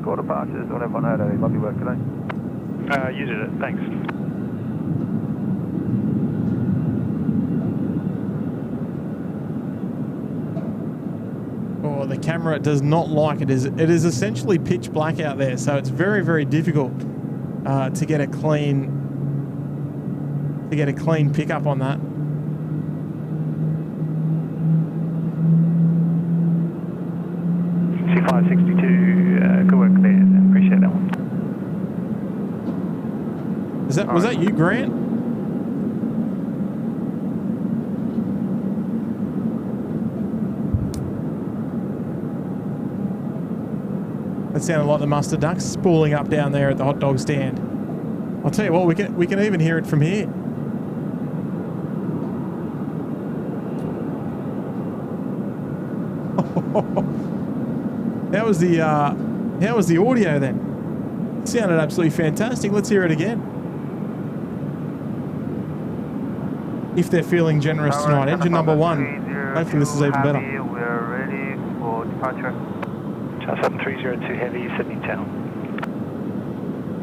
Call departures, on F1 880, lovely work today. You did it, thanks. Oh, the camera does not like it. It is essentially pitch black out there, so it's very, very difficult to get a clean pickup on that. C562, good work there. Appreciate that one. Was that you, Grant? That sounded like the mustard ducks spooling up down there at the hot dog stand. I'll tell you what, we can even hear it from here. How was the audio then? Sounded absolutely fantastic. Let's hear it again. If they're feeling generous tonight. Engine number 1. Hopefully this is even better. We're ready for departure. 7302 Heavy, Sydney Town.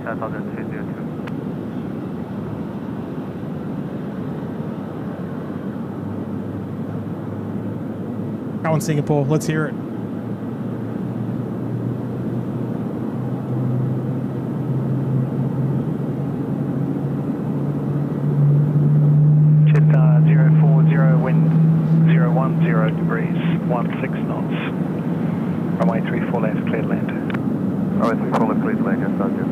7302. Come on, Singapore. Let's hear it. Jet 040, wind 010 degrees, 16 knots. Runway 34 left, cleared land. Runway 34 left, cleared land, yes, Sergeant.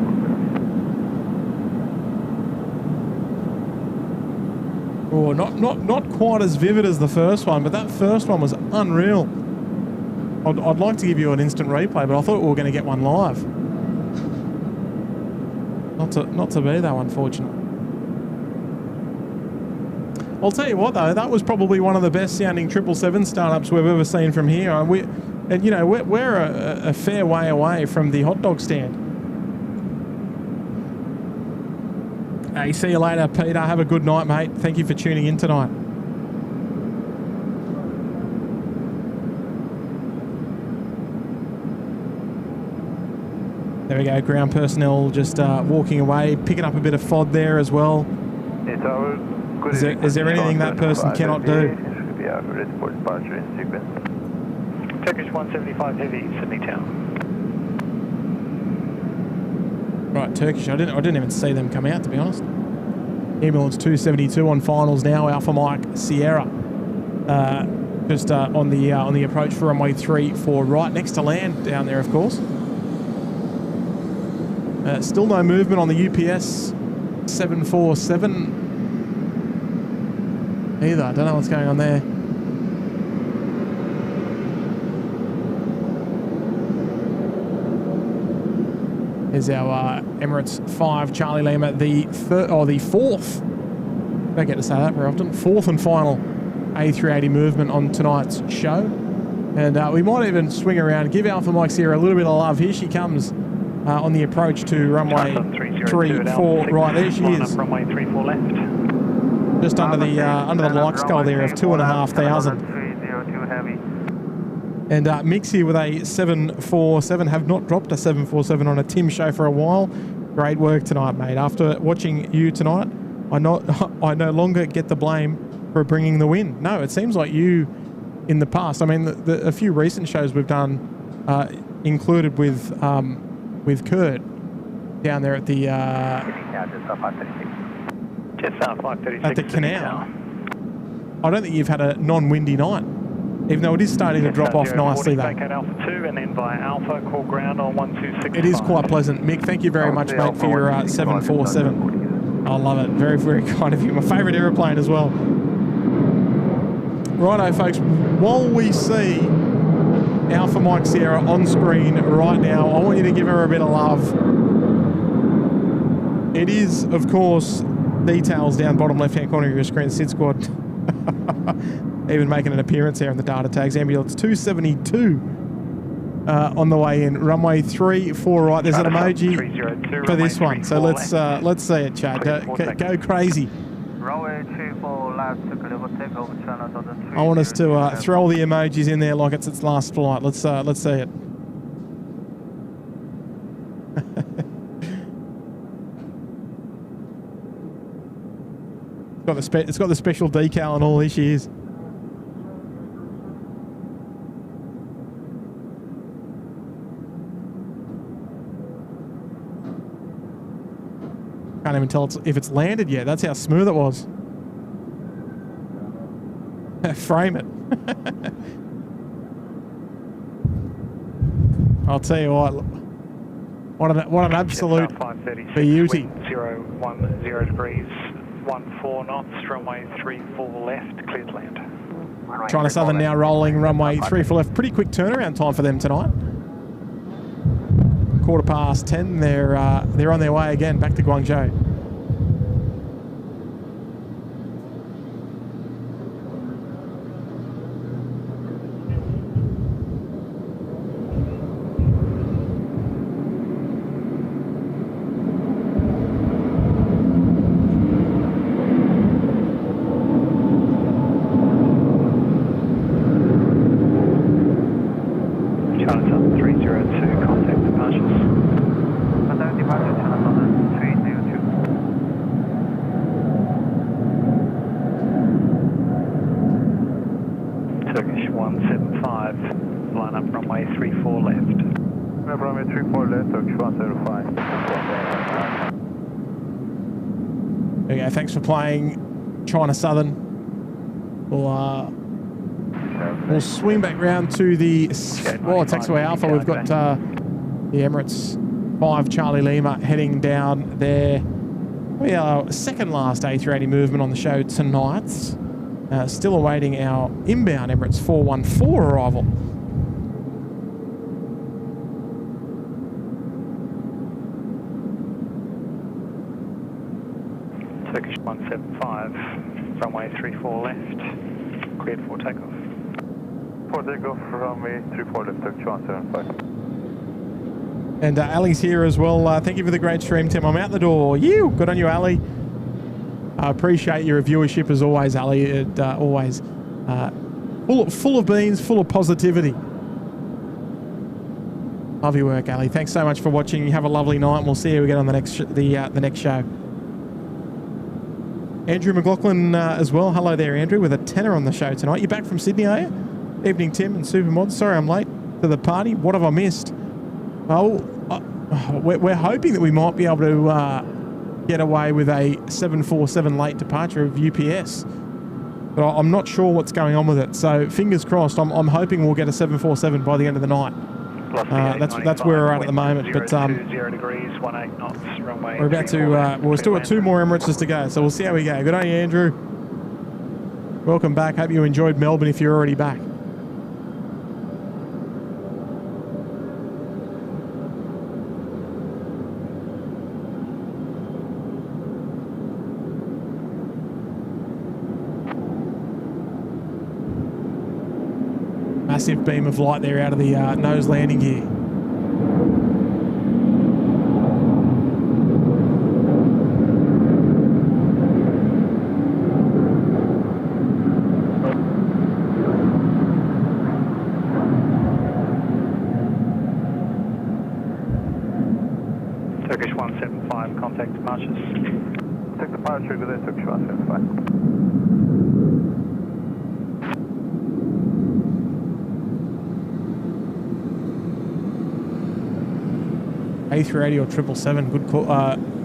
Oh, not quite as vivid as the first one, but that first one was unreal. I'd like to give you an instant replay, but I thought we were going to get one live. Not to be though, unfortunately. I'll tell you what though, that was probably one of the best sounding 777 startups we've ever seen from here. And you know, we're a fair way away from the hot dog stand. Hey, see you later, Peter. Have a good night, mate. Thank you for tuning in tonight. There we go. Ground personnel just walking away, picking up a bit of FOD there as well. Is there anything that person cannot do? Turkish 175 Heavy, Sydney Town. Right, Turkish. I didn't even see them come out, to be honest. Ambulance 272 on finals now. Alpha Mike Sierra, just on the approach for runway 34 right, next to land down there, of course. Still no movement on the UPS 747 either. I don't know what's going on there. Is our Emirates 5 Charlie Lima, the fourth, don't get to say that very often, fourth and final A380 movement on tonight's show. And we might even swing around, give Alpha Mike Sierra a little bit of love. Here she comes on the approach to runway 34 right. There she is. Runway 34 left. Just under the like skull there of 2,500. And Mix here with a 747, have not dropped a 747 on a Tim show for a while. Great work tonight, mate. After watching you tonight, I no longer get the blame for bringing the win. No, it seems like you, in the past, I mean, a few recent shows we've done included with Kurt down there at the at the canal. I don't think you've had a non-windy night. Even though it is starting to drop off nicely, though. Alpha 2 and then by Alpha, call ground on 126. It is quite pleasant. Mick, thank you very much, mate, for your 747. I love it. Very, very kind of you. My favourite aeroplane as well. Righto, folks. While we see Alpha Mike Sierra on screen right now, I want you to give her a bit of love. It is, of course, details down bottom left-hand corner of your screen, SydSquad. Even making an appearance here in the data tags. Ambulance 272 on the way in. Runway 34 right. There's an emoji for this one. So let's see it, Chad. Go crazy. Runway 34 left, takeover channel. I want us to throw all the emojis in there like it's its last flight. Let's see it. It's got the special decal and all. Here she is. Can't even tell if it's landed yet. That's how smooth it was. Frame it. I'll tell you what an absolute beauty. 010 degrees, 14 knots, runway 34 left, cleared land. China Southern now rolling runway 34 left. Pretty quick turnaround time for them tonight. 10:15. They're on their way again back to Guangzhou. 105. There you go. Thanks for playing China Southern. We'll swing back round to the taxiway Alpha. We've got the Emirates 5 Charlie Lima heading down there. We are second last A380 movement on the show tonight. Still awaiting our inbound Emirates 414 arrival. Turkish 175, runway 34 left, cleared for takeoff. For takeoff, runway 34 left, Turkish 175. And Ali's here as well. Thank you for the great stream, Tim. I'm out the door. Good on you, Ali. I appreciate your viewership as always, Ali. It always full of beans, full of positivity. Love your work, Ali. Thanks so much for watching. You have a lovely night, and we'll see you again on the next show. Andrew McLaughlin as well. Hello there, Andrew, with a tenner on the show tonight. You back from Sydney, are you? Evening, Tim and Supermod. Sorry I'm late to the party. What have I missed? Oh, we're hoping that we might be able to get away with a 747 late departure of UPS. But I'm not sure what's going on with it. So fingers crossed. I'm hoping we'll get a 747 by the end of the night. That's where we're at the moment. But 0 degrees, 18 knots, runway. We're about to. We've still got 2 more Emirates to go. So we'll see how we go. Good on you, Andrew. Welcome back. Hope you enjoyed Melbourne if you're already back. Massive beam of light there out of the nose landing gear. Turkish 175, contact departures. Take departure with Turkish 175. A380 or 777, good call.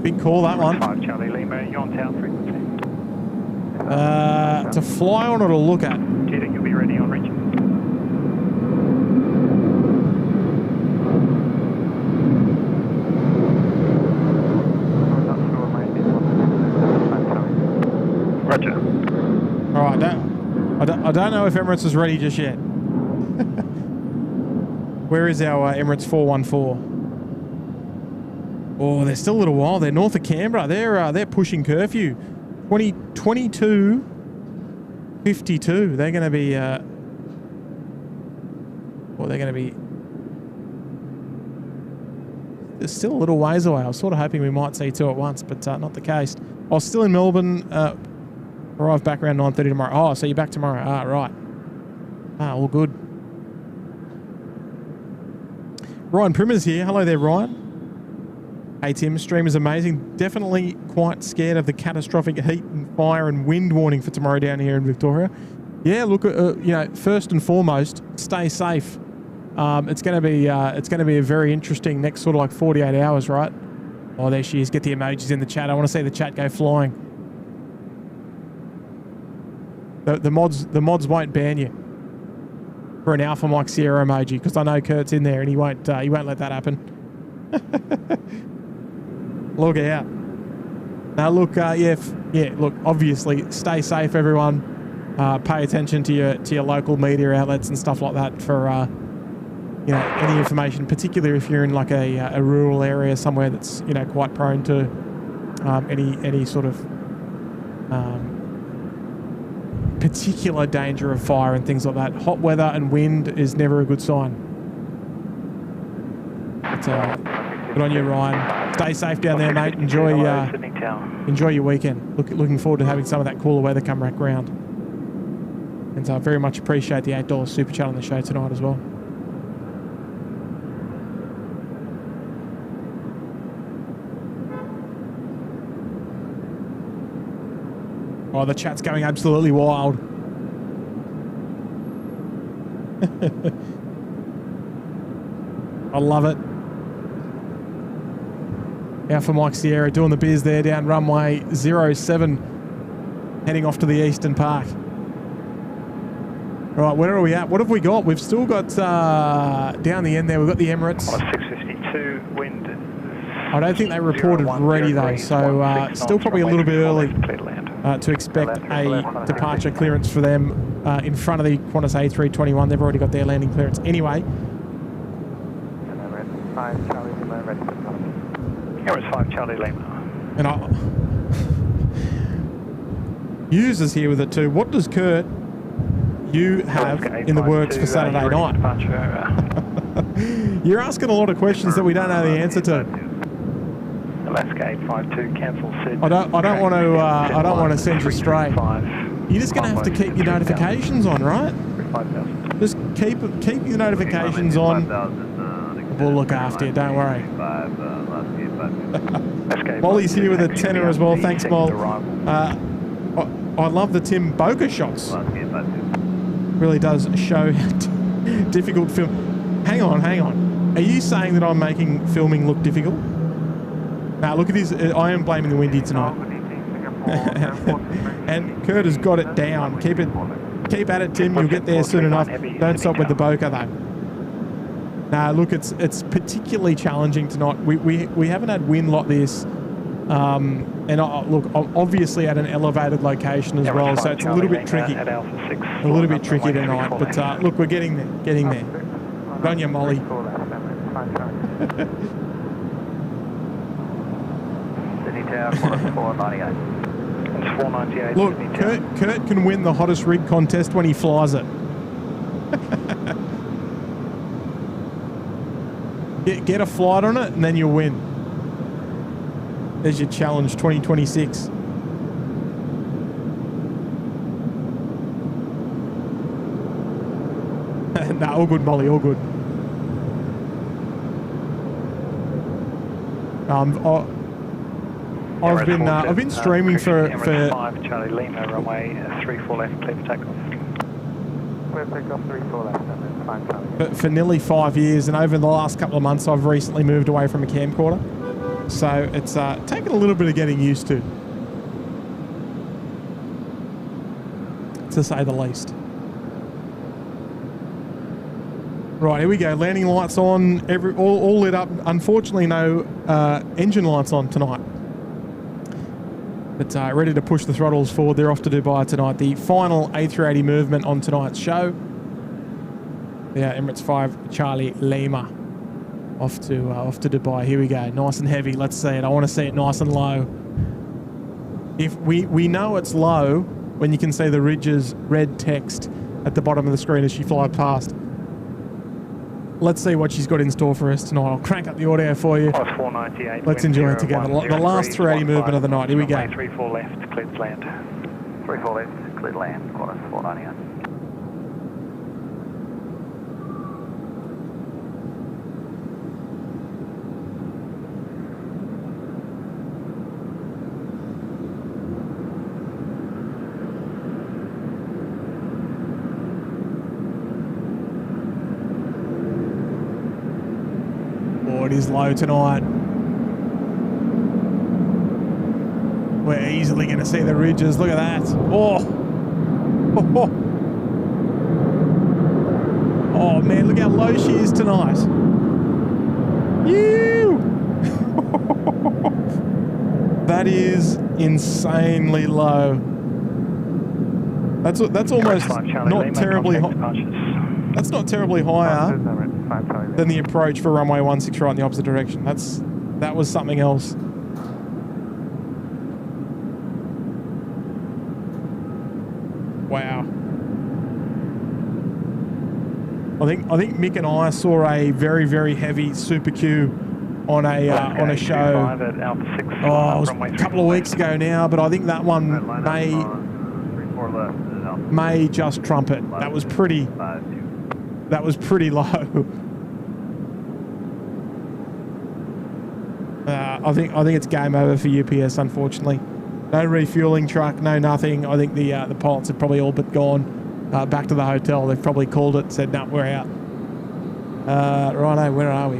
Big call, that one. 5 Charlie Lima, you're on town frequency. To fly on or to look at? Do you think you'll be ready on region? Roger. All right, I don't know if Emirates is ready just yet. Where is our Emirates 414? Oh, they're still a little while. They're north of Canberra. They're pushing curfew. 22:52. They're going to be. They're going to be. They're still a little ways away. I was sort of hoping we might see 2 at once, but not the case. I was still in Melbourne. Arrive back around 9:30 tomorrow. Oh, so you're back tomorrow. Ah, right. Ah, all good. Ryan Primmer's here. Hello there, Ryan. Hey Tim, stream is amazing. Definitely quite scared of the catastrophic heat and fire and wind warning for tomorrow down here in Victoria. Yeah, look, first and foremost, stay safe. It's going to be a very interesting next sort of like 48 hours, right? Oh, there she is. Get the emojis in the chat. I want to see the chat go flying. The mods won't ban you for an Alpha Mike Sierra emoji because I know Kurt's in there and he won't let that happen. Look out. Now look, look, obviously stay safe everyone. Pay attention to your local media outlets and stuff like that for any information, particularly if you're in like a rural area somewhere that's quite prone to any sort of particular danger of fire and things like that. Hot weather and wind is never a good sign. But, good on you, Ryan. Stay safe down there, mate. Enjoy your weekend. Looking forward to having some of that cooler weather come back round. And I very much appreciate the $8 super chat on the show tonight as well. Oh, the chat's going absolutely wild. I love it. Alpha Mike Sierra doing the biz there down runway 07, heading off to the Eastern Park. Right, where are we at? What have we got? We've still got, down the end there, we've got the Emirates. 652, wind. I don't think they reported ready though, so still probably a little bit early to expect a departure clearance for them in front of the Qantas A321. They've already got their landing clearance anyway. Emirates 5 Charlie Lima. And users here with it too. What does Kurt you have in the works for Saturday night? You're asking a lot of questions that we don't know the answer to. Alaska 852 cancel Sid. I don't want to send you straight. You're just going to have to keep your notifications on, right? Just keep your notifications on. We'll look after you, don't worry. Molly's here with a tenner as well. Thanks, Moll. I love the Tim Boca shots. Really does show difficult film. Hang on. Are you saying that I'm making filming look difficult? Now look at this. I am blaming the windy tonight. And Kurt has got it down. Keep at it, Tim. You'll get there soon enough. Don't stop with the Boca though. Now look, it's particularly challenging tonight. We haven't had wind like this. And look, obviously at an elevated location as well, so it's a little bit tricky. A little bit tricky tonight, but look, we're getting there. Good on you, Molly. Look, Kurt can win the hottest rig contest when he flies it. Get a flight on it and then you'll win. There's your challenge 2026. Nah, all good, Molly, all good. I've been streaming for 5 Charlie Lima, runway 34 left, clear for takeoff. Clear takeoff 34 left, fine Charlie. For nearly 5 years, and over the last couple of months, I've recently moved away from a camcorder. So it's taken a little bit of getting used to say the least. Right, here we go. Landing lights on, all lit up. Unfortunately, no engine lights on tonight. But ready to push the throttles forward. They're off to Dubai tonight. The final A380 movement on tonight's show. Yeah, Emirates 5 Charlie Lima. Off to Dubai. Here we go. Nice and heavy. Let's see it. I want to see it nice and low. If we know it's low when you can see the Ridge's red text at the bottom of the screen as she flies past. Let's see what she's got in store for us tonight. I'll crank up the audio for you. Let's enjoy it together. The last 380 movement of the night. Here we go. 34 left, cleared to land. 34 left, cleared to land. Qantas 498. It is low tonight. We're easily going to see the Ridges. Look at that. Oh man, look how low she is tonight. You. That is insanely low. That's almost not terribly high. That's not terribly higher than the approach for runway 16 right in the opposite direction. That was something else. Wow. I think Mick and I saw a very, very heavy Super Q on a show. It was a couple of weeks ago now, but I think that one may just trump it. That was pretty low. I think it's game over for UPS, unfortunately. No refueling truck, no nothing. I think the pilots have probably all but gone back to the hotel. They've probably called it, said, "No, we're out." Righto, where are we?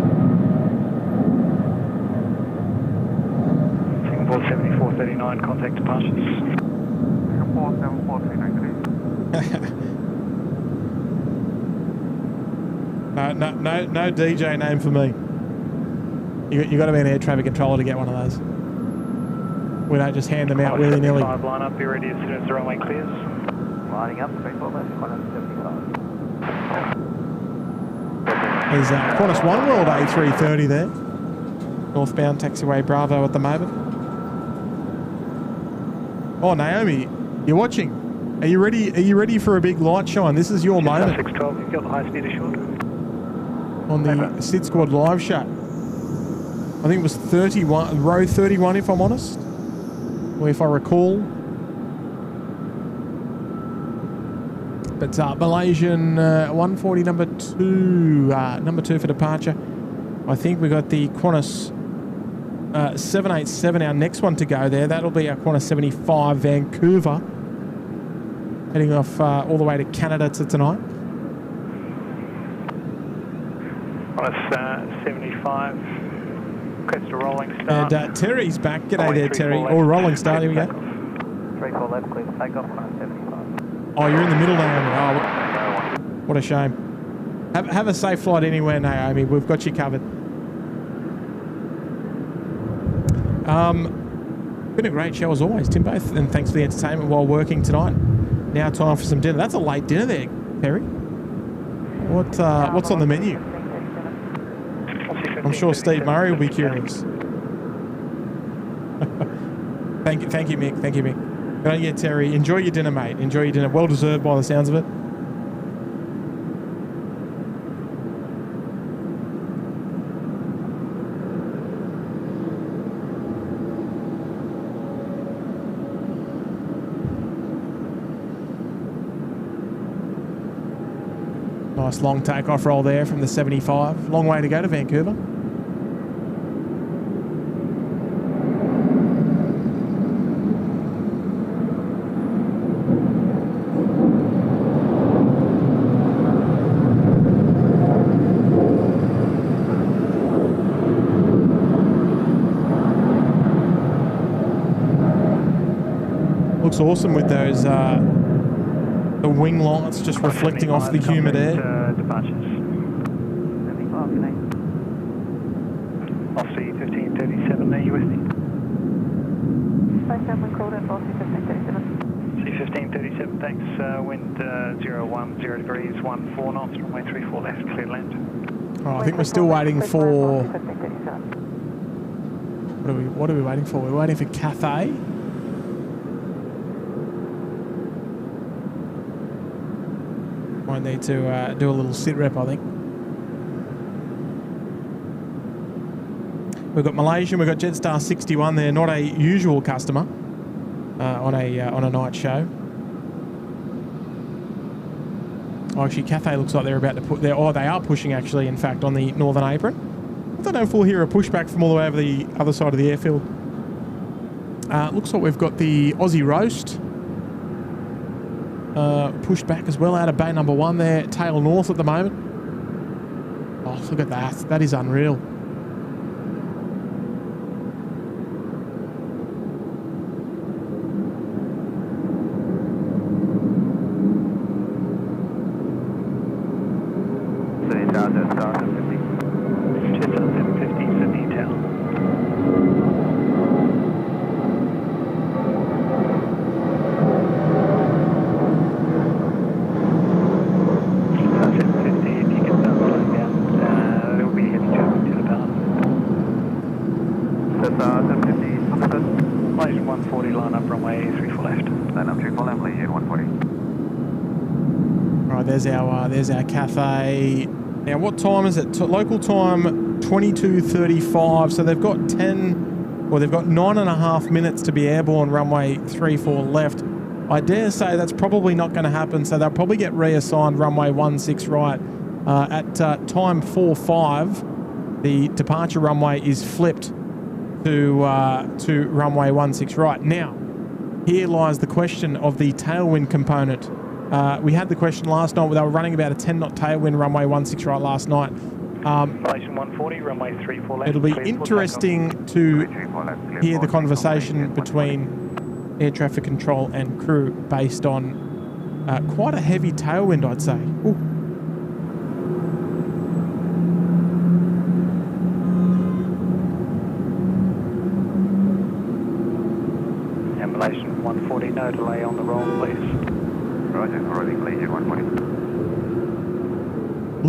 39, contact departures. No DJ name for me. You got to be an air traffic controller to get one of those. We don't just hand them out willy-nilly. Line up, be ready as soon as the runway clears. Lining up, 34 left, 175. There's Qantas One World A330 there. Northbound taxiway Bravo at the moment. Oh, Naomi, you're watching. Are you ready? Are you ready for a big light shine? This is your moment. 612, you've got the high speed assured. On the SydSquad live shot. I think it was 31, row 31 if I'm honest. Or if I recall. But Malaysian 140 number 2 for departure. I think we got the Qantas 787, our next one to go there. That'll be our Qantas 75 Vancouver. Heading off all the way to Canada tonight. Qantas 75, request a rolling start. And Terry's back. G'day there, Terry. Or rolling start, here we go. 34 left, clear for takeoff, Qantas 75. Oh, you're in the middle, Naomi. Oh, what a shame. Have a safe flight anywhere, Naomi. We've got you covered. Been a great show as always, Timbo, and thanks for the entertainment while working tonight. Now time for some dinner. That's a late dinner there, Terry. What's on the menu? I'm sure Steve Murray will be curious. Thank you, Mick. Thank you, Mick. Yeah, Terry, enjoy your dinner, mate. Enjoy your dinner. Well deserved by the sounds of it. Nice long takeoff roll there from the 75. Long way to go to Vancouver. Looks awesome with those the wing lights just reflecting off the humid air. Departures. 75, connect. Off C1537, are you with me? 57 called in for C1537. C1537, thanks. Wind 010 degrees, 14 knots, runway 34 left, clear land. Oh, I think we're still waiting for... What are we waiting for? We're waiting for Cathay. Might need to do a little sit rep, I think. We've got Malaysian, we've got Jetstar 61 there, not a usual customer on a night show. Oh, actually, Cathay looks like they're about to put their... Oh, they are pushing, actually, in fact, on the northern apron. I don't know if we'll hear a pushback from all the way over the other side of the airfield. Looks like we've got the Aussie Roast pushed back as well out of bay number 1 there, tail north at the moment. Oh, look at that. That is unreal. There's our Cathay. Now, what time is it? Local time 22:35. So they've got 9.5 minutes to be airborne. Runway 34 left. I dare say that's probably not going to happen. So they'll probably get reassigned runway 16 right at time 45. The departure runway is flipped to runway 16 right. Now, here lies the question of the tailwind component. We had the question last night where they were running about a 10 knot tailwind runway 16 right last night. Malaysian 140, runway 34 left. It'll be interesting to hear the conversation between air traffic control and crew based on quite a heavy tailwind, I'd say. Ooh. And Malaysian 140, no delay on the roll, please. Roger, already Malaysian 140. A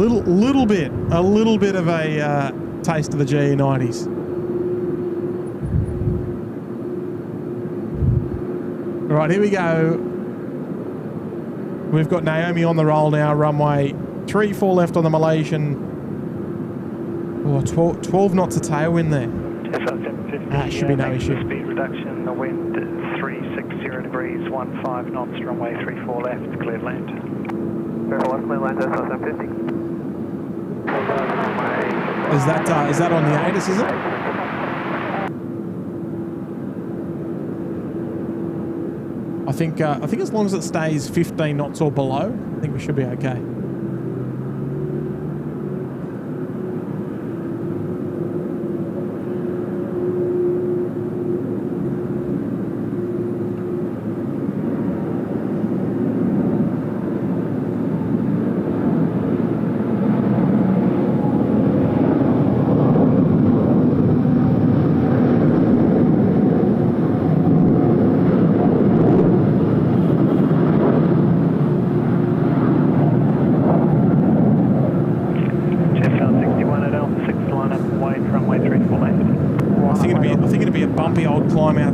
little bit of a taste of the GE90s. All right, here we go. We've got Naomi on the roll now, runway 34 left on the Malaysian. Oh, 12 knots of tailwind there. Should be no issue. Speed reduction, the wind 360 degrees, 15 knots, runway 34 left, clear land. Clear land, SYD 750. Is that on the ATIS, is it? I think as long as it stays 15 knots or below, I think we should be okay.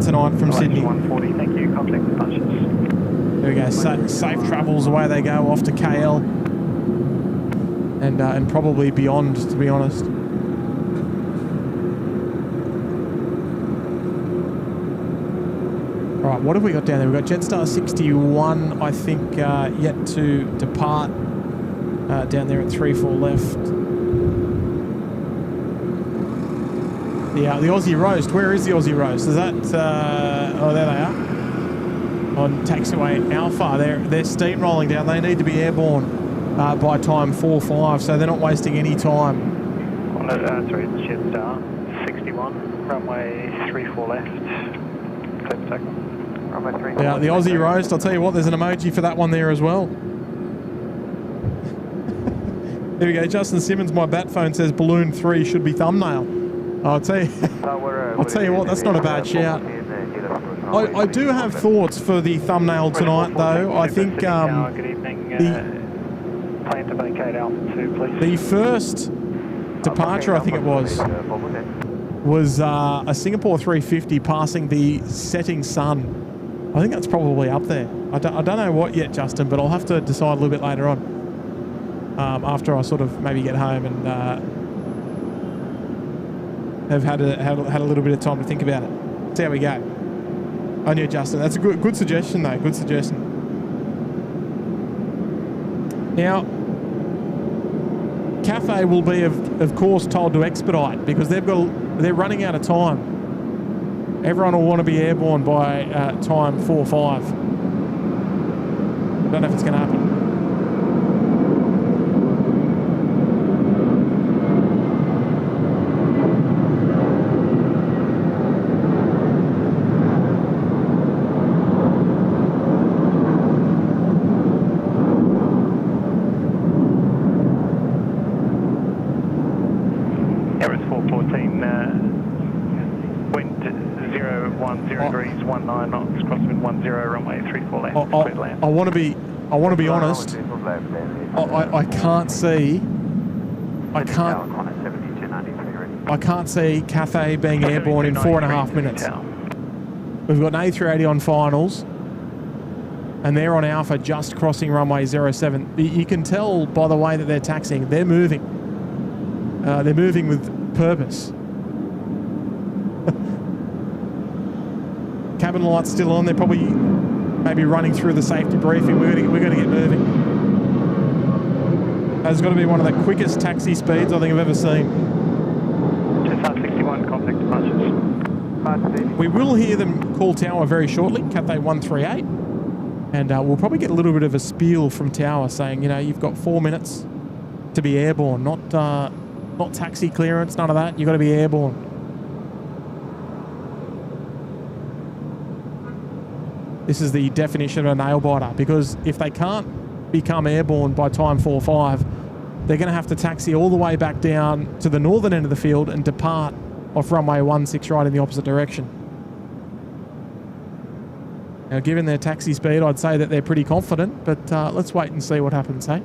Tonight from Sydney. 140, thank you. Contact the punches. There we go. Safe travels, away they go off to KL and probably beyond, to be honest. All right, what have we got down there? We've got Jetstar 61, I think, yet to depart down there at 34 left. The Aussie Roast. Where is the Aussie Roast? Is that... oh, there they are. On taxiway Alpha. They're steamrolling down. They need to be airborne by time 4-5, so they're not wasting any time. Sorry, it's Jetstar 61, runway 34 left. Clear for takeoff. Runway 34 Yeah, the Aussie Roast. I'll tell you what, there's an emoji for that one there as well. There we go. Justin Simmons, my bat phone says Balloon 3 should be thumbnail. I'll tell you what, that's not a bad shout. I do have thoughts for the thumbnail tonight, though. I think the first departure, I think it was a Singapore 350 passing the setting sun. I think that's probably up there. I don't know what yet, Justin, but I'll have to decide a little bit later on after I sort of maybe get home and... have had a little bit of time to think about it. See how we go. I knew, Justin. That's a good suggestion, though. Good suggestion. Now, Cathay will be, of course, told to expedite because they're running out of time. Everyone will want to be airborne by time 4-5. Don't know if it's going to happen. I want to be honest. I can't see. I can't see Cathay being airborne in 4.5 minutes. We've got an A380 on finals, and they're on Alpha just crossing runway 07. You can tell by the way that they're taxiing. They're moving. They're moving with purpose. Cabin lights still on. They're probably maybe running through the safety briefing. We're going to get moving. That's got to be one of the quickest taxi speeds I think I've ever seen. Jetstar 61, contact departures. We will hear them call tower very shortly, Cathay 138, and we'll probably get a little bit of a spiel from tower saying, you know, you've got 4 minutes to be airborne, not Not taxi clearance, none of that. You've got to be airborne. This is the definition of a nail biter, because if they can't become airborne by time 4-5, they're going to have to taxi all the way back down to the northern end of the field and depart off runway 16 right in the opposite direction. Now, given their taxi speed, I'd say that they're pretty confident, but let's wait and see what happens, hey?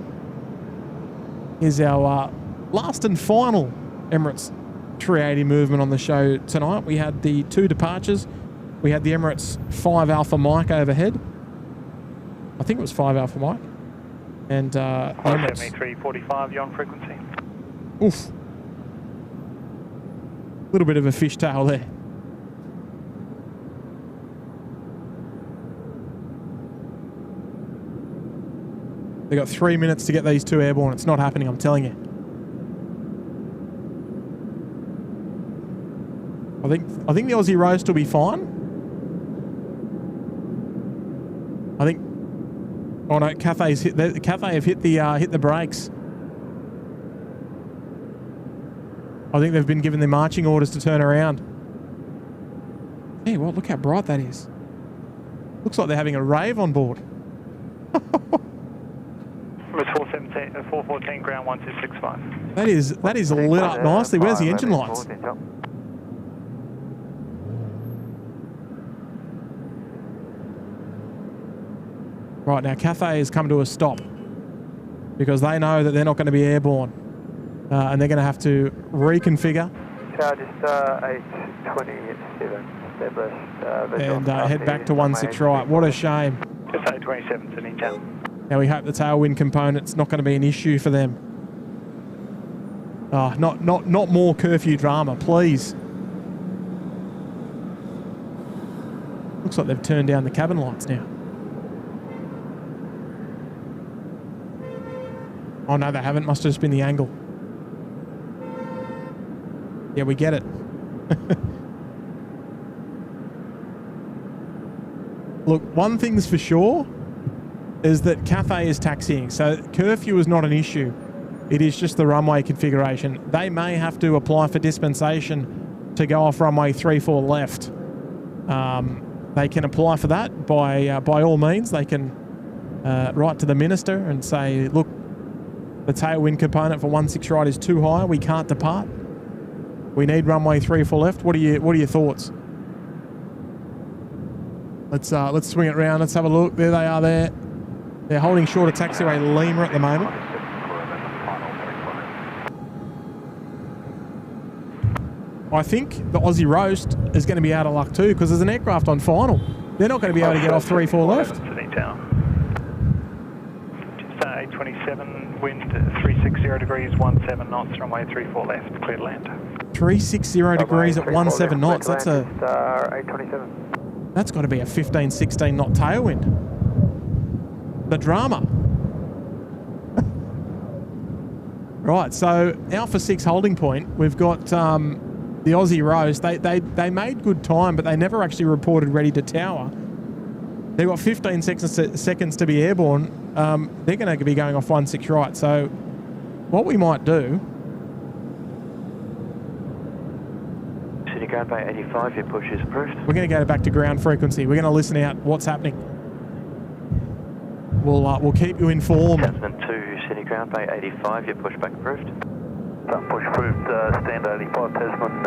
Here's our last and final Emirates A380 movement on the show tonight. We had the 2 departures. We had the Emirates 5 Alpha Mike overhead. I think it was 5 Alpha Mike. And Emirates 7345, you're on frequency. Oof. A little bit of a fishtail there. They got 3 minutes to get these 2 airborne. It's not happening, I'm telling you. I think the Aussie roast will be fine. I think. Oh no, Cathay's hit. Cathay have hit the brakes. I think they've been given their marching orders to turn around. Hey, well, look how bright that is. Looks like they're having a rave on board. It's 414, ground 1265. That is lit up nicely. Where's the engine lights? Right, now Cathay has come to a stop because they know that they're not going to be airborne and they're going to have to reconfigure. Charges 827 established. And head back to 16 right. What a shame. Just 827 sitting down. Now we hope the tailwind component's not going to be an issue for them. Oh, not more curfew drama, please. Looks like they've turned down the cabin lights now. Oh no, they haven't. Must have just been the angle. Yeah, we get it. Look, one thing's for sure is that Cathay is taxiing, so curfew is not an issue. It is just the runway configuration. They may have to apply for dispensation to go off runway 34 left. They can apply for that by all means. They can write to the minister and say, look, the tailwind component for 16 right is too high. We can't depart. We need runway 34 left. What are your thoughts? Let's swing it around. Let's have a look. There they are. There. They're holding short of taxiway Lima at the moment. I think the Aussie roast is going to be out of luck too because there's an aircraft on final. They're not going to be able to get off 34 left. Just 827, wind 360 degrees, 17 knots, runway 34 left, clear to land. 360 degrees at 17 knots. That's a 827. That's got to be a 15, 16 knot tailwind. The drama. Right, so Alpha 6 holding point. We've got the Aussie roast. They made good time, but they never actually reported ready to tower. They've got 15 seconds to be airborne. They're going to be going off 16 right. So what we might do... City ground by 85, your push is approved. We're going to go back to ground frequency. We're going to listen out what's happening. We'll keep you informed. Tasman 2, City ground by 85, your pushback approved. Push approved, stand 85, Tasman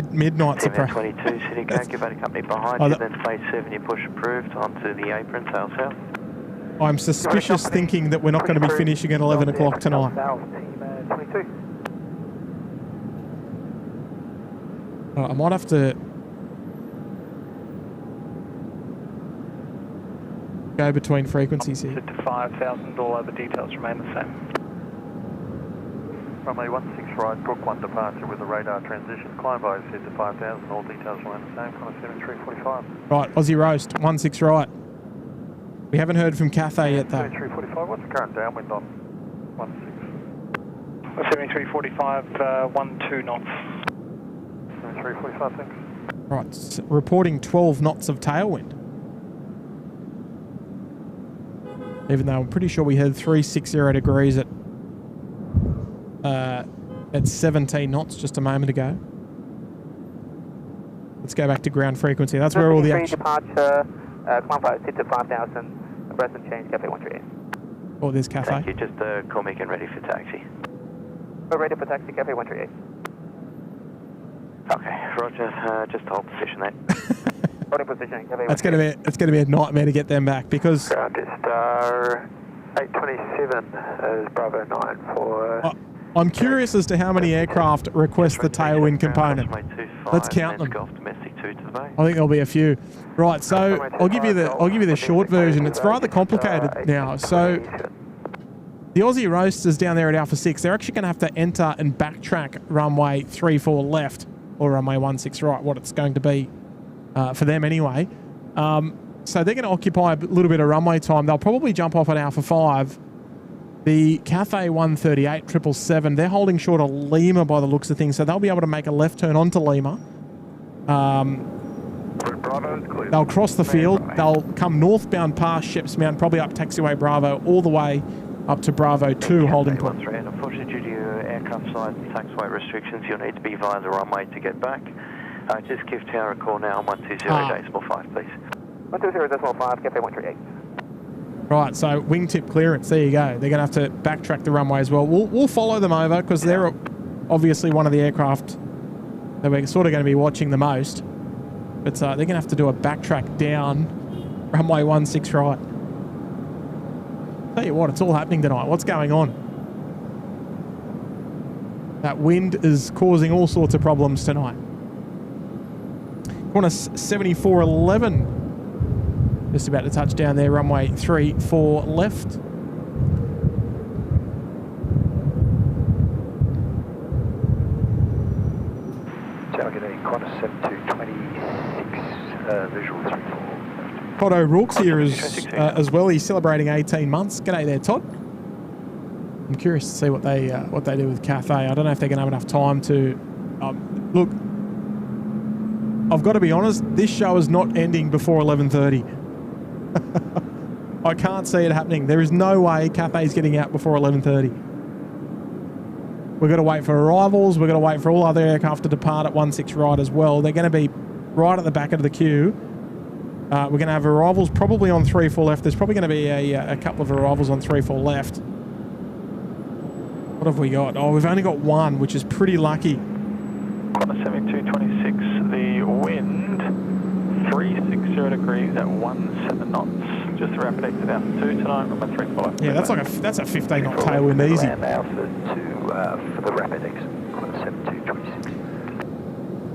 2. Midnight's a 22, City ground, give out a company behind you, then phase 7, your push approved, onto the apron, tail south. I'm suspicious thinking that we're not going to be finishing at 11 o'clock tonight. I might have to go between frequencies here. To 5,000, all other details remain the same. Runway 16 right, Brook 1 departure with a radar transition. Climb by set to 5,000, all details remain the same. Climb 7345. Right, Aussie roast, 16 right. We haven't heard from Cathay yet though. 7345, what's the current downwind on 16? 7345, 12 knots. 7345, thanks. Right, reporting 12 knots of tailwind. Even though I'm pretty sure we had 360 degrees at 17 knots just a moment ago. Let's go back to ground frequency. That's where all the action... departure, climb flight, sit to 5,000, abreast and change, Cafe 138. Oh, there's Cafe. Thank you, just call me again ready for taxi. We're ready for taxi, Cafe 138. Okay, roger, just hold position then. Holding position, Cafe 138. It's gonna be a nightmare to get them back because... Ground is star 827 is Bravo 9 for... I'm curious as to how many aircraft request the tailwind component. Let's count them. I think there'll be a few. Right, so I'll give you the short version. It's rather complicated now. So the Aussie roasters down there at Alpha 6, they're actually going to have to enter and backtrack runway 34 left or runway 16 right, what it's going to be for them anyway. So they're going to occupy a little bit of runway time. They'll probably jump off at Alpha 5. The Cathay 138 777, they're holding short of Lima by the looks of things, so they'll be able to make a left turn onto Lima. They'll cross the field. They'll come northbound past Ships Mountain, probably up Taxiway Bravo, all the way up to Bravo 2 holding point. And unfortunately, due to your aircraft size and taxiway restrictions, you'll need to be via the runway to get back. Just give Tower a call now on 120.5, please. 120.5, Cafe 138. Right, so wingtip clearance, there you go. They're going to have to backtrack the runway as well. We'll follow them over because they're obviously one of the aircraft that we're sort of going to be watching the most. But they're going to have to do a backtrack down runway 16 right. Tell you what, it's all happening tonight. What's going on? That wind is causing all sorts of problems tonight. Qantas 7411. Just about to touch down there, runway 34 left. Target Qantas 7226, visual 34. Todd O'Rourke's here as well. He's celebrating 18 months. G'day there, Todd. I'm curious to see what they do with Cathay. I don't know if they're going to have enough time to... look, I've got to be honest, this show is not ending before 11:30. I can't see it happening. There is no way Cathay's getting out before 11:30. We've got to wait for arrivals. We've got to wait for all other aircraft to depart at 16 right as well. They're going to be right at the back of the queue. We're going to have arrivals probably on 34 left. There's probably going to be a couple of arrivals on 34 left. What have we got? Oh, we've only got one, which is pretty lucky. Qantas 7226, the wind 360 degrees at 17 knots. Just the rapid exit out 2 tonight, number 35. Yeah, that's a 15 knot tailwind easy. And Alpha 2 for the rapid exit, Qantas 7226.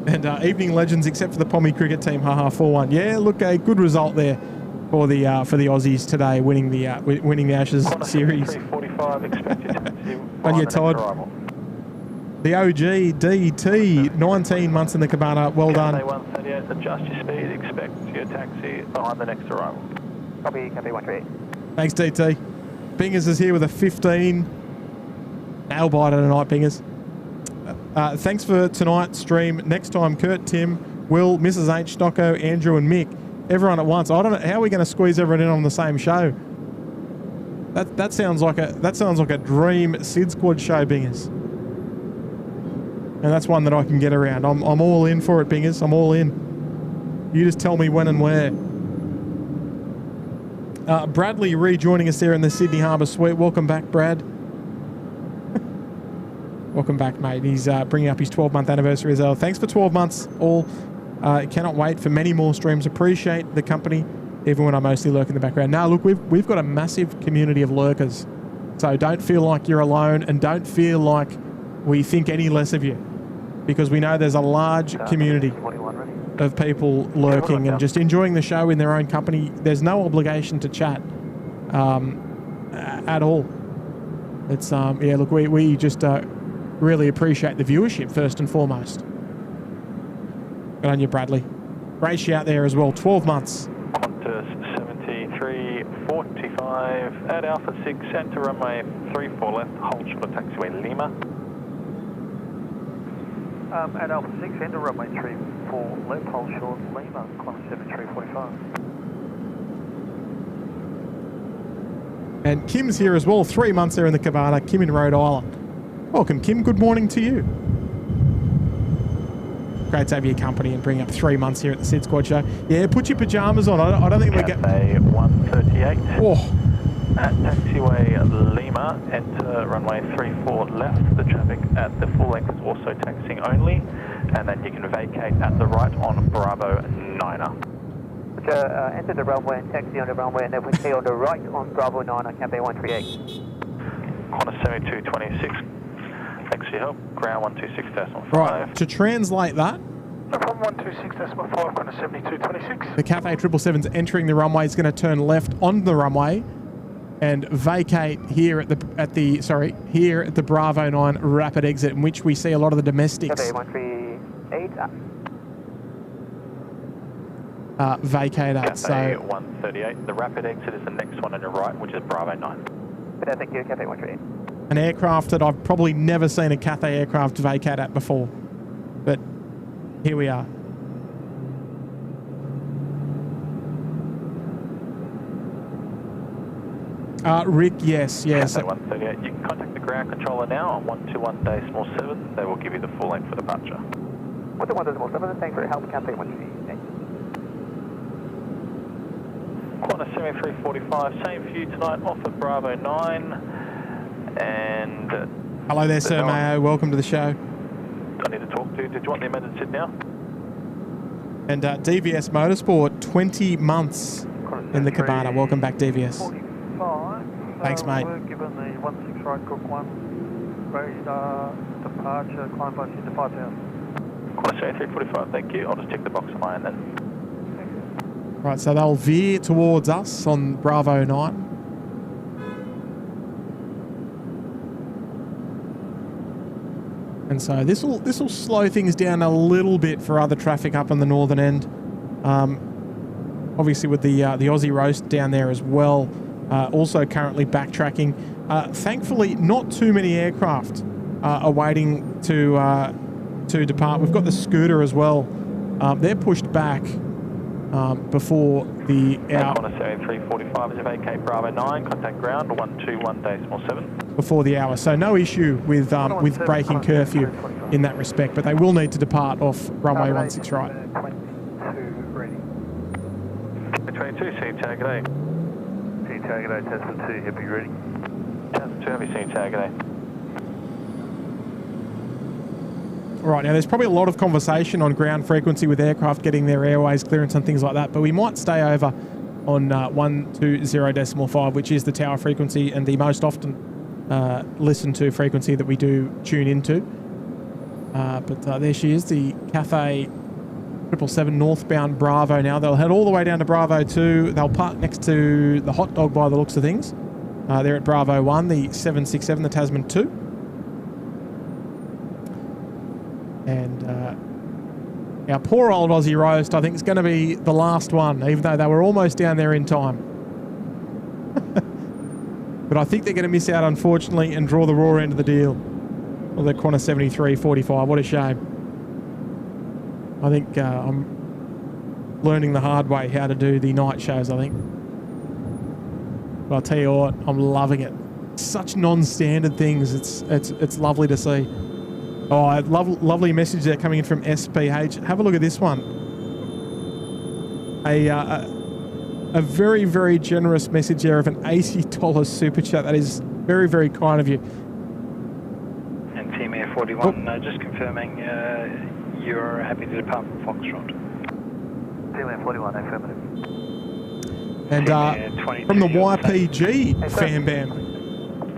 And evening legends, except for the Pommy cricket team, haha 4-1. Yeah, look, a good result there for the Aussies today, winning the Ashes series. 345 expected to But yeah, Todd, the OG DT, 19 months in the cabana. Well done. 138, adjust your speed, expect your taxi behind the next arrival. Copy, Cafe 138. Thanks, DT. Bingers is here with a 15. Nail biter tonight, Bingers. Thanks for tonight's stream. Next time, Kurt, Tim, Will, Mrs. H, Stocko, Andrew, and Mick. Everyone at once. I don't know how are we going to squeeze everyone in on the same show. That sounds like a dream SydSquad show, Bingers. And that's one that I can get around. I'm all in for it, Bingers. I'm all in. You just tell me when and where. Bradley rejoining us there in the Sydney Harbour Suite. Welcome back, Brad. Welcome back, mate. He's bringing up his 12-month anniversary as well. Thanks for 12 months, all. Cannot wait for many more streams. Appreciate the company, even when I mostly lurk in the background. Now, look, we've got a massive community of lurkers. So don't feel like you're alone and don't feel like we think any less of you, because we know there's a large community of people lurking and just enjoying the show in their own company. There's no obligation to chat at all. It's yeah, look, we just really appreciate the viewership first and foremost. Good on you, Bradley. Great shout there as well. 12 months. Qantas 7345 at Alpha 6, enter runway 34 left, hold short of taxiway Lima. At Alpha 6, enter runway 34 left, hold short Lima, Qantas 7345. And Kim's here as well. 3 months there in the Cabana. Kim in Rhode Island. Welcome, Kim. Good morning to you. Great to have your company and bring up 3 months here at the SydSquad show. Yeah, put your pajamas on. I don't think we're getting... Cafe 138. Oh. At taxiway Lima, enter runway 34 left. The traffic at the full length is also taxiing only. And then you can vacate at the right on Bravo 9er. Enter the runway and taxi on the runway, and then we stay on the right on Bravo 9 on Cafe 138. Corner 7226. Thanks for your help. Ground 126.5. Right, to translate that, From 126.5, corner 7226. the Cafe 777's entering the runway. It's going to turn left on the runway and vacate here at the Bravo 9 rapid exit, in which we see a lot of the domestics. Cafe 138. Vacate at. Cafe So 138. The rapid exit is the next one on your right, which is Bravo 9. Thank you, Cafe 138. an aircraft that I've probably never seen a Cathay aircraft vacate at before. But here we are. Rick, yes. Cathay 138. You can contact the ground controller now on 121.7. They will give you the full length for departure. 121.7, thanks for your help, Cathay 138. Corner 7345, same for you tonight, off at Bravo 9. And... hello there, Sir Mayo. Welcome to the show. I need to talk to you. Did you want the amended SID now? And DVS Motorsport, 20 months in the Cabana. Welcome back, DVS. 45. Thanks, mate. We're given the 16 right Cook 1, radar departure, climb by to 5,000. Corner 7345, thank you. I'll just tick the box on my end then. Right, so they'll veer towards us on Bravo 9. And so this will slow things down a little bit for other traffic up on the northern end. Obviously with the Aussie roast down there as well, also currently backtracking. Thankfully, not too many aircraft are waiting to depart. We've got the Scooter as well. They're pushed back before the hour. Corner 7345 is a vacate Bravo 9. Contact ground 121.7. Before the hour, so no issue with breaking curfew in that respect, but they will need to depart off runway 16 right. 22 ready. 22, see tag A. See target A, Tasman 2, heavy ready. Tasman 2, heavy, see tag A. All right, now there's probably a lot of conversation on ground frequency with aircraft getting their airways clearance and things like that, but we might stay over on 120.5, which is the tower frequency and the most often listened to frequency that we do tune into. But there she is, the Cathay 777 northbound Bravo now. They'll head all the way down to Bravo 2. They'll park next to the hot dog by the looks of things. They're at Bravo 1, the 767, the Tasman 2. And our poor old Aussie roast, I think, is going to be the last one, even though they were almost down there in time. But I think they're going to miss out, unfortunately, and draw the raw end of the deal. Well, they're corner 73.45. What a shame. I think I'm learning the hard way how to do the night shows, I think. But I'll tell you what, I'm loving it. Such non-standard things. It's lovely to see. Oh, lovely message there coming in from SPH. Have a look at this one. A very, very generous message there of an $80 super chat. That is very, very kind of you. And Team Air 41, just confirming you're happy to depart from Foxtrot. Team Air 41, affirmative. And from the YPG fan bam,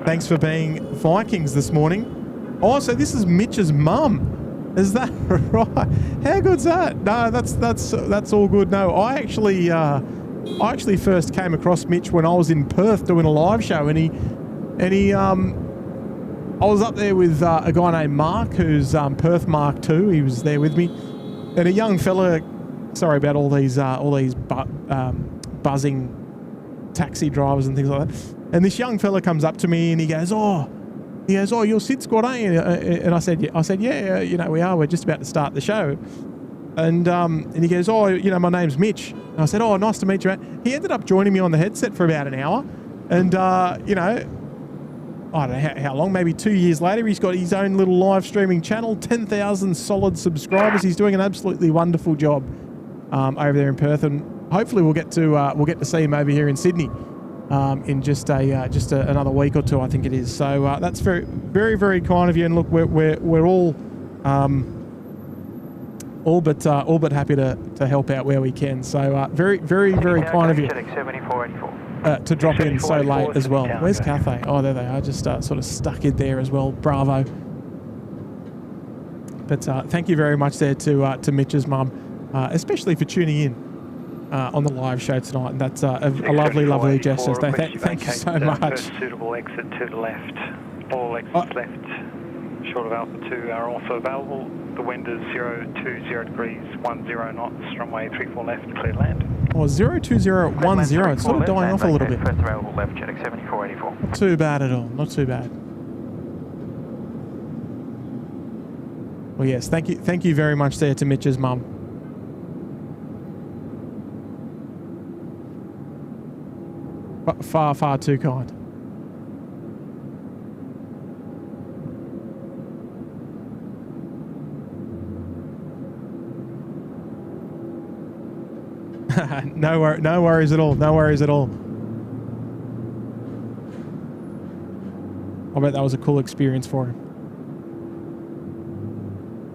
thanks for being Vikings this morning. Oh, so this is Mitch's mum. Is that right? How good's that? No, that's all good. No, I actually first came across Mitch when I was in Perth doing a live show, and he I was up there with a guy named Mark, who's Perth Mark 2. He was there with me, and a young fella. Sorry about all these buzzing taxi drivers and things like that. And this young fella comes up to me and he goes, "Oh, you're SydSquad, ain't you?" And I said, "Yeah, we are. We're just about to start the show." And he goes, "Oh, my name's Mitch." And I said, "Oh, nice to meet you, mate." He ended up joining me on the headset for about an hour. And, you know, I don't know how long, maybe 2 years later, he's got his own little live streaming channel, 10,000 solid subscribers. He's doing an absolutely wonderful job over there in Perth, and hopefully we'll get to see him over here in Sydney in just another week or two, I think it is. So that's very, very, very kind of you. And look, we're all but happy to help out where we can. So very, very, very kind of you to drop in so late as well. Where's Cathay? Oh, there they are, just sort of stuck in there as well. Bravo. But thank you very much there to Mitch's mum, especially for tuning in on the live show tonight. And that's a lovely, lovely gesture. So thank you so much. First suitable exit to the left. All exits left short of Alpha 2 are also available. The wind is 020 degrees, 10 knots, runway 34 left, clear land. Oh, 02010. It's sort of dying off a little bit. First available left, jet 7484. Not too bad at all. Not too bad. Well, yes, thank you very much there to Mitch's mum. Far, far too kind. No worries at all. No worries at all. I bet that was a cool experience for him.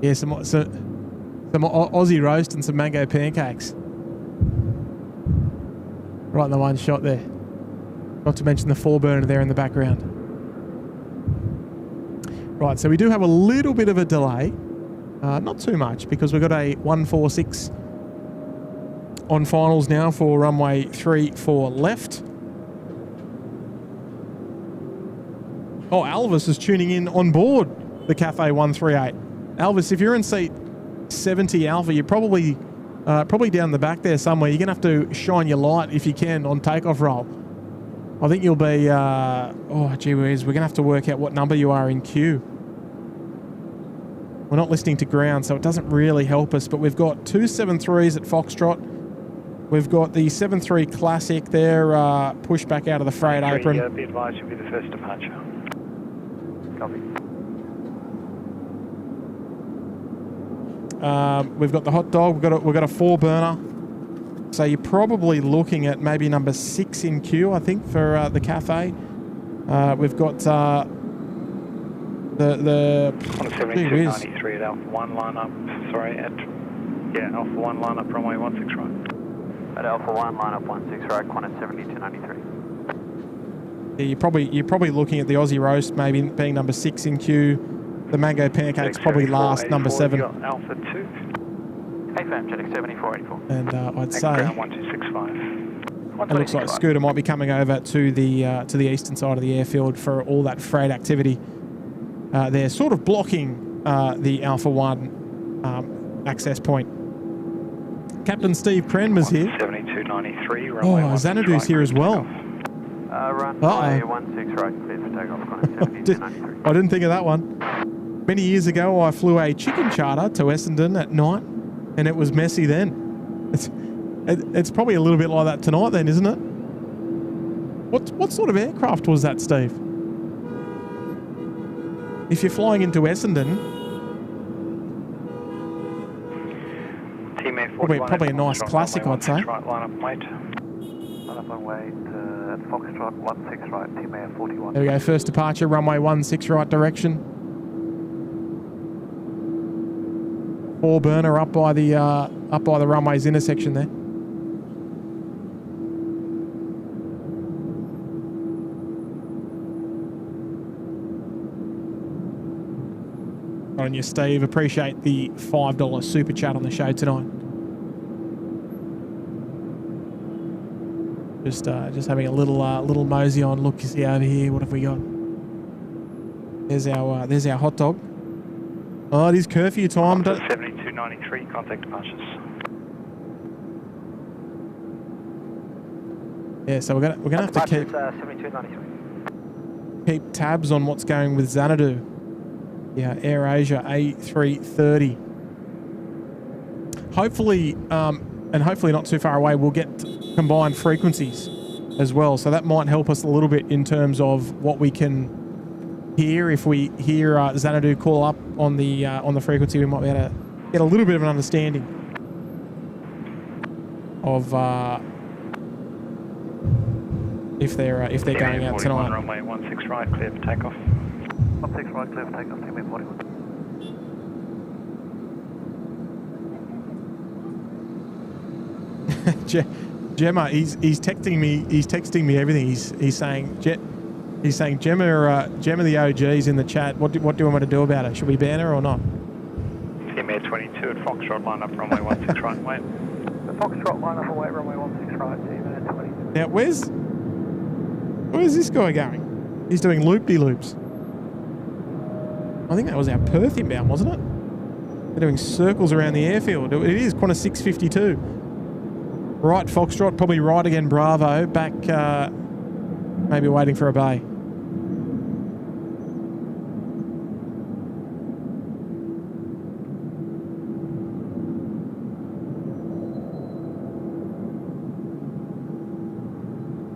Yeah, some Aussie roast and some mango pancakes. Right in the one shot there. Not to mention the 4-burner there in the background. Right, so we do have a little bit of a delay. Not too much, because we've got a 146 on finals now for runway 34 left. Oh, Elvis is tuning in on board the Cathay 138. Elvis, if you're in seat 70 Alpha, you're probably down the back there somewhere. You're going to have to shine your light if you can on takeoff roll. I think you'll be, oh, gee whiz, we're going to have to work out what number you are in queue. We're not listening to ground, so it doesn't really help us, but we've got 2 7.3s at Foxtrot. We've got the 7.3 Classic there, pushback out of the freight apron. Be advised, you'll be the first departure. Copy. We've got the hot dog. We've got a 4-burner. So you're probably looking at maybe number 6 in queue, I think, for the Cathay. We've got the On 7293 at Alpha 1 lineup. Sorry, Alpha 1 lineup, runway 16 right. At Alpha 1 lineup 16 right, Qantas 7293. Yeah, you're probably looking at the Aussie roast maybe being number 6 in queue. The mango pancakes probably last, number 7. Alpha 2. AFAM, jet 7484. And I'd say ground 1265. it looks like Scooter might be coming over to the eastern side of the airfield for all that freight activity. They're sort of blocking the Alpha 1 access point. Captain Steve Cranmer's here. 7293. Oh, Xanadu's here as well. Runway 16 right, clear for takeoff. Qantas 7293. I didn't think of that one. Many years ago, I flew a chicken charter to Essendon at night, and it was messy then. It's probably a little bit like that tonight then, isn't it? What sort of aircraft was that, Steve? If you're flying into Essendon, probably a nice Classic, I'd say. Right, lineup, mate. Lineup on way at Foxtrot 16 right, Team Air 41. There we go, first departure, runway 16 right direction. 4-burner up by the runway's intersection there. On you, Steve. Appreciate the $5 super chat on the show tonight. Just having a little mosey on. Look, you see over here. What have we got? There's our hot dog. Oh, it is curfew time. 7293. Contact departures. Yeah, so we're gonna have to keep 7293. keep tabs on what's going with Xanadu. Yeah, AirAsia A330. Hopefully, and hopefully not too far away, we'll get combined frequencies as well. So that might help us a little bit in terms of what we can hear. If we hear Xanadu call up on the frequency, we might be able to get a little bit of an understanding of if they're going out tonight. Runway 16 right, clear for takeoff. 16 right, clear for takeoff, TMA 41. Gemma, he's texting me. He's texting me everything. He's saying Gemma the OG's in the chat. What do you want me to do about it? Should we ban her or not? TMA 22 at Foxtrot, line up runway 16 right, wait. The Foxtrot line up away, runway 16 right, TMA 22. Now where's this guy going? He's doing loop-de-loops. I think that was our Perth inbound, wasn't it? They're doing circles around the airfield. It is Qantas 652. Right, Foxtrot, probably right again, Bravo, back, maybe waiting for a bay.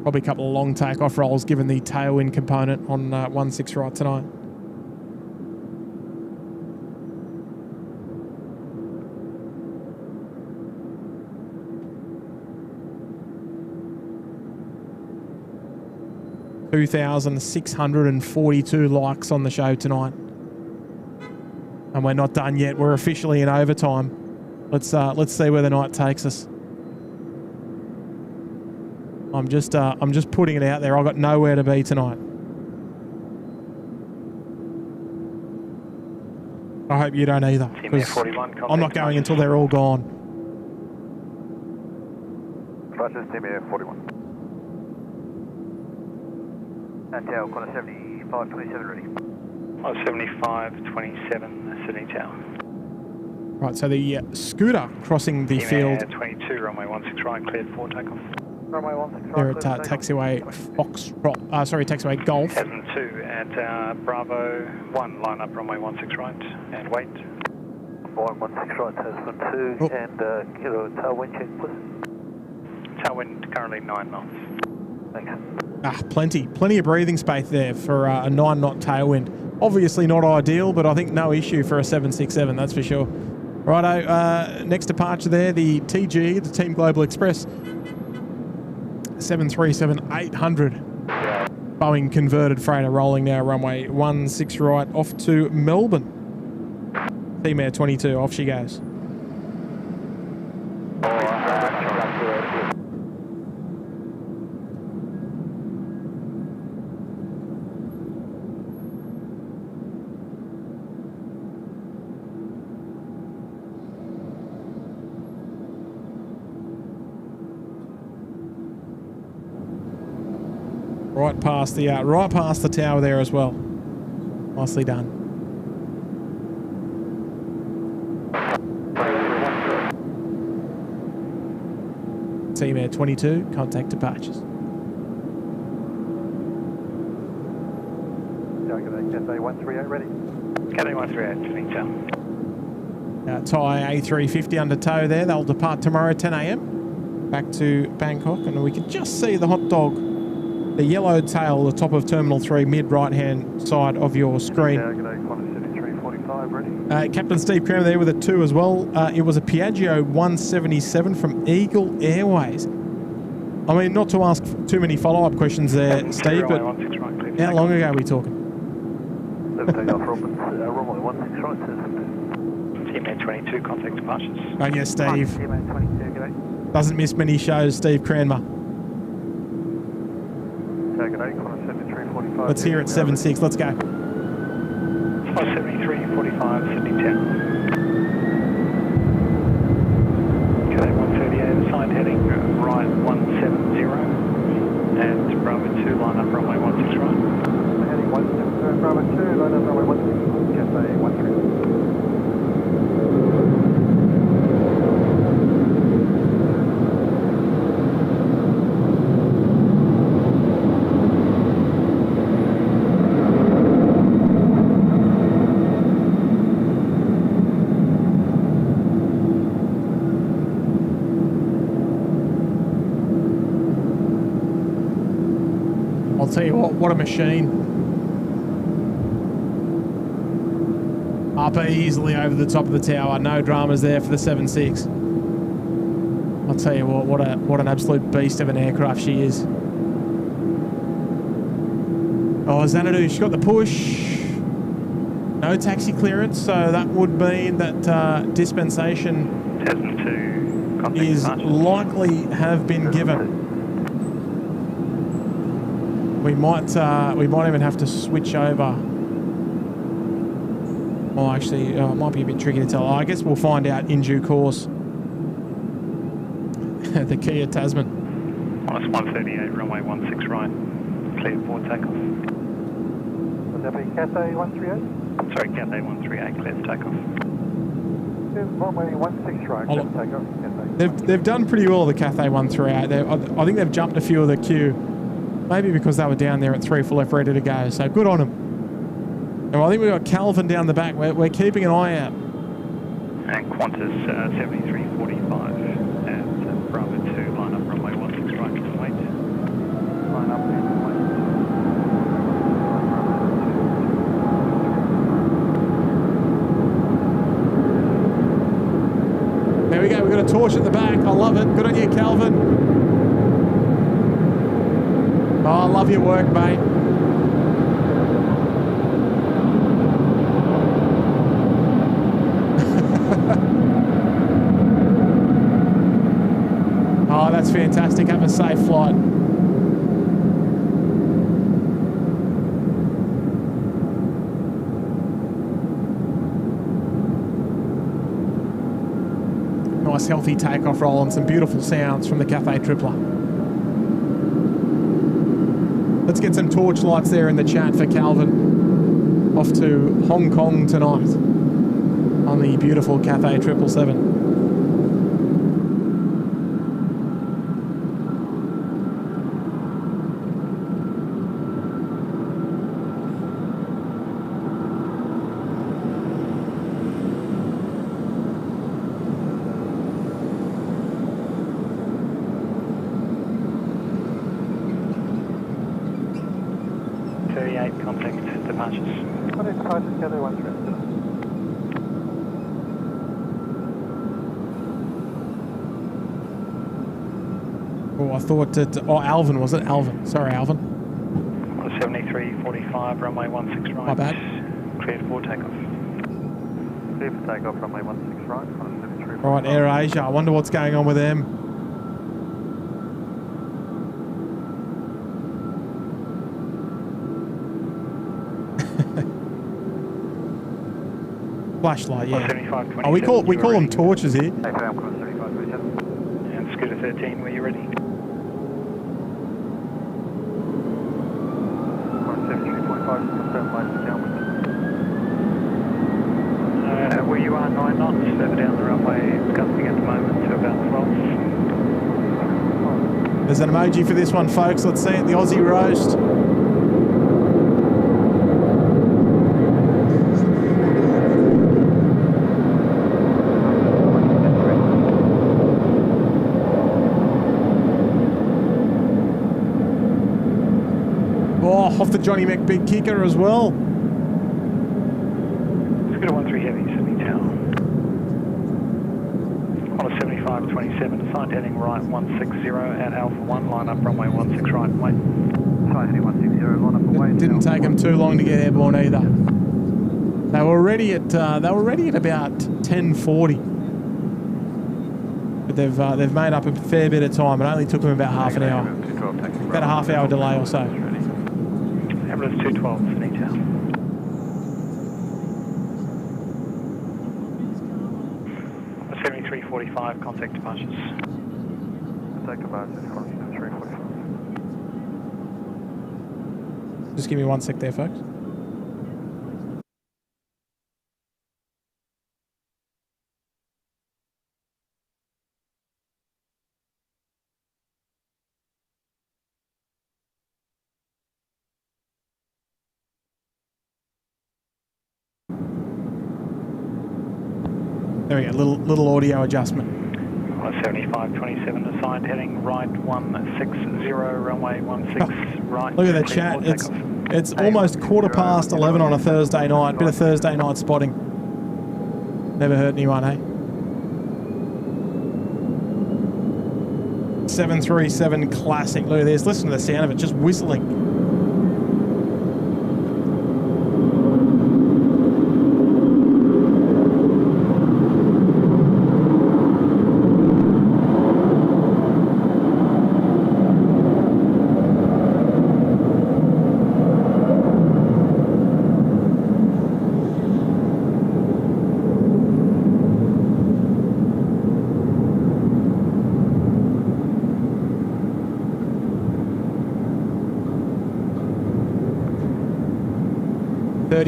Probably a couple of long takeoff rolls given the tailwind component on 16 right tonight. $2,642 likes on the show tonight, and we're not done yet. We're officially in overtime. Let's see where the night takes us. I'm just putting it out there. I've got nowhere to be tonight. I hope you don't either, because I'm not going until they're all gone. Roger, TMA 41. And Tower, Qantas 7527 ready. 7527, Sydney Tower. Right, so the scooter crossing the field. 22, runway 16 right, cleared for takeoff. Runway 16 right. They're at taxiway Foxtrot. Taxiway Golf. 72 at Bravo 1, line up runway 16 right, and wait. Boeing 16 right, Tasman 2, and kilo tailwind check, please. Tailwind currently 9 knots. Thanks. Plenty of breathing space there for a 9-knot tailwind. Obviously not ideal, but I think no issue for a 767, that's for sure. Righto, next departure there, the TG, the Team Global Express, 737-800. Boeing converted freighter rolling now runway 16 right off to Melbourne. Team Air 22, off she goes. Right past the tower there as well. Nicely done. Team Air 22, contact departures. Cathay 138 ready. Cathay 138, Sydney Tower. Thai A350 under tow there. They'll depart tomorrow 10 a.m. back to Bangkok, and we can just see the hot dog. The yellow tail, the top of Terminal 3, mid right-hand side of your screen. Captain Steve Cram there with a 2 as well. It was a Piaggio 177 from Eagle Airways. I mean, not to ask too many follow-up questions there, Steve, but how long ago are we talking? TMA 22, contact departures. Oh, yes, Steve. Doesn't miss many shows, Steve Cranmer. Let's hear it, 7-6. Let's go. 7345, Sydney Tower. Cathay 138, side heading right 170. And Bravo 2, line up runway 16 right. Heading 170, Bravo 2, line up runway 16, Cathay 138. I'll tell you what a machine. Up easily over the top of the tower. No dramas there for the 7.6. I'll tell you what an absolute beast of an aircraft she is. Oh, Xanadu, she's got the push. No taxi clearance, so that would mean that dispensation is likely have been given. We might even have to switch over. Well, actually, it might be a bit tricky to tell. I guess we'll find out in due course. The Kia Tasman. Minus 138, runway 16 right. Clear for takeoff. Would that be Cathay 138? Sorry, Cathay 138, clear for takeoff. Runway 16 right, clear for takeoff. Cathay. They've done pretty well, the Cathay 138. I think they've jumped a few of the queue. Maybe because they were down there at 3 full left ready to go. So good on them. And I think we've got Calvin down the back. We're keeping an eye out. And Qantas 7345 at Bravo 2, line up runway 16 right, wait. Line up and wait. There we go. We've got a torch at the back. I love it. Good on you, Calvin. Oh, I love your work, mate. Oh, that's fantastic. Have a safe flight. Nice healthy takeoff roll and some beautiful sounds from the Cathay Tripler. Let's get some torch lights there in the chat for Calvin. Off to Hong Kong tonight on the beautiful Cathay 777. Contact departures. Contact departures, Cathay 138. Oh, I thought it... Oh, Alvin, was it? Alvin. Sorry, Alvin. 7345, runway 16 right. My bad. Cleared for takeoff. Clear for takeoff, runway 16 right. Right, Air Asia. I wonder what's going on with them. Flashlight, yeah. Oh, we call them torches here. And Scooter 13, were you ready? 73.5, confirm flight downwind. Where you are, 9 knots, further down the runway, gusting at the moment to about 12. There's an emoji for this one, folks. Let's see it, the Aussie roast. Off the Johnny Mac big kicker as well. Scooter 13 heavy, Sydney Tower. On a 7527, assigned heading right 160 at Alpha 1, line up runway 16 right, wait. Assigned heading 160, line up and wait. It didn't take them too long to get airborne either. They were ready at about 10:40. But they've made up a fair bit of time. It only took them about half an hour. About a half-hour delay or so. Emirates 212, Sydney Tower. On a 7345, contact departures. Contact departures, 7345. Just give me 1 sec there, folks. There we go, little audio adjustment. 7527 assigned heading right 160, runway 16 right. Look at the chat. It's almost 11:15 on a Thursday night. Bit of Thursday night spotting. Never hurt anyone, eh? 737 Classic. Look at this. Listen to the sound of it, just whistling.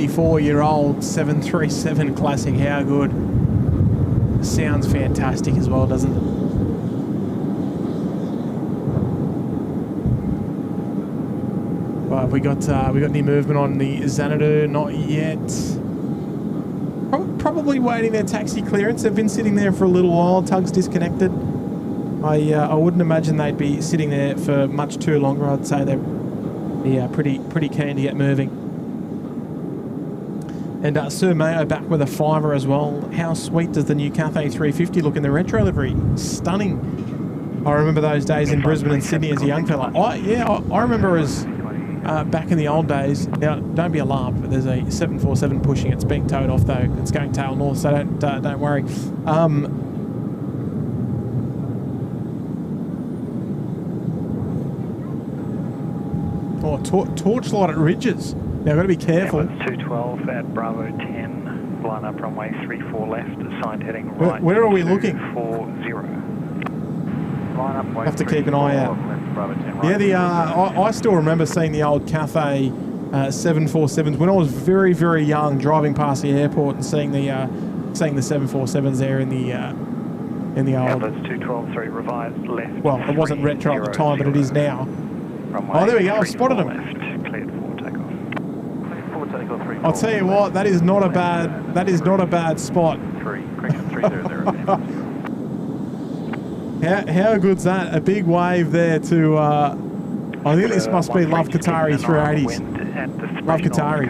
Four-year-old 737 Classic. How good? Sounds fantastic as well, doesn't it? Well, have we got any movement on the Xanadu? Not yet. Probably waiting their taxi clearance. They've been sitting there for a little while. Tug's disconnected. I wouldn't imagine they'd be sitting there for much too longer. I'd say they're pretty keen to get moving. And Sir Mayo back with a fiver as well. How sweet does the new Cathay A350 look in the retro livery? Stunning. I remember those days in Brisbane and Sydney as a young fella. I remember as back in the old days. Now, don't be alarmed, but there's a 747 pushing. It's being towed off though. It's going tail north, so don't worry. Torchlight at Ridges. Now, I've got to be careful. Emirates 212 at Bravo 10, line up runway 34 left, assigned heading right. Where are we looking? 40. Line up, have to keep an eye out. Yeah, I still remember seeing the old Cathay 747s when I was very, very young, driving past the airport and seeing the 747s there in the old. Emirates 212-3 revised left. Well, it wasn't retro at the time, but it is now. Runway there we go. I've spotted them. Left, cleared for takeoff. I'll tell you what, that is not a bad spot. How good's that? A big wave there to I think this must be Love Qatari 380s. Love Qatari.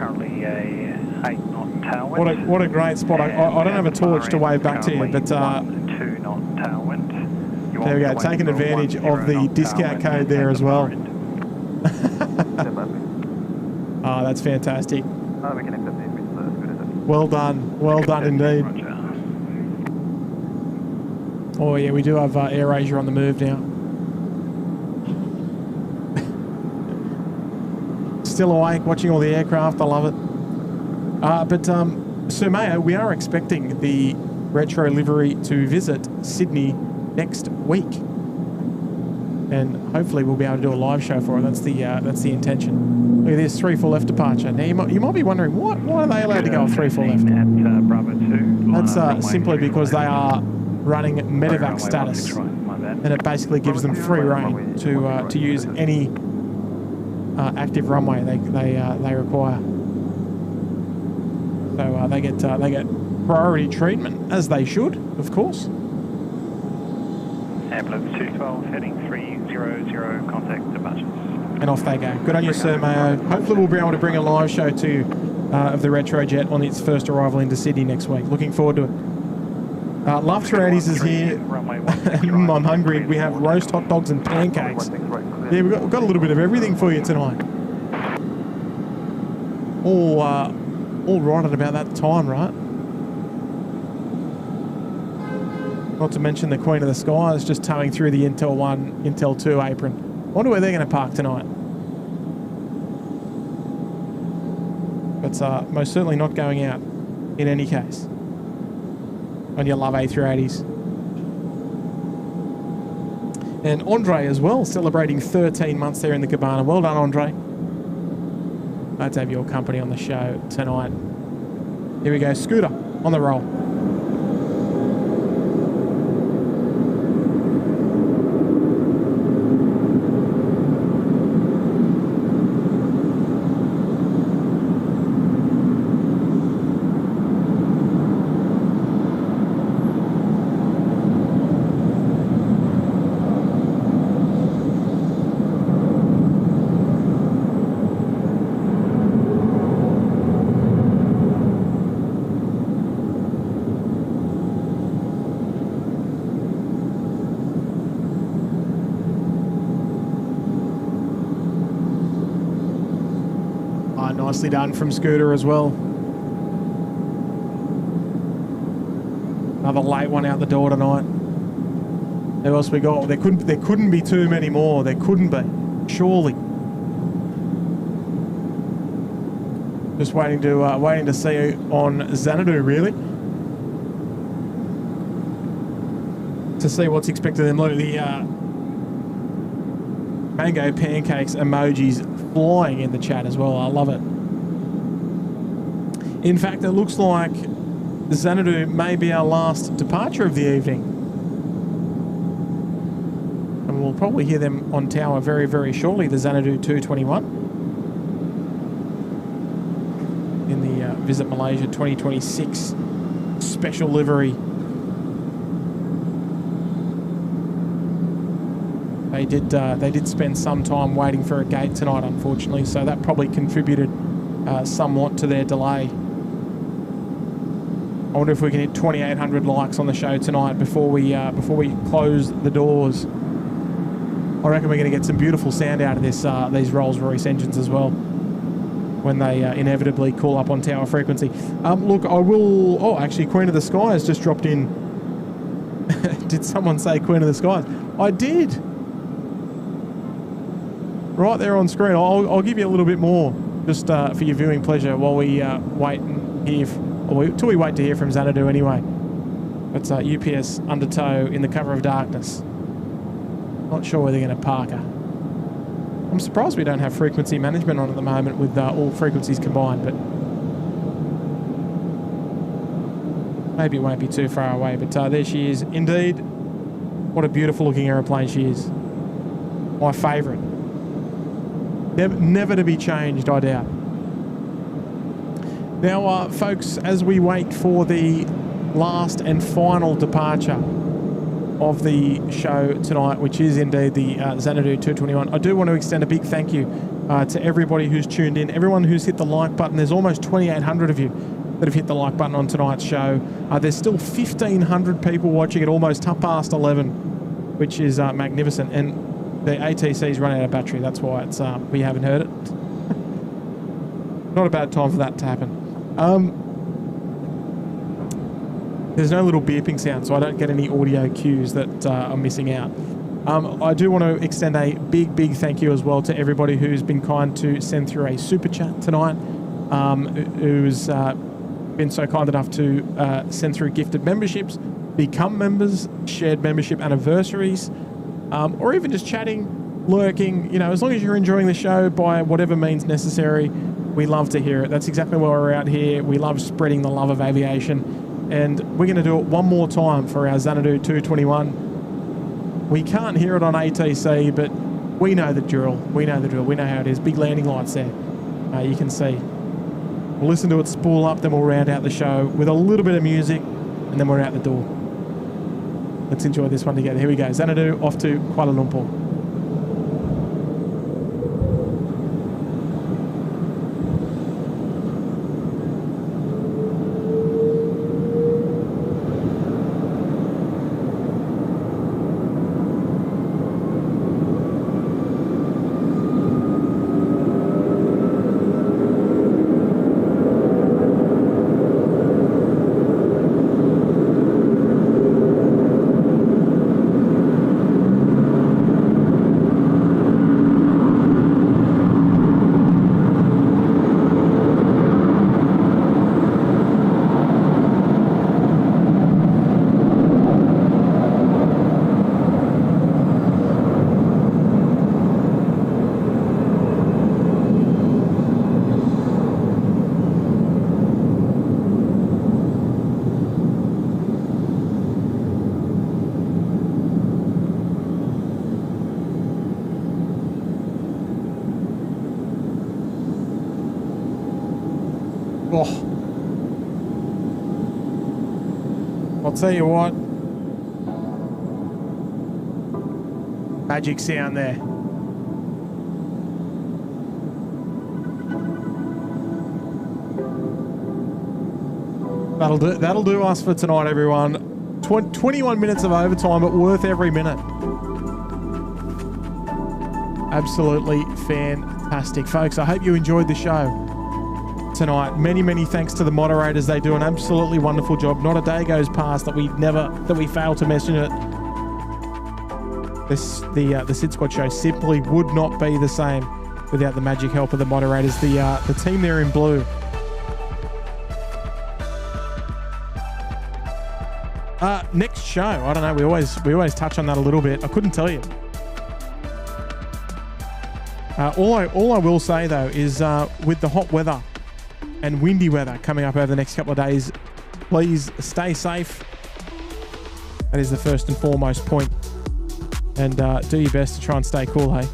What a great spot. I don't have a torch to wave back to you, but there we go, taking advantage of the discount code there as well. Oh, that's fantastic. Well done indeed. Oh yeah, we do have AirAsia on the move now. Still awake, watching all the aircraft. I love it. But Sir Mayo, we are expecting the retro livery to visit Sydney next week, and hopefully we'll be able to do a live show for it. That's the intention. Look at this 3-4 left departure. Now you might be wondering why are they allowed to go 3-4 left? That's simply because they are running medevac status, and it basically gives them free rein to use any active runway they require. So they get priority treatment, as they should, of course. Ambulance 212 heading 300, contact departures. And off they go. Good on you, Sir Mayo. Hopefully we'll be able to bring a live show to of the Retrojet on its first arrival into Sydney next week. Looking forward to it. Love 380s is here. I'm hungry. We have roast hot dogs and pancakes. Yeah, we've got a little bit of everything for you tonight. All right at about that time, right? Not to mention the Queen of the Skies just towing through the Intel 1, Intel 2 apron. Wonder where they're going to park tonight. But most certainly not going out in any case. On your Love A380s. And Andre as well, celebrating 13 months there in the cabana. Well done, Andre. Glad to have your company on the show tonight. Here we go, Scooter on the roll. nicely done from Scooter as well. Another late one out the door tonight. Who else we got? There couldn't be too many more. There couldn't be. Surely. Just waiting to see on Xanadu, really. To see what's expected of them. Look at the mango pancakes emojis flying in the chat as well. I love it. In fact, it looks like Xanadu may be our last departure of the evening. And we'll probably hear them on tower very, very shortly, the Xanadu 221. In the Visit Malaysia 2026 special livery. They did spend some time waiting for a gate tonight, unfortunately, so that probably contributed somewhat to their delay. I wonder if we can hit 2,800 likes on the show tonight before we close the doors. I reckon we're going to get some beautiful sound out of these Rolls-Royce engines as well when they inevitably call up on tower frequency. Look, I will... Oh, actually, Queen of the Sky has just dropped in. Did someone say Queen of the Skies? I did. Right there on screen. I'll give you a little bit more just for your viewing pleasure while we wait and hear... till we wait to hear from Xanadu anyway. It's UPS undertow in the cover of darkness. Not sure where they're going to park her. I'm surprised we don't have frequency management on at the moment with all frequencies combined, but maybe it won't be too far away. But there she is. Indeed, what a beautiful looking aeroplane she is. My favourite. Never to be changed, I doubt. Now, folks, as we wait for the last and final departure of the show tonight, which is indeed the Xanadu 221, I do want to extend a big thank you to everybody who's tuned in, everyone who's hit the like button. There's almost 2,800 of you that have hit the like button on tonight's show. There's still 1,500 people watching at almost 11:30, which is magnificent. And the ATC's run out of battery. That's why it's we haven't heard it. Not a bad time for that to happen. There's no little beeping sound, so I don't get any audio cues that I'm missing out. I do want to extend a big thank you as well to everybody who's been kind to send through a super chat tonight, who's been so kind enough to send through gifted memberships, become members, shared membership anniversaries, or even just chatting, lurking. You know, as long as you're enjoying the show by whatever means necessary, we love to hear it. That's exactly why we're out here. We love spreading the love of aviation. And we're going to do it one more time for our Xanadu 221. We can't hear it on ATC, but we know the drill. We know the drill. We know how it is. Big landing lights there. You can see. We'll listen to it spool up, then we'll round out the show with a little bit of music, and then we're out the door. Let's enjoy this one together. Here we go. Xanadu off to Kuala Lumpur. I'll tell you what, magic sound there. That'll do us for tonight, everyone. 21 minutes of overtime, but worth every minute. Absolutely fantastic, folks. I hope you enjoyed the show. tonight. Many thanks to the moderators. They do an absolutely wonderful job. Not a day goes past that we fail to mention it. The SydSquad show simply would not be the same without the magic help of the moderators. The team there in blue. Next show, I don't know. We always touch on that a little bit. I couldn't tell you. All I will say though is with the hot weather and windy weather coming up over the next couple of days, please stay safe. That is the first and foremost point. And do your best to try and stay cool, hey?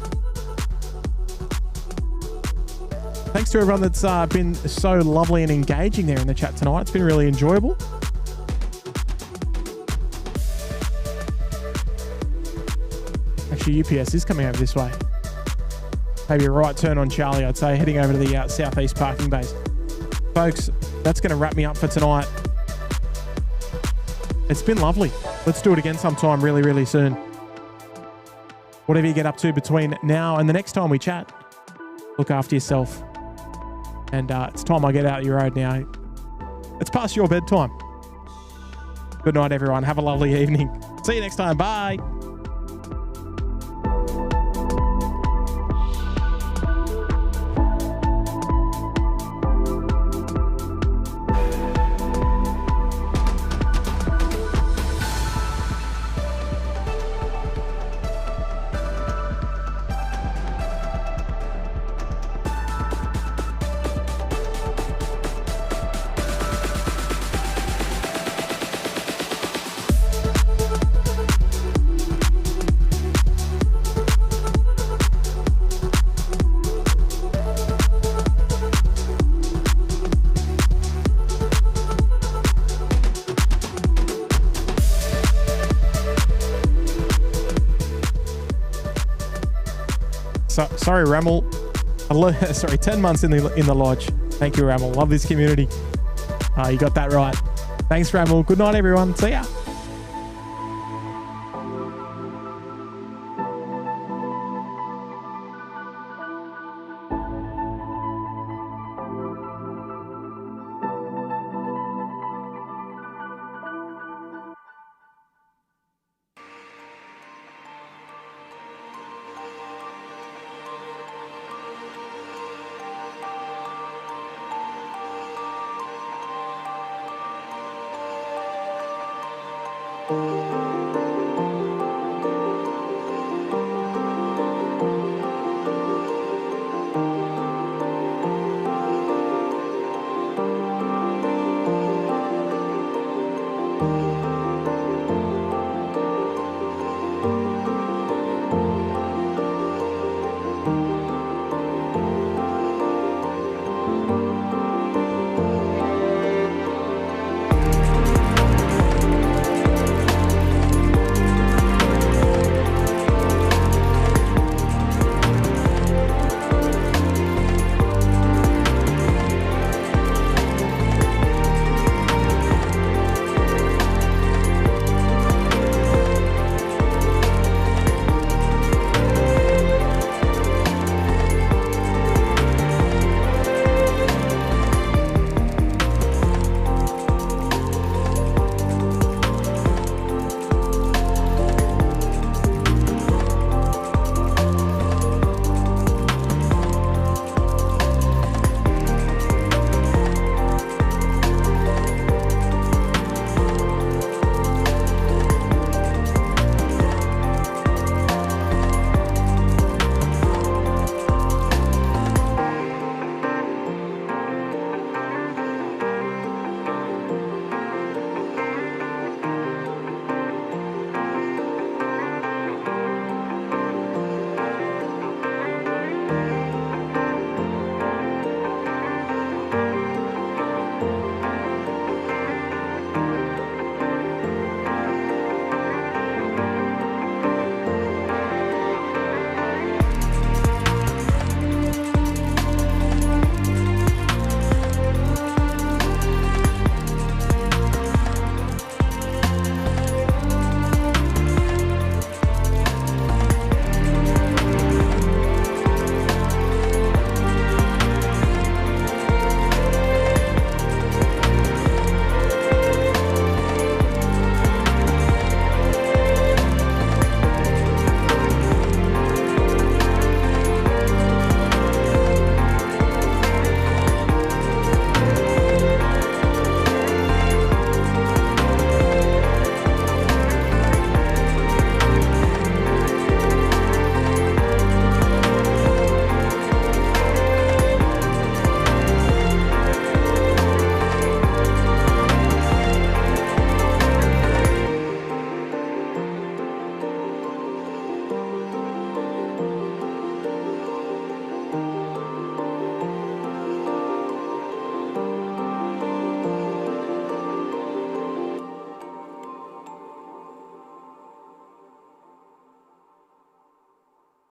Thanks to everyone that's been so lovely and engaging there in the chat tonight. It's been really enjoyable. Actually, UPS is coming over this way. Maybe a right turn on Charlie, I'd say, heading over to the southeast parking base. Folks, that's going to wrap me up for tonight. It's been lovely. Let's do it again sometime really soon. Whatever you get up to between now and the next time we chat, look after yourself. And it's time I get out your road now. It's past your bedtime. Good night, everyone. Have a lovely evening. See you next time. Bye. Sorry, Ramel. 10 months in the lodge. Thank you, Ramel. Love this community. You got that right. Thanks, Ramel. Good night, everyone. See ya.